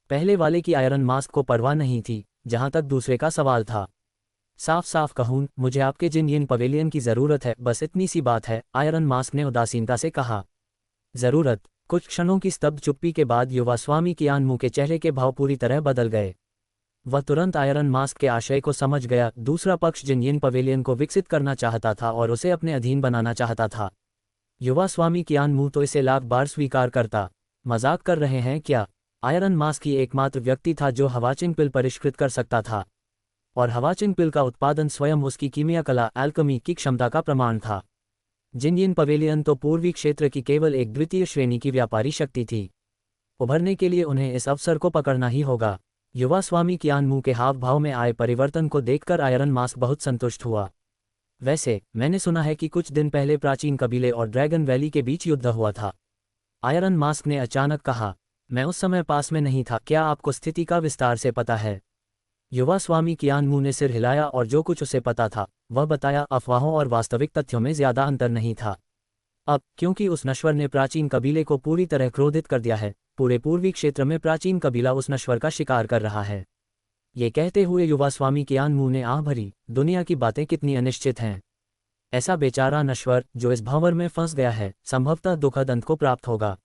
पहले वाले की आयरन मास्क को परवाह नहीं थी, जहां तक दूसरे का सवाल था। साफ साफ कहूं, मुझे आपके जिनयिन पवेलियन की ज़रूरत है, बस इतनी सी बात है, आयरन मास्क ने उदासीनता से कहा। ज़रूरत? कुछ क्षणों की स्तब्ध चुप्पी के बाद युवा स्वामी कियान मुंह के चेहरे के भाव पूरी तरह बदल गए। वह तुरंत आयरन मास्क के आशय को समझ गया। दूसरा पक्ष जिनयिन पवेलियन को विकसित करना चाहता था और उसे अपने अधीन बनाना चाहता था। युवा स्वामी कियान मुंह तो इसे लाख बार स्वीकार करता। मजाक कर रहे हैं क्या? आयरन मास्क ही एकमात्र व्यक्ति था जो हवाचिंग पिल परिष्कृत कर सकता था, और हवाचिंग पिल का उत्पादन स्वयं उसकी कीमिया कला एल्केमी की क्षमता का प्रमाण था। जिनयिन पवेलियन तो पूर्वी क्षेत्र की केवल एक द्वितीय श्रेणी की व्यापारी शक्ति थी। उभरने के लिए उन्हें इस अवसर को पकड़ना ही होगा। युवा स्वामी कियान मुंह के हाव भाव में आए परिवर्तन को देखकर आयरन मास्क बहुत संतुष्ट हुआ। वैसे मैंने सुना है कि कुछ दिन पहले प्राचीन कबीले और ड्रैगन वैली के बीच युद्ध हुआ था। आयरन मास्क ने अचानक कहा। मैं उस समय पास में नहीं था, क्या आपको स्थिति का विस्तार से पता है? युवा स्वामी कियान मुंह ने सिर हिलाया और जो कुछ उसे पता था वह बताया। अफवाहों और वास्तविक तथ्यों में ज्यादा अंतर नहीं था। अब क्योंकि उस नश्वर ने प्राचीन कबीले को पूरी तरह क्रोधित कर दिया है, पूरे पूर्वी क्षेत्र में प्राचीन कबीला उस नश्वर का शिकार कर रहा है। ये कहते हुए युवा स्वामी कियान मुंह ने आह भरी, दुनिया की बातें कितनी अनिश्चित हैं। ऐसा बेचारा नश्वर जो इस भंवर में फंस गया है, संभवतः दुखद अंत को प्राप्त होगा।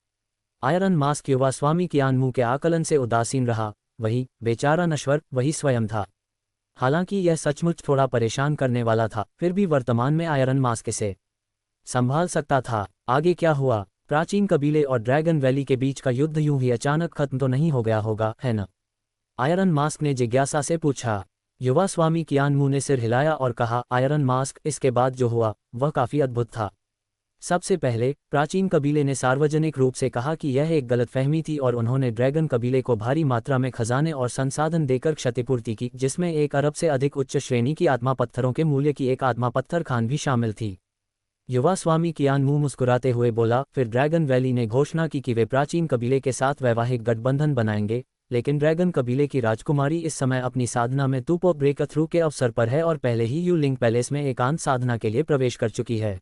आयरन मास्क युवा स्वामी कियान मुंह के आकलन से उदासीन रहा। वही बेचारा नश्वर वही स्वयं था। हालांकि यह सचमुच थोड़ा परेशान करने वाला था, फिर भी वर्तमान में आयरन मास्क इसे संभाल सकता था। आगे क्या हुआ? प्राचीन कबीले और ड्रैगन वैली के बीच का युद्ध यूं ही अचानक खत्म तो नहीं हो गया होगा, है न? आयरन मास्क ने जिज्ञासा से पूछा। युवा स्वामी कियान मुंह ने सिर हिलाया और कहा, आयरन मास्क, इसके बाद जो हुआ वह काफी अद्भुत था। सबसे पहले प्राचीन कबीले ने सार्वजनिक रूप से कहा कि यह एक गलतफहमी थी और उन्होंने ड्रैगन कबीले को भारी मात्रा में खजाने और संसाधन देकर क्षतिपूर्ति की, जिसमें 1 अरब से अधिक उच्च श्रेणी की आत्मा पत्थरों के मूल्य की एक आत्मा पत्थर खान भी शामिल थी। युवा स्वामी कियान मुंह मुस्कुराते हुए बोला। फिर ड्रैगन वैली ने घोषणा की कि वे प्राचीन कबीले के साथ वैवाहिक गठबंधन बनाएंगे, लेकिन ड्रैगन कबीले की राजकुमारी इस समय अपनी साधना में टूपो ब्रेक थ्रू के अवसर पर है और पहले ही यू लिंग पैलेस में एकांत साधना के लिए प्रवेश कर चुकी है।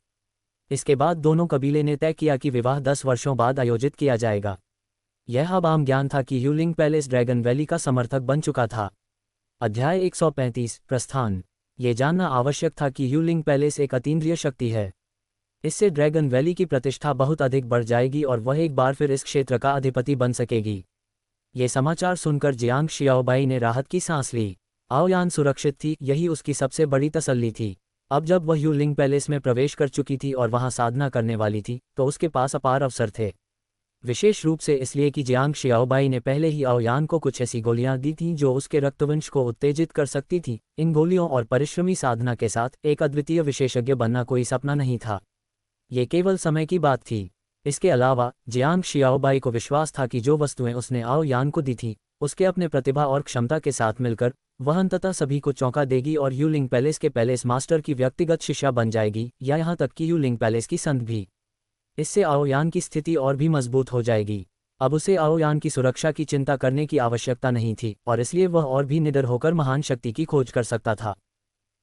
इसके बाद दोनों कबीले ने तय किया कि विवाह 10 वर्षों बाद आयोजित किया जाएगा। यह अब आम ज्ञान था कि यूलिंग पैलेस ड्रैगन वैली का समर्थक बन चुका था। अध्याय 135 प्रस्थान। ये जानना आवश्यक था कि यूलिंग पैलेस एक अतीन्द्रिय शक्ति है। इससे ड्रैगन वैली की प्रतिष्ठा बहुत अधिक बढ़ जाएगी और वह एक बार फिर इस क्षेत्र का अधिपति बन सकेगी। ये समाचार सुनकर जियांग शियाओबाई ने राहत की सांस ली। आओयान सुरक्षित थी, यही उसकी सबसे बड़ी तसल्ली थी। अब जब वह यूलिंग पैलेस में प्रवेश कर चुकी थी और वहां साधना करने वाली थी, तो उसके पास अपार अवसर थे। विशेष रूप से इसलिए कि जियांग शियाओबाई ने पहले ही आओयान को कुछ ऐसी गोलियां दी थीं जो उसके रक्तवंश को उत्तेजित कर सकती थी। इन गोलियों और परिश्रमी साधना के साथ एक अद्वितीय विशेषज्ञ बनना कोई सपना नहीं था, ये केवल समय की बात थी। इसके अलावा जियांग शियाओबाई को विश्वास था कि जो वस्तुएं उसने आओयान को दी थी, उसके अपने प्रतिभा और क्षमता के साथ मिलकर वह अंततः सभी को चौंका देगी और यूलिंग पैलेस के पैलेस मास्टर की व्यक्तिगत शिष्या बन जाएगी, या यहाँ तक कि यूलिंग पैलेस की संत भी। इससे आओयान की स्थिति और भी मजबूत हो जाएगी। अब उसे आओयान की सुरक्षा की चिंता करने की आवश्यकता नहीं थी और इसलिए वह और भी निडर होकर महान शक्ति की खोज कर सकता था।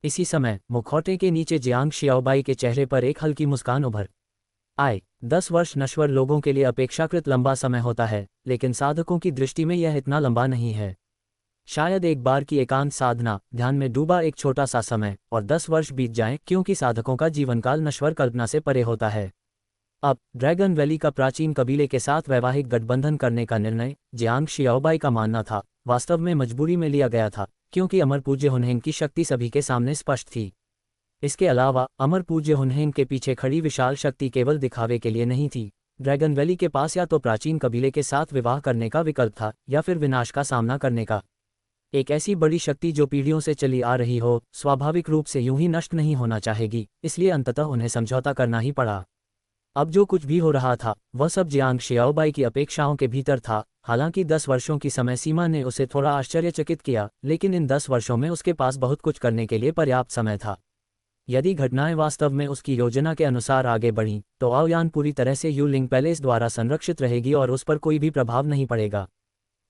इसी समय मुखौटे के नीचे जियांग शियाओबाई के चेहरे पर एक हल्की मुस्कान उभर आई। 10 वर्ष नश्वर लोगों के लिए अपेक्षाकृत लंबा समय होता है, लेकिन साधकों की दृष्टि में यह इतना लंबा नहीं है। शायद एक बार की एकांत साधना, ध्यान में डूबा एक छोटा सा समय, और 10 वर्ष बीत जाएं, क्योंकि साधकों का जीवनकाल नश्वर कल्पना से परे होता है। अब ड्रैगन वैली का प्राचीन कबीले के साथ वैवाहिक गठबंधन करने का निर्णय, जियांग शियाओबाई का मानना था, वास्तव में मजबूरी में लिया गया था, क्योंकि अमर पूज्य हुनहेंग की शक्ति सभी के सामने स्पष्ट थी। इसके अलावा अमर पूज्य हुनहेंग के पीछे खड़ी विशाल शक्ति केवल दिखावे के लिए नहीं थी। ड्रैगन वैली के पास या तो प्राचीन कबीले के साथ विवाह करने का विकल्प था, या फिर विनाश का सामना करने का। एक ऐसी बड़ी शक्ति जो पीढ़ियों से चली आ रही हो, स्वाभाविक रूप से यूं ही नष्ट नहीं होना चाहेगी, इसलिए अंततः उन्हें समझौता करना ही पड़ा। अब जो कुछ भी हो रहा था, वह सब जियांग शियाओबाई की अपेक्षाओं के भीतर था। हालांकि 10 वर्षों की समय सीमा ने उसे थोड़ा आश्चर्यचकित किया, लेकिन इन 10 वर्षों में उसके पास बहुत कुछ करने के लिए पर्याप्त समय था। यदि घटनाएं वास्तव में उसकी योजना के अनुसार आगे बढ़ीं, तो आओयान पूरी तरह से यूलिंग पैलेस द्वारा संरक्षित रहेगी और उस पर कोई भी प्रभाव नहीं पड़ेगा।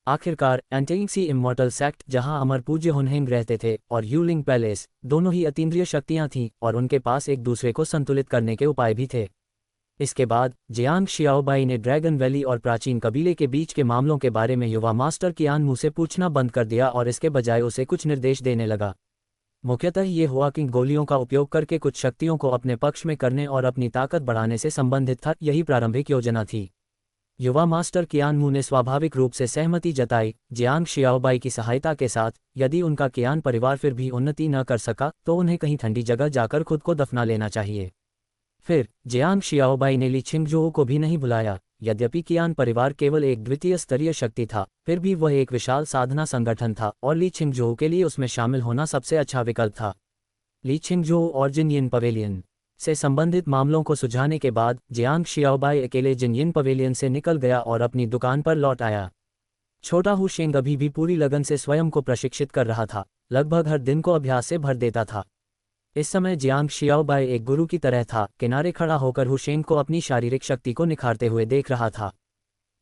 आखिरकार एंटेइंगसी इमॉर्टल सेक्ट, जहां अमर पूज्य हुनहेंग रहते थे, और यूलिंग पैलेस, दोनों ही अतीन्द्रिय शक्तियां थीं और उनके पास एक दूसरे को संतुलित करने के उपाय भी थे। इसके बाद जियांग शियाओबाई ने ड्रैगन वैली और प्राचीन कबीले के बीच के मामलों के बारे में युवा मास्टर कियान मू से पूछना बंद कर दिया और इसके बजाय उसे कुछ निर्देश देने लगा। मुख्यतः ये हुआ कि गोलियों का उपयोग करके कुछ शक्तियों को अपने पक्ष में करने और अपनी ताकत बढ़ाने से संबंधित था। यही प्रारंभिक योजना थी। युवा मास्टर कियान मू ने स्वाभाविक रूप से सहमति जताई। जियांग शियाओबाई की सहायता के साथ यदि उनका कियान परिवार फिर भी उन्नति न कर सका, तो उन्हें कहीं ठंडी जगह जाकर खुद को दफना लेना चाहिए। फिर जियांग शियाओबाई ने ली छिंगजोऊ को भी नहीं बुलाया। यद्यपि कियान परिवार केवल एक द्वितीय स्तरीय शक्ति था, फिर भी वह एक विशाल साधना संगठन था और ली छिंगजोऊ के लिए उसमें शामिल होना सबसे अच्छा विकल्प था। ली छिंगजोऊ और जिनयिन पवेलियन से संबंधित मामलों को सुलझाने के बाद जियांग शियाओबाई अकेले जिनयिन पवेलियन से निकल गया और अपनी दुकान पर लौट आया। छोटा हु शेंग अभी भी पूरी लगन से स्वयं को प्रशिक्षित कर रहा था, लगभग हर दिन को अभ्यास से भर देता था। इस समय जियांग शियाओबाई एक गुरु की तरह था, किनारे खड़ा होकर हुशेंग को अपनी शारीरिक शक्ति को निखारते हुए देख रहा था।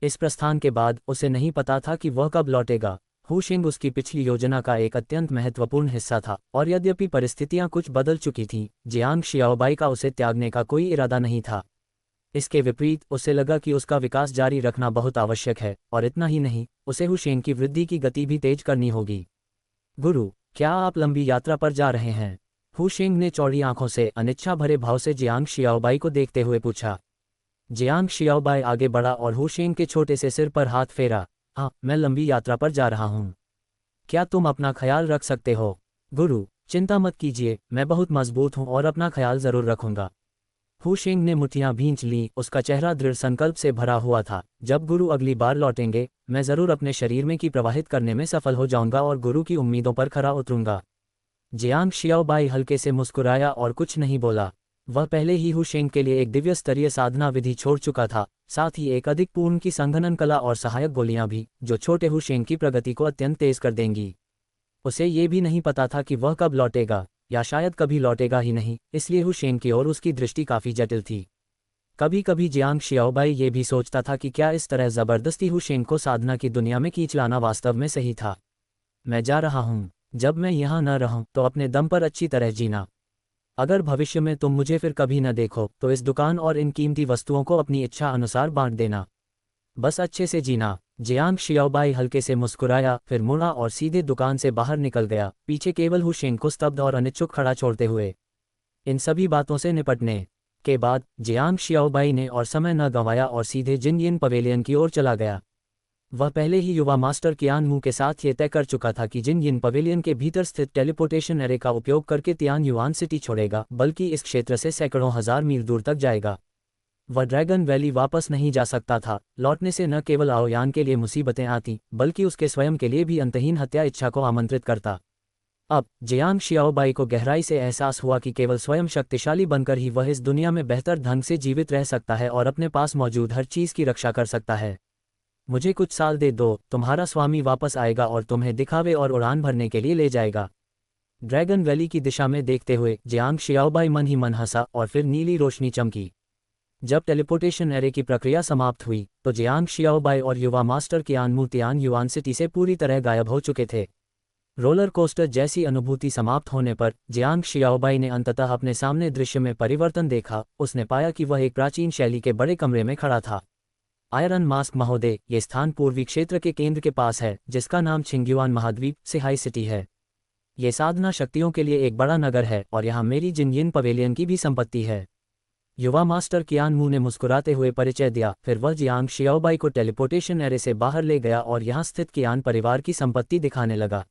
इस प्रस्थान के बाद उसे नहीं पता था कि वह कब लौटेगा। हुशेंग उसकी पिछली योजना का एक अत्यंत महत्वपूर्ण हिस्सा था, और यद्यपि परिस्थितियां कुछ बदल चुकी थीं, जियांग शियाओबाई का उसे त्यागने का कोई इरादा नहीं था। इसके विपरीत उसे लगा कि उसका विकास जारी रखना बहुत आवश्यक है, और इतना ही नहीं, उसे हुशेंग की वृद्धि की गति भी तेज करनी होगी। गुरु, क्या आप लंबी यात्रा पर जा रहे हैं? हुशेंग ने चौड़ी आंखों से अनिच्छा भरे भाव से जियांग शियाओबाई को देखते हुए पूछा। जियांग शियाओबाई आगे बढ़ा और हुशेंग के छोटे से सिर पर हाथ फेरा। हाँ, मैं लंबी यात्रा पर जा रहा हूँ। क्या तुम अपना ख्याल रख सकते हो? गुरु, चिंता मत कीजिए, मैं बहुत मजबूत हूँ और अपना ख्याल जरूर रखूंगा। हुशेंग ने मुठ्ठियां भींच लीं, उसका चेहरा दृढ़ संकल्प से भरा हुआ था। जब गुरु अगली बार लौटेंगे, मैं जरूर अपने शरीर में की प्रवाहित करने में सफल हो जाऊंगा और गुरु की उम्मीदों पर खरा उतरूंगा। जियांग शियाओबाई हल्के से मुस्कुराया और कुछ नहीं बोला। वह पहले ही हुशेंग के लिए एक दिव्य स्तरीय साधना विधि छोड़ चुका था, साथ ही एक अधिक पूर्ण की संघनन कला और सहायक गोलियां भी, जो छोटे हुशेंग की प्रगति को अत्यंत तेज कर देंगी। उसे ये भी नहीं पता था कि वह कब लौटेगा, या शायद कभी लौटेगा ही नहीं, इसलिए हुशेंग की ओर उसकी दृष्टि काफी जटिल थी। कभी कभी जियांग शियाओबाई ये भी सोचता था कि क्या इस तरह जबरदस्ती हुशेंग को साधना की दुनिया में खींच लाना वास्तव में सही था। मैं जा रहा हूँ। जब मैं यहाँ न रहूं तो अपने दम पर अच्छी तरह जीना। अगर भविष्य में तुम मुझे फिर कभी न देखो तो इस दुकान और इन कीमती वस्तुओं को अपनी इच्छा अनुसार बांट देना। बस अच्छे से जीना। जियांग शियाओबाई हल्के से मुस्कुराया, फिर मुड़ा और सीधे दुकान से बाहर निकल गया, पीछे केवल हु शेंग को स्तब्ध और अनिच्छुक खड़ा छोड़ते हुए। इन सभी बातों से निपटने के बाद जियांग शियाओबाई ने और समय न गंवाया और सीधे जिनयिन पवेलियन की ओर चला गया। वह पहले ही युवा मास्टर कियान मू के साथ ये तय कर चुका था कि जिनयिन पवेलियन के भीतर स्थित टेलीपोर्टेशन एरे का उपयोग करके तियान युआन सिटी छोड़ेगा, बल्कि इस क्षेत्र से सैकड़ों हजार मील दूर तक जाएगा। वह ड्रैगन वैली वापस नहीं जा सकता था। लौटने से न केवल आओयान के लिए मुसीबतें आती, बल्कि उसके स्वयं के लिए भी अंतहीन हत्या इच्छा को आमंत्रित करता। अब जियांग शियाओबाई को गहराई से एहसास हुआ कि केवल स्वयं शक्तिशाली बनकर ही वह इस दुनिया में बेहतर ढंग से जीवित रह सकता है और अपने पास मौजूद हर चीज़ की रक्षा कर सकता है। मुझे कुछ साल दे दो, तुम्हारा स्वामी वापस आएगा और तुम्हें दिखावे और उड़ान भरने के लिए ले जाएगा। ड्रैगन वैली की दिशा में देखते हुए जियांग शियाओबाई मन ही मन हंसा और फिर नीली रोशनी चमकी। जब टेलीपोर्टेशन एरे की प्रक्रिया समाप्त हुई तो जियांग शियाओबाई और युवा मास्टर कियान मू तियान युआन सिटी से पूरी तरह गायब हो चुके थे। रोलर कोस्टर जैसी अनुभूति समाप्त होने पर जियांग शियाओबाई ने अंततः अपने सामने दृश्य में परिवर्तन देखा। उसने पाया कि वह एक प्राचीन शैली के बड़े कमरे में खड़ा था। आयरन मास्क महोदय, ये स्थान पूर्वी क्षेत्र के केंद्र के पास है, जिसका नाम छिंग्युआन महाद्वीप सिहाई सिटी है। ये साधना शक्तियों के लिए एक बड़ा नगर है और यहाँ मेरी जिनयिन पवेलियन की भी संपत्ति है। युवा मास्टर कियान मू ने मुस्कुराते हुए परिचय दिया। फिर वह जियांग शियाओबाई को टेलीपोर्टेशन एरे से बाहर ले गया और यहाँ स्थित कियान परिवार की संपत्ति दिखाने लगा।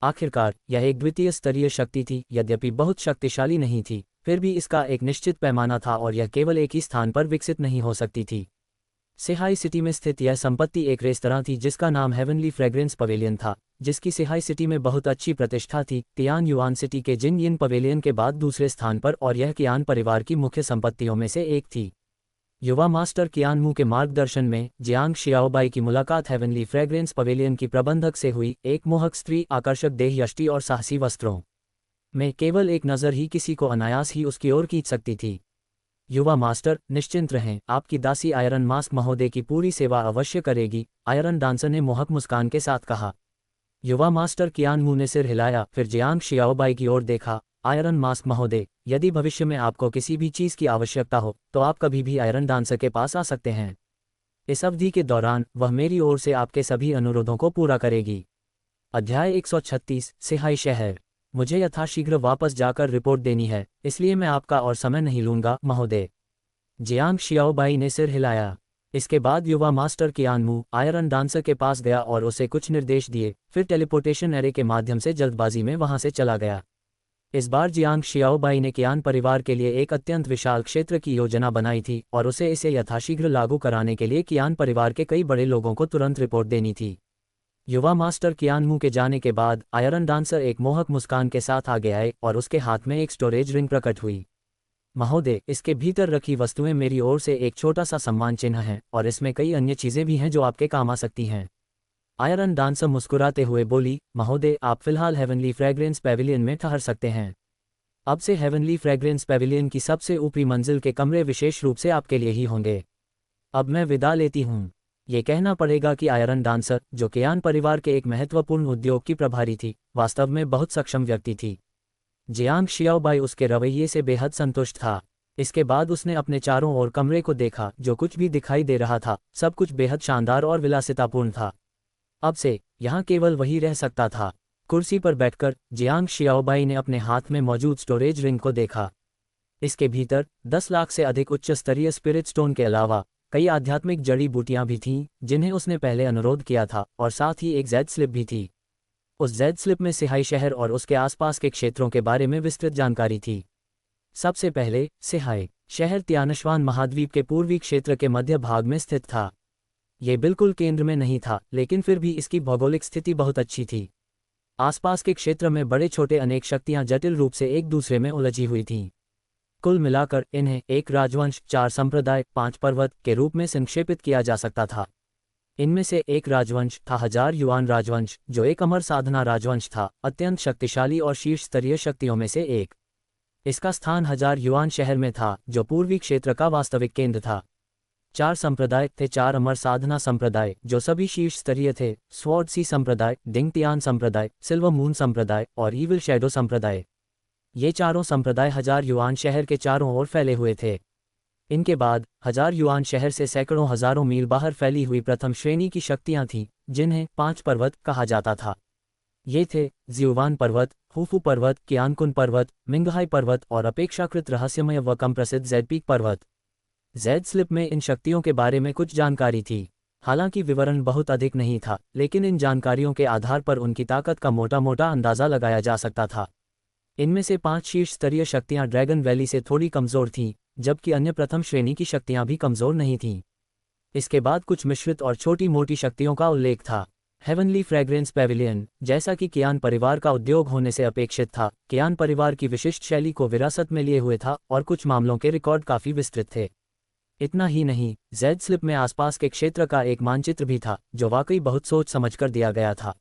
आखिरकार यह एक द्वितीय स्तरीय शक्ति थी, यद्यपि बहुत शक्तिशाली नहीं थी, फिर भी इसका एक निश्चित पैमाना था और यह केवल एक ही स्थान पर विकसित नहीं हो सकती थी। सिहाई सिटी में स्थित यह संपत्ति एक रेस्तरां थी जिसका नाम हेवनली फ्रेग्रेंस पवेलियन था, जिसकी सिहाई सिटी में बहुत अच्छी प्रतिष्ठा थी। तियान युआन सिटी के जिनयिन पवेलियन के बाद दूसरे स्थान पर, और यह कियान परिवार की मुख्य संपत्तियों में से एक थी। युवा मास्टर कियान मू के मार्गदर्शन में जियांग शियाओबाई की मुलाकात हेवनली फ्रेग्रेंस पवेलियन की प्रबंधक से हुई। एक मोहक स्त्री, आकर्षक देह यष्टि और साहसी वस्त्रों में केवल एक नज़र ही किसी को अनायास ही उसकी ओर खींच सकती थी। युवा मास्टर, निश्चिंत रहें, आपकी दासी आयरन मास्क महोदय की पूरी सेवा अवश्य करेगी, आयरन डांसर ने मोहक मुस्कान के साथ कहा। युवा मास्टर कियान मू ने सिर हिलाया, फिर जियांग शियाओबाई की ओर देखा। आयरन मास्क महोदय, यदि भविष्य में आपको किसी भी चीज़ की आवश्यकता हो तो आप कभी भी आयरन डांसर के पास आ सकते हैं। इस अवधि के दौरान वह मेरी ओर से आपके सभी अनुरोधों को पूरा करेगी। अध्याय 136 सिहाई शहर। मुझे यथाशीघ्र वापस जाकर रिपोर्ट देनी है, इसलिए मैं आपका और समय नहीं लूंगा महोदय। जियांग शियाओबाई ने सिर हिलाया। इसके बाद युवा मास्टर कियान मू आयरन डांसर के पास गया और उसे कुछ निर्देश दिए, फिर टेलीपोर्टेशन एरे के माध्यम से जल्दबाजी में वहां से चला गया। इस बार जियांग शियाओबाई ने कियान परिवार के लिए एक अत्यंत विशाल क्षेत्र की योजना बनाई थी और उसे इसे यथाशीघ्र लागू कराने के लिए कियान परिवार के कई बड़े लोगों को तुरंत रिपोर्ट देनी थी। युवा मास्टर कियान मू के जाने के बाद आयरन डांसर एक मोहक मुस्कान के साथ आगे आए और उसके हाथ में एक स्टोरेज रिंग प्रकट हुई। महोदय, इसके भीतर रखी वस्तुएं मेरी ओर से एक छोटा सा सम्मान चिन्ह है और इसमें कई अन्य चीजें भी हैं जो आपके काम आ सकती हैं। आयरन डांसर मुस्कुराते हुए बोली, महोदय, आप फिलहाल हेवनली फ्रेग्रेंस पैविलियन में ठहर सकते हैं। अब से हेवनली फ्रेग्रेंस पैविलियन की सबसे ऊपरी मंजिल के कमरे विशेष रूप से आपके लिए ही होंगे। अब मैं विदा लेती हूँ। ये कहना पड़ेगा कि आयरन डांसर, जो कियान परिवार के एक महत्वपूर्ण उद्योग की प्रभारी थी, वास्तव में बहुत सक्षम व्यक्ति थी। जियांग शियाओबाई उसके रवैये से बेहद संतुष्ट था। इसके बाद उसने अपने चारों ओर कमरे को देखा। जो कुछ भी दिखाई दे रहा था सब कुछ बेहद शानदार और विलासितापूर्ण था। अब से यहाँ केवल वही रह सकता था। कुर्सी पर बैठकर जियांग शियाओबाई ने अपने हाथ में मौजूद स्टोरेज रिंग को देखा। इसके भीतर 10 लाख से अधिक उच्च स्तरीय स्पिरिट स्टोन के अलावा कई आध्यात्मिक जड़ी बूटियां भी थीं जिन्हें उसने पहले अनुरोध किया था, और साथ ही एक जेड स्लिप भी थी। उस जेड स्लिप में सिहाई शहर और उसके आसपास के क्षेत्रों के बारे में विस्तृत जानकारी थी। सबसे पहले, सिहाई शहर तियानश्वान महाद्वीप के पूर्वी क्षेत्र के मध्य भाग में स्थित था। ये बिल्कुल केंद्र में नहीं था, लेकिन फिर भी इसकी भौगोलिक स्थिति बहुत अच्छी थी। आसपास के क्षेत्र में बड़े छोटे अनेक शक्तियां जटिल रूप से एक दूसरे में उलझी हुई थीं। कुल मिलाकर इन्हें एक राजवंश, 4 संप्रदाय, 5 पर्वत के रूप में संक्षेपित किया जा सकता था। इनमें से एक राजवंश था 1000 युआन राजवंश, जो एक अमर साधना राजवंश था, अत्यंत शक्तिशाली और शीर्ष स्तरीय शक्तियों में से एक। इसका स्थान 1000 युआन शहर में था, जो पूर्वी क्षेत्र का वास्तविक केंद्र था। 4 संप्रदाय थे 4 अमर साधना संप्रदाय, जो सभी शीर्ष स्तरीय थे: स्वॉर्ड सी संप्रदाय, डिंग तियान संप्रदाय, सिल्वर मून संप्रदाय और ईविल शैडो संप्रदाय। ये चारों संप्रदाय 1000 युआन शहर के चारों ओर फैले हुए थे। इनके बाद 1000 युआन शहर से सैकड़ों हजारों मील बाहर फैली हुई प्रथम श्रेणी की शक्तियां थीं, जिन्हें 5 पर्वत कहा जाता था। ये थे ज्यूवान पर्वत, हुफू पर्वत, कियानकुन पर्वत, मिंगहाई पर्वत और अपेक्षाकृत रहस्यमय व कम प्रसिद्ध जेड पीक पर्वत। जेड स्लिप में इन शक्तियों के बारे में कुछ जानकारी थी। हालांकि विवरण बहुत अधिक नहीं था, लेकिन इन जानकारियों के आधार पर उनकी ताकत का मोटा मोटा अंदाजा लगाया जा सकता था। इनमें से 5 शीर्ष स्तरीय शक्तियां ड्रैगन वैली से थोड़ी कमज़ोर थीं, जबकि अन्य प्रथम श्रेणी की शक्तियां भी कमज़ोर नहीं थीं। इसके बाद कुछ मिश्रित और छोटी मोटी शक्तियों का उल्लेख था। हेवनली फ्रेग्रेंस पेविलियन, जैसा कि कियान परिवार का उद्योग होने से अपेक्षित था, कियान परिवार की विशिष्ट शैली को विरासत में लिए हुए था और कुछ मामलों के रिकॉर्ड काफ़ी विस्तृत थे। इतना ही नहीं, जेड स्लिप में आसपास के क्षेत्र का एक मानचित्र भी था, जो वाकई बहुत सोच समझकर दिया गया था।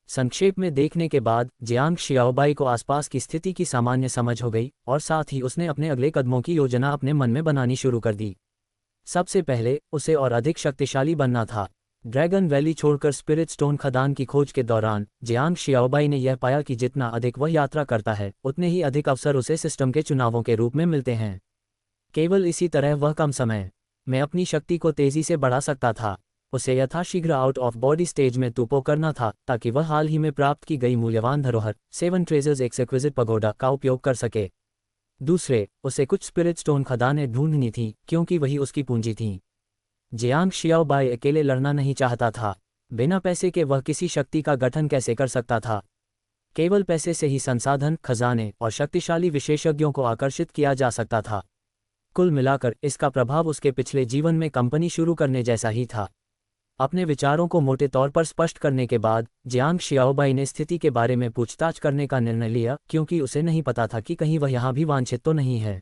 संक्षेप में देखने के बाद जियांग शियाओबाई को आसपास की स्थिति की सामान्य समझ हो गई और साथ ही उसने अपने अगले कदमों की योजना अपने मन में बनानी शुरू कर दी। सबसे पहले उसे और अधिक शक्तिशाली बनना था। ड्रैगन वैली छोड़कर स्पिरिट स्टोन खदान की खोज के दौरान जियांग शियाओबाई ने यह पाया कि जितना अधिक वह यात्रा करता है, उतने ही अधिक अवसर उसे सिस्टम के चुनावों के रूप में मिलते हैं। केवल इसी तरह वह कम समय में अपनी शक्ति को तेजी से बढ़ा सकता था। उसे यथाशीघ्र आउट ऑफ बॉडी स्टेज में तुपो करना था, ताकि वह हाल ही में प्राप्त की गई मूल्यवान धरोहर 7 ट्रेजर्स एक्सक्विजिट पगोडा का उपयोग कर सके। दूसरे, उसे कुछ स्पिरिट स्टोन खदानें ढूंढनी थी, क्योंकि वही उसकी पूंजी थी। जियांग शियाओबाई अकेले लड़ना नहीं चाहता था। बिना पैसे के वह किसी शक्ति का गठन कैसे कर सकता था? केवल पैसे से ही संसाधन, खजाने और शक्तिशाली विशेषज्ञों को आकर्षित किया जा सकता था। कुल मिलाकर इसका प्रभाव उसके पिछले जीवन में कंपनी शुरू करने जैसा ही था। अपने विचारों को मोटे तौर पर स्पष्ट करने के बाद जियांग शियाओबाई ने स्थिति के बारे में पूछताछ करने का निर्णय लिया, क्योंकि उसे नहीं पता था कि कहीं वह यहाँ भी वांछित तो नहीं है।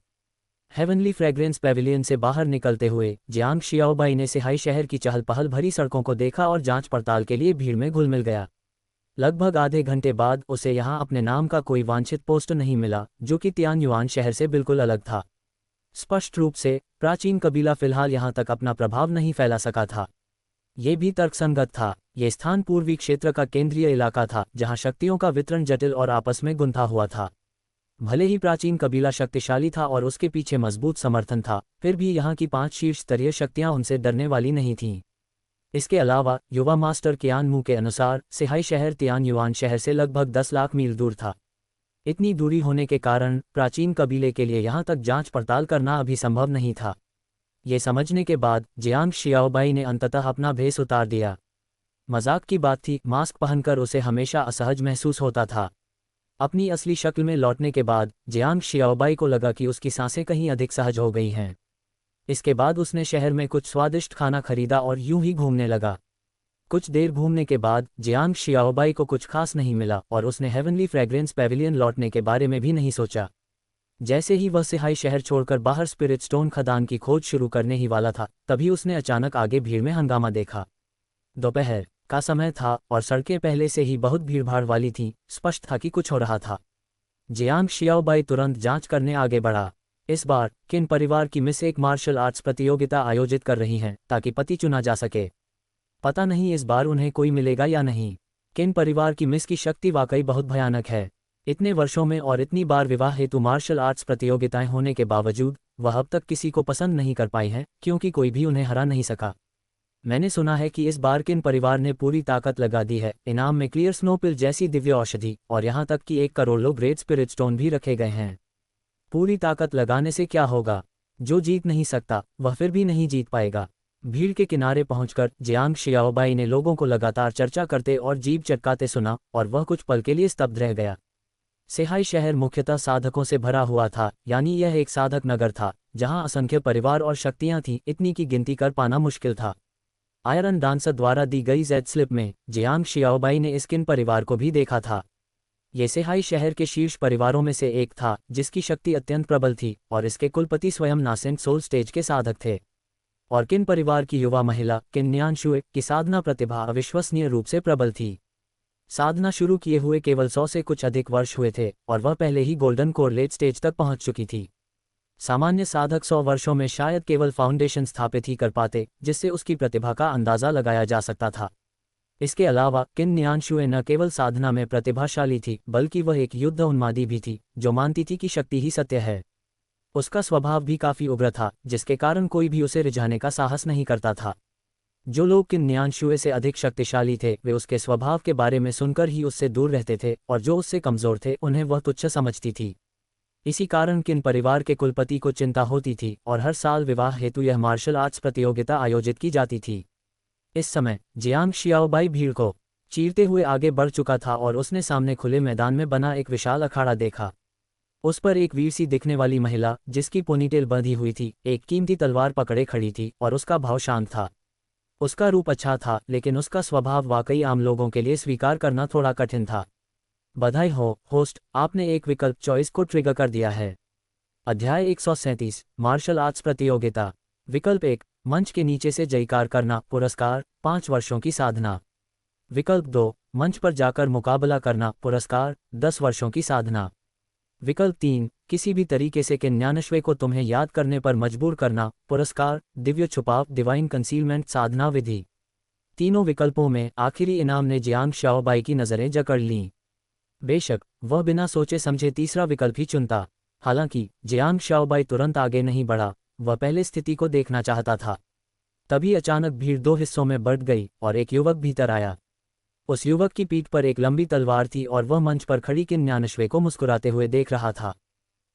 हेवनली फ्रेग्रेंस पेविलियन से बाहर निकलते हुए जियांग शियाओबाई ने सिहाई शहर की चहल पहल भरी सड़कों को देखा और जांच पड़ताल के लिए भीड़ में घुल मिल गया। लगभग आधे घंटे बाद उसे यहाँ अपने नाम का कोई वांछित पोस्ट नहीं मिला, जो कि तियान युआन शहर से बिल्कुल अलग था। स्पष्ट रूप से प्राचीन कबीला फिलहाल यहाँ तक अपना प्रभाव नहीं फैला सका था। ये भी तर्कसंगत था। ये स्थान पूर्वी क्षेत्र का केंद्रीय इलाका था, जहाँ शक्तियों का वितरण जटिल और आपस में गुंथा हुआ था। भले ही प्राचीन कबीला शक्तिशाली था और उसके पीछे मजबूत समर्थन था, फिर भी यहाँ की 5 शीर्ष स्तरीय शक्तियाँ उनसे डरने वाली नहीं थीं। इसके अलावा युवा मास्टर कियान मू के अनुसार सिहाई शहर तियान युआन शहर से लगभग 10 लाख मील दूर था। इतनी दूरी होने के कारण प्राचीन कबीले के लिए यहाँ तक जांच पड़ताल करना अभी संभव नहीं था। ये समझने के बाद जियांग शियाओबाई ने अंततः अपना भेष उतार दिया। मजाक की बात थी, मास्क पहनकर उसे हमेशा असहज महसूस होता था। अपनी असली शक्ल में लौटने के बाद जियांग शियाओबाई को लगा कि उसकी सांसें कहीं अधिक सहज हो गई हैं। इसके बाद उसने शहर में कुछ स्वादिष्ट खाना खरीदा और यूं ही घूमने लगा। कुछ देर घूमने के बाद जियांग शियाओबाई को कुछ खास नहीं मिला और उसने हेवनली फ्रेग्रेंस पेविलियन लौटने के बारे में भी नहीं सोचा। जैसे ही वह सिहाई शहर छोड़कर बाहर स्पिरिट स्टोन खदान की खोज शुरू करने ही वाला था, तभी उसने अचानक आगे भीड़ में हंगामा देखा। दोपहर का समय था और सड़कें पहले से ही बहुत भीड़भाड़ वाली थीं। स्पष्ट था कि कुछ हो रहा था। जियांग शियाओबाई तुरंत जांच करने आगे बढ़ा। इस बार किन परिवार की मिस एक मार्शल आर्ट्स प्रतियोगिता आयोजित कर रही हैं, ताकि पति चुना जा सके। पता नहीं इस बार उन्हें कोई मिलेगा या नहीं। किन परिवार की मिस की शक्ति वाकई बहुत भयानक है। इतने वर्षों में और इतनी बार विवाह हेतु मार्शल आर्ट्स प्रतियोगिताएं होने के बावजूद वह अब तक किसी को पसंद नहीं कर पाई हैं, क्योंकि कोई भी उन्हें हरा नहीं सका। मैंने सुना है कि इस बार किन परिवार ने पूरी ताकत लगा दी है। इनाम में क्लियर स्नो पिल जैसी दिव्य औषधि और यहाँ तक कि 1 करोड़ लो ग्रेट स्पिरिट स्टोन भी रखे गए हैं। पूरी ताकत लगाने से क्या होगा? जो जीत नहीं सकता वह फिर भी नहीं जीत पाएगा। भीड़ के किनारे पहुंचकर जियांग शियाओबाई ने लोगों को लगातार चर्चा करते और जीभ चटकाते सुना और वह कुछ पल के लिए स्तब्ध रह गया। सिहाई शहर मुख्यतः साधकों से भरा हुआ था, यानी यह एक साधक नगर था जहां असंख्य परिवार और शक्तियां थीं। इतनी की गिनती कर पाना मुश्किल था। आयरन डांसर द्वारा दी गई जेड स्लिप में जियांग शियाओबाई ने इस किन परिवार को भी देखा था। ये सिहाई शहर के शीर्ष परिवारों में से एक था, जिसकी शक्ति अत्यंत प्रबल थी और इसके कुलपति स्वयं नासेंट सोल स्टेज के साधक थे। और किन परिवार की युवा महिला किन न्यानशुए की साधना प्रतिभा अविश्वसनीय रूप से प्रबल थी। साधना शुरू किए हुए केवल 100 से कुछ अधिक वर्ष हुए थे और वह पहले ही गोल्डन कोरलेट स्टेज तक पहुंच चुकी थी। सामान्य साधक 100 वर्षों में शायद केवल फाउंडेशन स्थापित ही कर पाते, जिससे उसकी प्रतिभा का अंदाजा लगाया जा सकता था। इसके अलावा किन न्यानशुए न केवल साधना में प्रतिभाशाली थी बल्कि वह एक युद्ध उन्मादी भी थी जो मानती थी कि शक्ति ही सत्य है। उसका स्वभाव भी काफी उग्र था, जिसके कारण कोई भी उसे रिझाने का साहस नहीं करता था। जो लोग किन न्यानशुए से अधिक शक्तिशाली थे वे उसके स्वभाव के बारे में सुनकर ही उससे दूर रहते थे, और जो उससे कमजोर थे उन्हें वह तुच्छ समझती थी। इसी कारण किन परिवार के कुलपति को चिंता होती थी और हर साल विवाह हेतु यह मार्शल आर्ट्स प्रतियोगिता आयोजित की जाती थी। इस समय जियांग शियाओबाई भीड़ को चीरते हुए आगे बढ़ चुका था और उसने सामने खुले मैदान में बना एक विशाल अखाड़ा देखा। उस पर एक वीर सी दिखने वाली महिला, जिसकी पोनीटेल बंधी हुई थी, एक कीमती तलवार पकड़े खड़ी थी और उसका भाव शांत था। उसका रूप अच्छा था, लेकिन उसका स्वभाव वाकई आम लोगों के लिए स्वीकार करना थोड़ा कठिन था। बधाई हो होस्ट, आपने एक विकल्प चॉइस को ट्रिगर कर दिया है। अध्याय 137 मार्शल आर्ट्स प्रतियोगिता। विकल्प 1 मंच के नीचे से जयकार करना, पुरस्कार 5 वर्षों की साधना। विकल्प 2 मंच पर जाकर मुकाबला करना, पुरस्कार 10 वर्षों की साधना। विकल्प 3 किसी भी तरीके से किन्यानश्वे को तुम्हें याद करने पर मजबूर करना, पुरस्कार दिव्य छुपाव डिवाइन कंसीलमेंट साधना विधि। तीनों विकल्पों में आखिरी इनाम ने जियांग शाओबाई की नज़रें जकड़ लीं। बेशक वह बिना सोचे समझे तीसरा विकल्प ही चुनता। हालांकि जियांग शाओबाई तुरंत आगे नहीं बढ़ा, वह पहले स्थिति को देखना चाहता था। तभी अचानक भीड़ 2 हिस्सों में बंट गई और एक युवक भीतर आया। उस युवक की पीठ पर एक लंबी तलवार थी और वह मंच पर खड़ी किन न्यानश्वे को मुस्कुराते हुए देख रहा था।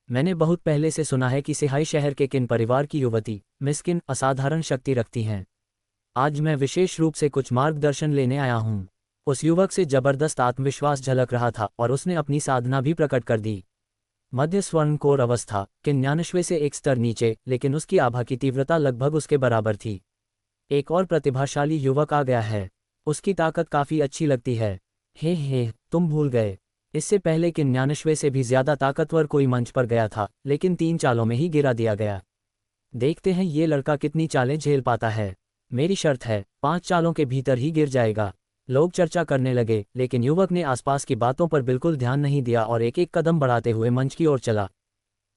मैंने बहुत पहले से सुना है कि सिहाई शहर के किन परिवार की युवती मिस्किन असाधारण शक्ति रखती हैं। आज मैं विशेष रूप से कुछ मार्गदर्शन लेने आया हूँ। उस युवक से जबरदस्त आत्मविश्वास झलक रहा था और उसने अपनी साधना भी प्रकट कर दी। मध्य स्वर्णकोर अवस्था किन न्यानश्वे से एक स्तर नीचे, लेकिन उसकी आभा की तीव्रता लगभग उसके बराबर थी। एक और प्रतिभाशाली युवक आ गया है। उसकी ताकत काफी अच्छी लगती है। हे तुम भूल गए। इससे पहले किन न्यानश्वे से भी ज्यादा ताकतवर कोई मंच पर गया था, लेकिन 3 चालों में ही गिरा दिया गया। देखते हैं ये लड़का कितनी चालें झेल पाता है। मेरी शर्त है 5 चालों के भीतर ही गिर जाएगा। लोग चर्चा करने लगे, लेकिन युवक ने आसपास की बातों पर बिल्कुल ध्यान नहीं दिया और एक एक कदम बढ़ाते हुए मंच की ओर चला।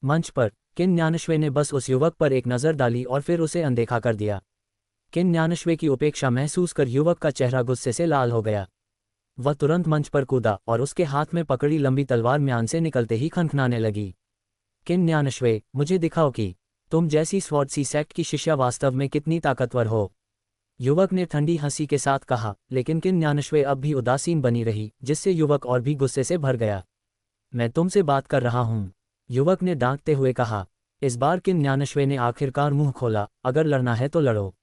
मंच पर किन न्यानश्वे ने बस उस युवक पर एक नज़र डाली और फिर उसे अनदेखा कर दिया। किन न्यानश्वे की उपेक्षा महसूस कर युवक का चेहरा गुस्से से लाल हो गया। वह तुरंत मंच पर कूदा और उसके हाथ में पकड़ी लंबी तलवार म्यान से निकलते ही खनखनाने लगी। किन न्यानश्वे, मुझे दिखाओ कि तुम जैसी स्वॉर्डसी सेक्ट की शिष्या वास्तव में कितनी ताकतवर हो। युवक ने ठंडी हंसी के साथ कहा, लेकिन किन न्यानश्वे अब भी उदासीन बनी रही, जिससे युवक और भी गुस्से से भर गया। मैं तुमसे बात कर रहा हूँ, युवक ने डांटते हुए कहा। इस बार किन न्यानश्वे ने आखिरकार मुंह खोला, अगर लड़ना है तो लड़ो।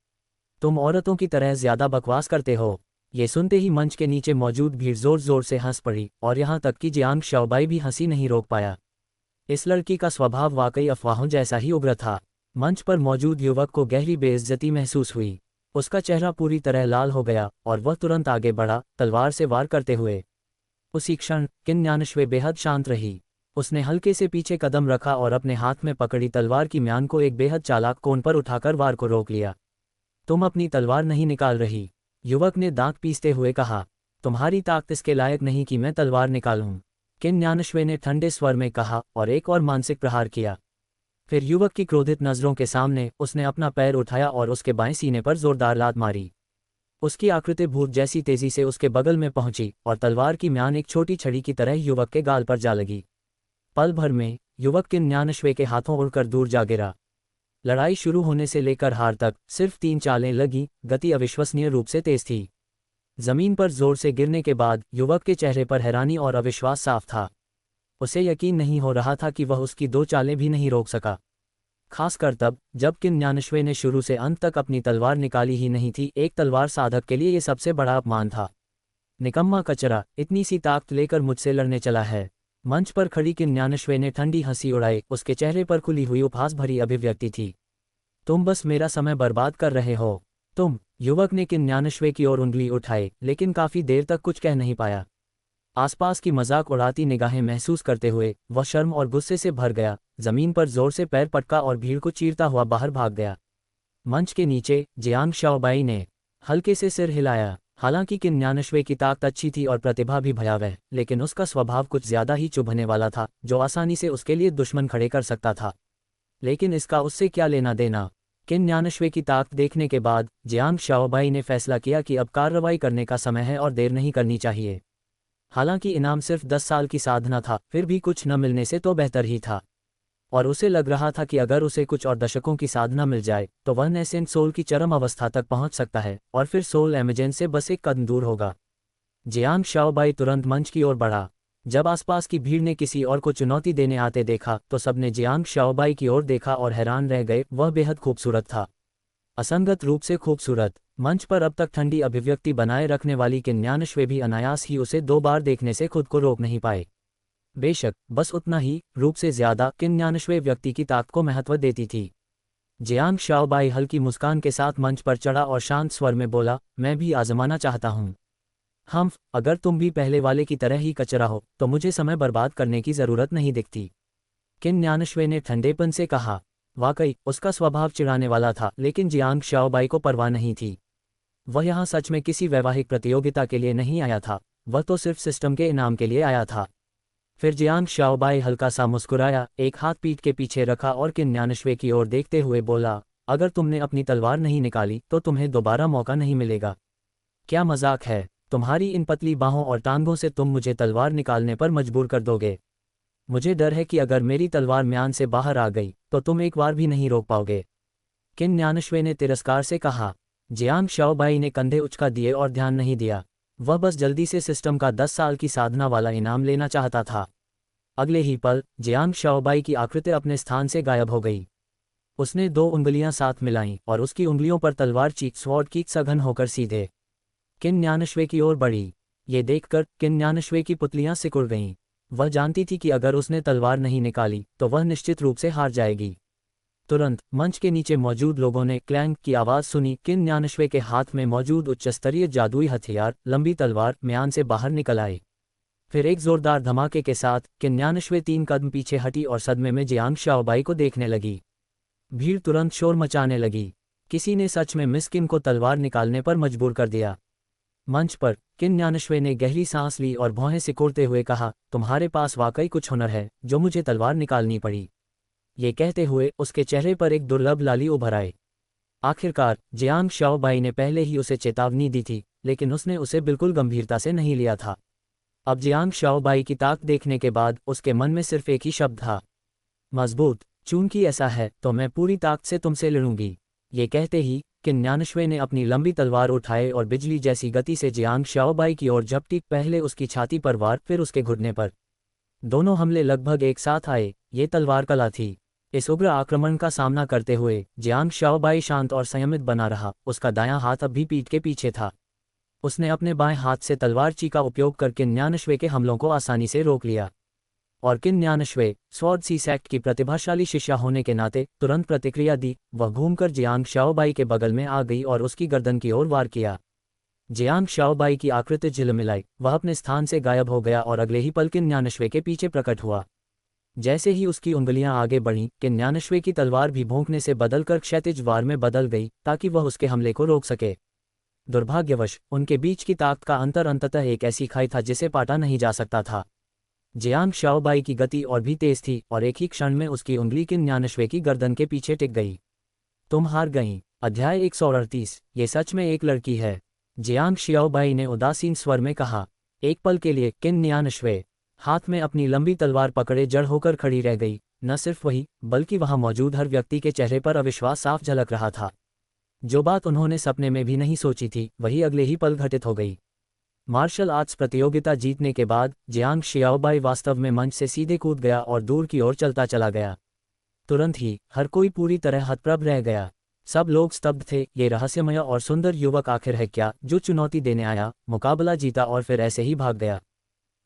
तुम औरतों की तरह ज्यादा बकवास करते हो। ये सुनते ही मंच के नीचे मौजूद भीड़ जोर जोर से हंस पड़ी और यहाँ तक कि जियांग शाओबाई भी हंसी नहीं रोक पाया। इस लड़की का स्वभाव वाकई अफवाहों जैसा ही उग्र था। मंच पर मौजूद युवक को गहरी बेइज्जती महसूस हुई। उसका चेहरा पूरी तरह लाल हो गया और वह तुरंत आगे बढ़ा, तलवार से वार करते हुए। उसी क्षण किन न्यानश्वे बेहद शांत रही। उसने हल्के से पीछे कदम रखा और अपने हाथ में पकड़ी तलवार की म्यान को एक बेहद चालाक कोण पर उठाकर वार को रोक लिया। तुम अपनी तलवार नहीं निकाल रही, युवक ने दांत पीसते हुए कहा। तुम्हारी ताकत इसके लायक नहीं कि मैं तलवार निकालूं, किन न्यानश्वे ने ठंडे स्वर में कहा और एक और मानसिक प्रहार किया। फिर युवक की क्रोधित नज़रों के सामने उसने अपना पैर उठाया और उसके बाएं सीने पर जोरदार लात मारी। उसकी आकृति भूत जैसी तेजी से उसके बगल में पहुंची और तलवार की म्यान एक छोटी छड़ी की तरह युवक के गाल पर जा लगी। पल भर में युवक किन न्यानश्वे के हाथों उड़कर दूर जा गिरा। लड़ाई शुरू होने से लेकर हार तक सिर्फ 3 चालें लगी, गति अविश्वसनीय रूप से तेज थी। जमीन पर जोर से गिरने के बाद युवक के चेहरे पर हैरानी और अविश्वास साफ था। उसे यकीन नहीं हो रहा था कि वह उसकी 2 चालें भी नहीं रोक सका। खासकर तब जब किन न्यानश्वे ने शुरू से अंत तक अपनी तलवार निकाली ही नहीं थी। एक तलवार साधक के लिए यह सबसे बड़ा अपमान था। निकम्मा कचरा, इतनी सी ताकत लेकर मुझसे लड़ने चला है। मंच पर खड़ी किन न्यानश्वे ने ठंडी हंसी उड़ाई। उसके चेहरे पर खुली हुई उपहास भरी अभिव्यक्ति थी। तुम बस मेरा समय बर्बाद कर रहे हो। तुम, युवक ने किन न्यानश्वे की ओर उंगली उठाई, लेकिन काफी देर तक कुछ कह नहीं पाया। आसपास की मजाक उड़ाती निगाहें महसूस करते हुए वह शर्म और गुस्से से भर गया, जमीन पर जोर से पैर पटका और भीड़ को चीरता हुआ बाहर भाग गया। मंच के नीचे जियांग शाओबाई ने हल्के से सिर हिलाया। हालांकि किन न्यानश्वे की ताकत अच्छी थी और प्रतिभा भी भयावह, लेकिन उसका स्वभाव कुछ ज्यादा ही चुभने वाला था, जो आसानी से उसके लिए दुश्मन खड़े कर सकता था। लेकिन इसका उससे क्या लेना देना। किन न्यानश्वे की ताकत देखने के बाद जियांग शाओबाई ने फैसला किया कि अब कार्रवाई करने का समय है और देर नहीं करनी चाहिए। हालांकि इनाम सिर्फ 10 साल की साधना था, फिर भी कुछ न मिलने से तो बेहतर ही था। और उसे लग रहा था कि अगर उसे कुछ और दशकों की साधना मिल जाए तो वह नेसेंट सोल की चरम अवस्था तक पहुंच सकता है और फिर सोल एमेजन से बस एक कदम दूर होगा। जियांग शाओबाई तुरंत मंच की ओर बढ़ा। जब आसपास की भीड़ ने किसी और को चुनौती देने आते देखा तो सबने जियांग शाओबाई की ओर देखा और हैरान रह गए। वह बेहद खूबसूरत था, असंगत रूप से खूबसूरत। मंच पर अब तक ठंडी अभिव्यक्ति बनाए रखने वाली किन न्यानश्वे भी अनायास ही उसे 2 बार देखने से खुद को रोक नहीं पाए। बेशक बस उतना ही, रूप से ज्यादा किन न्यानश्वे व्यक्ति की ताकत को महत्व देती थी। जियांग शाओबाई हल्की मुस्कान के साथ मंच पर चढ़ा और शांत स्वर में बोला, मैं भी आजमाना चाहता हूँ। अगर तुम भी पहले वाले की तरह ही कचरा हो तो मुझे समय बर्बाद करने की जरूरत नहीं दिखती। किन न्यानश्वे ने ठंडेपन से कहा। वाकई उसका स्वभाव चिढ़ाने वाला था, लेकिन जियांग शाओबाई को परवाह नहीं थी। वह यहाँ सच में किसी वैवाहिक प्रतियोगिता के लिए नहीं आया था, वह तो सिर्फ सिस्टम के इनाम के लिए आया था। फिर जियांग शाओबाई हल्का सा मुस्कुराया, एक हाथ पीठ के पीछे रखा और किन न्यानश्वे की ओर देखते हुए बोला, अगर तुमने अपनी तलवार नहीं निकाली तो तुम्हें दोबारा मौका नहीं मिलेगा। क्या मजाक है, तुम्हारी इन पतली बाहों और टांगों से तुम मुझे तलवार निकालने पर मजबूर कर दोगे। मुझे डर है कि अगर मेरी तलवार म्यान से बाहर आ गई तो तुम एक बार भी नहीं रोक पाओगे। किन न्यानश्वे ने तिरस्कार से कहा। जियांग शाओबाई ने कंधे उचका दिए और ध्यान नहीं दिया। वह बस जल्दी से सिस्टम का 10 साल की साधना वाला इनाम लेना चाहता था। अगले ही पल जियांग शाओबाई की आकृति अपने स्थान से गायब हो गई। उसने 2 उंगलियां साथ मिलाईं और उसकी उंगलियों पर तलवार चीक स्वॉर्ड की सघन होकर सीधे किन न्यानश्वे की ओर बढ़ी। ये देखकर किन न्यानश्वे की पुतलियां सिकुड़ गईं। वह जानती थी कि अगर उसने तलवार नहीं निकाली तो वह निश्चित रूप से हार जाएगी। तुरंत मंच के नीचे मौजूद लोगों ने क्लैंक की आवाज़ सुनी। किन न्यानश्वे के हाथ में मौजूद उच्चस्तरीय जादुई हथियार लंबी तलवार म्यान से बाहर निकल आई। फिर एक जोरदार धमाके के साथ किन न्यानश्वे 3 कदम पीछे हटी और सदमे में जियांग शाओबाई को देखने लगी। भीड़ तुरंत शोर मचाने लगी। किसी ने सच में मिस किन को तलवार निकालने पर मजबूर कर दिया। मंच पर किन न्यानश्वे ने गहरी सांस ली और भौहें सिकोड़ते हुए कहा, तुम्हारे पास वाकई कुछ हुनर है जो मुझे तलवार निकालनी पड़ी। ये कहते हुए उसके चेहरे पर एक दुर्लभ लाली उभर आई। आखिरकार जियांग शाओबाई ने पहले ही उसे चेतावनी दी थी, लेकिन उसने उसे बिल्कुल गंभीरता से नहीं लिया था। अब जियांग शाओबाई की ताकत देखने के बाद उसके मन में सिर्फ एक ही शब्द था, मजबूत। चूंकि ऐसा है तो मैं पूरी ताकत से तुमसे लड़ूंगी। ये कहते ही किन न्यानश्वे ने अपनी लंबी तलवार उठाए और बिजली जैसी गति से जियांग शाओबाई की ओर झपटी। पहले उसकी छाती पर वार, फिर उसके घुटने पर। दोनों हमले लगभग एक साथ आए। ये तलवार कला थी। इस उग्र आक्रमण का सामना करते हुए जियांग शाओबाई शांत और संयमित बना रहा। उसका दायां हाथ अब भी पीठ के पीछे था। उसने अपने बाएं हाथ से तलवार ची का उपयोग कर किन न्यानश्वे के हमलों को आसानी से रोक लिया। और किन न्यानश्वे स्वॉर्ड सी सेक्ट की प्रतिभाशाली शिष्या होने के नाते तुरंत प्रतिक्रिया दी। वह घूमकर जियांग शाओबाई के बगल में आ गई और उसकी गर्दन की ओर वार किया। जियांग शाओबाई की आकृति झिलमिलाई, वह अपने स्थान से गायब हो गया और अगले ही पल किन न्यानश्वे के पीछे प्रकट हुआ। जैसे ही उसकी उंगलियां आगे बढ़ीं, किन न्यानश्वे की तलवार भी भोंकने से बदलकर क्षैतिज वार में बदल गई ताकि वह उसके हमले को रोक सके। दुर्भाग्यवश उनके बीच की ताकत का अंतर अंततः एक ऐसी खाई था जिसे पाटा नहीं जा सकता था। जियांग शाओबाई की गति और भी तेज थी और एक ही क्षण में उसकी उंगली किन न्यानश्वे की गर्दन के पीछे टिक गई। तुम हार गईं। अध्याय 138। ये सच में एक लड़की है, जियांग शाओबाई ने उदासीन स्वर में कहा। एक पल के लिए किन न्यानश्वे हाथ में अपनी लंबी तलवार पकड़े जड़ होकर खड़ी रह गई। न सिर्फ वही, बल्कि वहां मौजूद हर व्यक्ति के चेहरे पर अविश्वास साफ झलक रहा था। जो बात उन्होंने सपने में भी नहीं सोची थी वही अगले ही पल घटित हो गई। मार्शल आर्ट्स प्रतियोगिता जीतने के बाद जियांग शाओबाई वास्तव में मंच से सीधे कूद गया और दूर की ओर चलता चला गया। तुरंत ही हर कोई पूरी तरह हतप्रभ रह गया। सब लोग स्तब्ध थे। ये रहस्यमय और सुंदर युवक आखिर है क्या, जो चुनौती देने आया, मुकाबला जीता और फिर ऐसे ही भाग गया।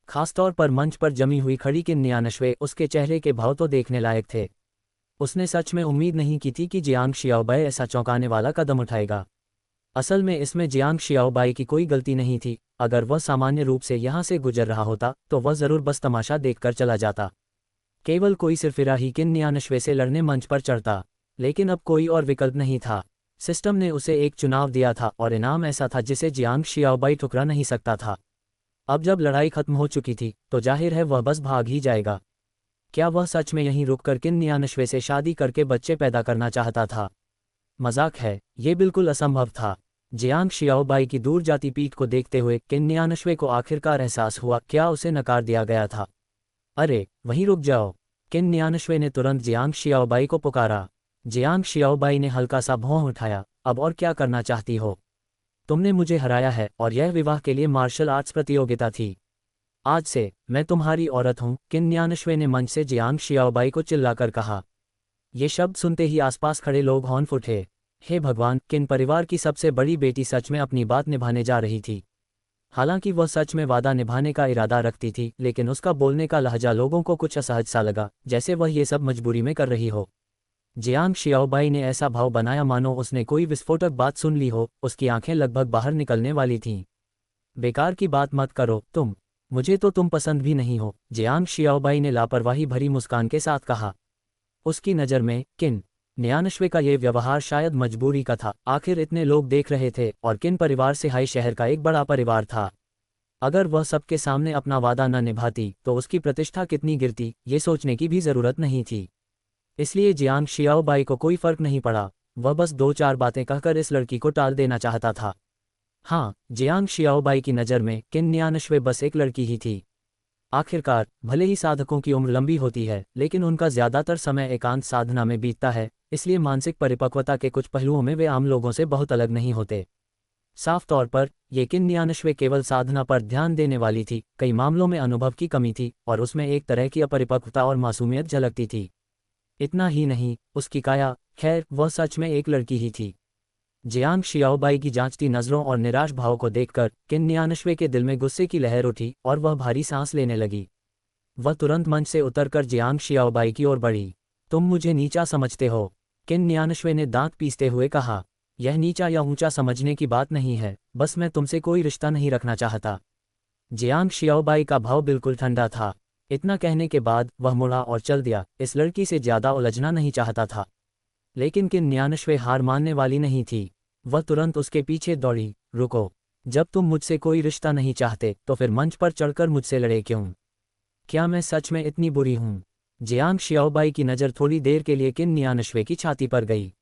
खासतौर पर मंच पर जमी हुई खड़ी किन न्यानश्वे, उसके चेहरे के भाव तो देखने लायक थे। उसने सच में उम्मीद नहीं की थी कि जियांग शाओबाई ऐसा चौंकाने वाला कदम उठाएगा। असल में इसमें जियांग शाओबाई की कोई गलती नहीं थी। अगर वह सामान्य रूप से यहाँ से गुजर रहा होता तो वह जरूर बस तमाशा देखकर चला जाता। केवल कोई सिरफिरा ही किन न्यानश्वे से लड़ने मंच पर चढ़ता। लेकिन अब कोई और विकल्प नहीं था। सिस्टम ने उसे एक चुनाव दिया था और इनाम ऐसा था जिसे जियांग शाओबाई ठुकरा नहीं सकता था। अब जब लड़ाई खत्म हो चुकी थी तो जाहिर है वह बस भाग ही जाएगा। क्या वह सच में यहीं रुककर किन न्यानश्वे से शादी करके बच्चे पैदा करना चाहता था? मजाक है, ये बिल्कुल असंभव था। जियांग शियाओबाई की दूर जाती पीठ को देखते हुए किन न्यानश्वे को आखिरकार एहसास हुआ क्या उसे नकार दिया गया था। अरे वहीं रुक जाओ। किन न्यानश्वे ने तुरंत जियांग शियाओबाई को पुकारा। जियांग शियाओबाई ने हल्का सा भौं उठाया। अब और क्या करना चाहती हो? तुमने मुझे हराया है और यह विवाह के लिए मार्शल आर्ट्स प्रतियोगिता थी। आज से मैं तुम्हारी औरत हूं, किन न्यानश्वे ने मंच से जियांग शियाओबाई को चिल्लाकर कहा। ये शब्द सुनते ही आसपास खड़े लोग हौंफ उठे। हे भगवान, किन परिवार की सबसे बड़ी बेटी सच में अपनी बात निभाने जा रही थी। हालांकि वह सच में वादा निभाने का इरादा रखती थी, लेकिन उसका बोलने का लहजा लोगों को कुछ असहज सा लगा, जैसे वह ये सब मजबूरी में कर रही हो। जियांग शियाओबाई ने ऐसा भाव बनाया मानो उसने कोई विस्फोटक बात सुन ली हो, उसकी आंखें लगभग बाहर निकलने वाली थीं। बेकार की बात मत करो तुम, मुझे तो तुम पसंद भी नहीं हो, जियांग शियाओबाई ने लापरवाही भरी मुस्कान के साथ कहा। उसकी नज़र में किन न्यानश्वे का ये व्यवहार शायद मजबूरी का था। आखिर इतने लोग देख रहे थे और किन परिवार से हाई शहर का एक बड़ा परिवार था। अगर वह सबके सामने अपना वादा न निभाती तो उसकी प्रतिष्ठा कितनी गिरती, ये सोचने की भी ज़रूरत नहीं थी। इसलिए जियांग शियाओबाई को कोई फर्क नहीं पड़ा। वह बस दो चार बातें कहकर इस लड़की को टाल देना चाहता था। हाँ, जियांग शियाओबाई की नज़र में किन न्यानश्वे बस एक लड़की ही थी। आखिरकार भले ही साधकों की उम्र लंबी होती है, लेकिन उनका ज़्यादातर समय एकांत साधना में बीतता है, इसलिए मानसिक परिपक्वता के कुछ पहलुओं में वे आम लोगों से बहुत अलग नहीं होते। साफ तौर पर ये किन न्यानश्वे केवल साधना पर ध्यान देने वाली थी, कई मामलों में अनुभव की कमी थी और उसमें एक तरह की अपरिपक्वता और मासूमियत झलकती थी। इतना ही नहीं, उसकी काया, खैर वह सच में एक लड़की ही थी। जियांग शियाओबाई की जांचती नज़रों और निराश भाव को देखकर किन न्यानश्वे के दिल में गुस्से की लहर उठी और वह भारी सांस लेने लगी। वह तुरंत मंच से उतरकर जियांग शियाओबाई की ओर बढ़ी। तुम मुझे नीचा समझते हो? किन न्यानश्वे ने दांत पीसते हुए कहा। यह नीचा या ऊंचा समझने की बात नहीं है, बस मैं तुमसे कोई रिश्ता नहीं रखना चाहता। जियांग शियाओबाई का भाव बिल्कुल ठंडा था। इतना कहने के बाद वह मुड़ा और चल दिया। इस लड़की से ज़्यादा उलझना नहीं चाहता था। लेकिन किन न्यानश्वे हार मानने वाली नहीं थी। वह तुरंत उसके पीछे दौड़ी। रुको, जब तुम मुझसे कोई रिश्ता नहीं चाहते तो फिर मंच पर चढ़कर मुझसे लड़े क्यों? क्या मैं सच में इतनी बुरी हूँ? जियांग शियाओबाई की नज़र थोड़ी देर के लिए किन न्यानश्वे की छाती पर गई।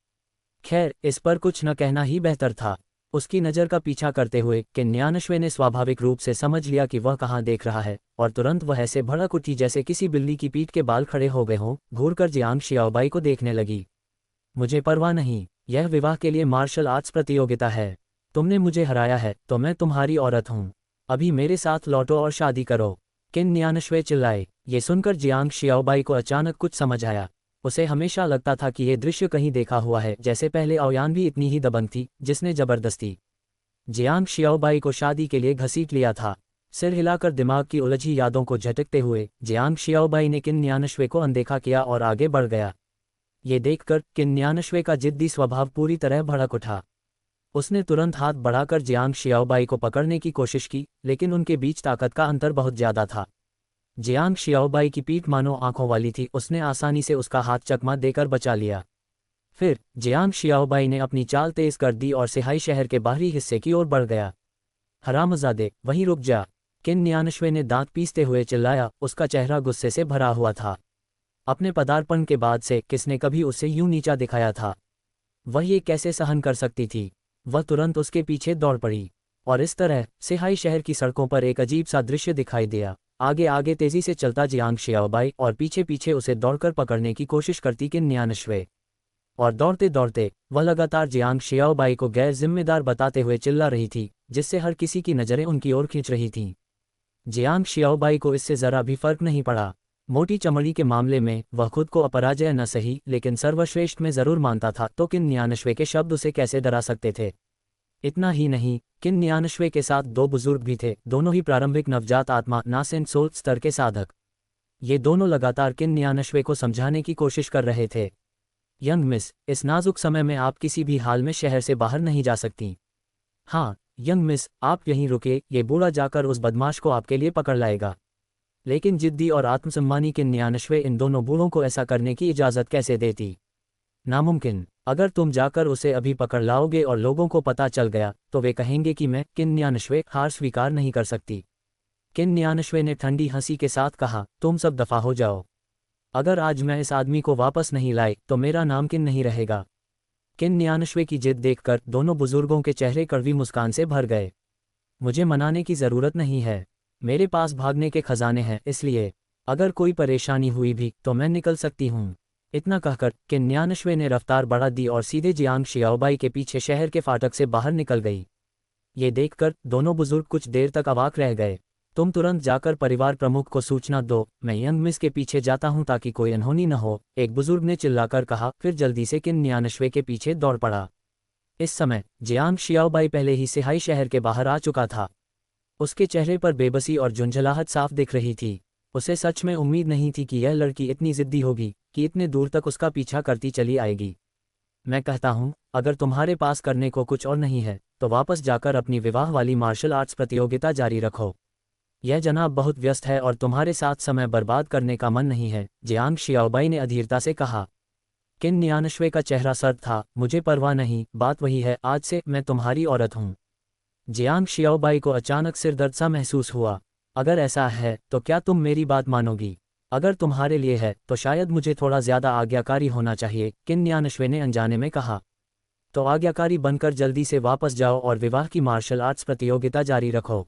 खैर, इस पर कुछ न कहना ही बेहतर था। उसकी नज़र का पीछा करते हुए किन न्यानश्वे ने स्वाभाविक रूप से समझ लिया कि वह कहाँ देख रहा है, और तुरंत वह ऐसे भड़क उठी जैसे किसी बिल्ली की पीठ के बाल खड़े हो गए हों। घूरकर जियांग शियाओबाई को देखने लगी। मुझे परवाह नहीं, यह विवाह के लिए मार्शल आर्ट्स प्रतियोगिता है। तुमने मुझे हराया है तो मैं तुम्हारी औरत हूँ। अभी मेरे साथ लौटो और शादी करो। किन न्यानश्वे चिल्लाए। ये सुनकर जियांग शियाओबाई को अचानक कुछ समझ आया। उसे हमेशा लगता था कि ये दृश्य कहीं देखा हुआ है, जैसे पहले ओयान भी इतनी ही दबंग थी जिसने जबरदस्ती जियांग शियाओबाई को शादी के लिए घसीट लिया था। सिर हिलाकर दिमाग की उलझी यादों को झटकते हुए जियांग शियाओबाई ने किन न्यानश्वे को अनदेखा किया और आगे बढ़ गया। ये देखकर किन न्यानश्वे का जिद्दी स्वभाव पूरी तरह भड़क उठा। उसने तुरंत हाथ बढ़ाकर जियांग शियाओबाई को पकड़ने की कोशिश की, लेकिन उनके बीच ताकत का अंतर बहुत ज्यादा था। जियांग शियाओबाई की पीठ मानो आंखों वाली थी। उसने आसानी से उसका हाथ चकमा देकर बचा लिया। फिर जियांग शियाओबाई ने अपनी चाल तेज कर दी और सिहाई शहर के बाहरी हिस्से की ओर बढ़ गया। हरामजादे, वहीं रुक जा। किन न्यानश्वे ने दांत पीसते हुए चिल्लाया। उसका चेहरा गुस्से से भरा हुआ था। अपने पदार्पण के बाद से किसने कभी उसे यूं नीचा दिखाया था? वह ये कैसे सहन कर सकती थी? वह तुरंत उसके पीछे दौड़ पड़ी और इस तरह सिहाई शहर की सड़कों पर एक अजीब सा दृश्य दिखाई दिया। आगे आगे तेजी से चलता जियांग शियाओबाई और पीछे पीछे उसे दौड़कर पकड़ने की कोशिश करती किन न्यानश्वे। और दौड़ते दौड़ते वह लगातार जियांग शियाओबाई को गैर जिम्मेदार बताते हुए चिल्ला रही थी, जिससे हर किसी की नज़रें उनकी ओर खींच रही थीं। जियांग शियाओबाई को इससे ज़रा भी फर्क नहीं पड़ा। मोटी चमड़ी के मामले में वह खुद को अपराजय न सही लेकिन सर्वश्रेष्ठ में ज़रूर मानता था, तो किन न्यानश्वे के शब्द उसे कैसे डरा सकते थे? इतना ही नहीं, किन न्यानश्वे के साथ दो बुजुर्ग भी थे, दोनों ही प्रारंभिक नवजात आत्मा नासेंट सोल स्तर के साधक। ये दोनों लगातार किन न्यानश्वे को समझाने की कोशिश कर रहे थे। यंग मिस, इस नाजुक समय में आप किसी भी हाल में शहर से बाहर नहीं जा सकती। हाँ यंग मिस, आप यहीं रुके, ये बूढ़ा जाकर उस बदमाश को आपके लिए पकड़ लाएगा। लेकिन जिद्दी और आत्मसम्मानी किन न्यानश्वे इन दोनों बूढ़ों को ऐसा करने की इजाज़त कैसे देती? नामुमकिन। अगर तुम जाकर उसे अभी पकड़ लाओगे और लोगों को पता चल गया तो वे कहेंगे कि मैं किन न्यानश्वे हार स्वीकार नहीं कर सकती। किन न्यानश्वे ने ठंडी हंसी के साथ कहा, तुम सब दफा हो जाओ। अगर आज मैं इस आदमी को वापस नहीं लाई तो मेरा नाम किन नहीं रहेगा। किन न्यानश्वे की जिद देखकर दोनों बुजुर्गों के चेहरे कड़वी मुस्कान से भर गए। मुझे मनाने की ज़रूरत नहीं है, मेरे पास भागने के खजाने हैं, इसलिए अगर कोई परेशानी हुई भी तो मैं निकल सकती हूँ। इतना कहकर किन न्यानश्वे ने रफ्तार बढ़ा दी और सीधे जियांग शियाओबाई के पीछे शहर के फाटक से बाहर निकल गई। ये देखकर दोनों बुजुर्ग कुछ देर तक अवाक रह गए। तुम तुरंत जाकर परिवार प्रमुख को सूचना दो, मैं यंग मिस के पीछे जाता हूं ताकि कोई अनहोनी न हो, एक बुजुर्ग ने चिल्लाकर कहा, फिर जल्दी से किन न्यानश्वे के पीछे दौड़ पड़ा। इस समय जियांग शियाओबाई पहले ही सिहाई शहर के बाहर आ चुका था। उसके चेहरे पर बेबसी और झुंझलाहट साफ दिख रही थी। उसे सच में उम्मीद नहीं थी कि यह लड़की इतनी जिद्दी होगी कि इतने दूर तक उसका पीछा करती चली आएगी। मैं कहता हूँ, अगर तुम्हारे पास करने को कुछ और नहीं है तो वापस जाकर अपनी विवाह वाली मार्शल आर्ट्स प्रतियोगिता जारी रखो। यह जनाब बहुत व्यस्त है और तुम्हारे साथ समय बर्बाद करने का मन नहीं है, जियांग शियाओबाई ने अधीरता से कहा। किन न्यानश्वे का चेहरा सर्द था। मुझे परवाह नहीं, बात वही है, आज से मैं तुम्हारी औरत हूँ। जियांग शियाओबाई को अचानक सिरदर्द सा महसूस हुआ। अगर ऐसा है तो क्या तुम मेरी बात मानोगी? अगर तुम्हारे लिए है तो शायद मुझे थोड़ा ज़्यादा आज्ञाकारी होना चाहिए, किन न्यानश्वे ने अनजाने में कहा। तो आज्ञाकारी बनकर जल्दी से वापस जाओ और विवाह की मार्शल आर्ट्स प्रतियोगिता जारी रखो।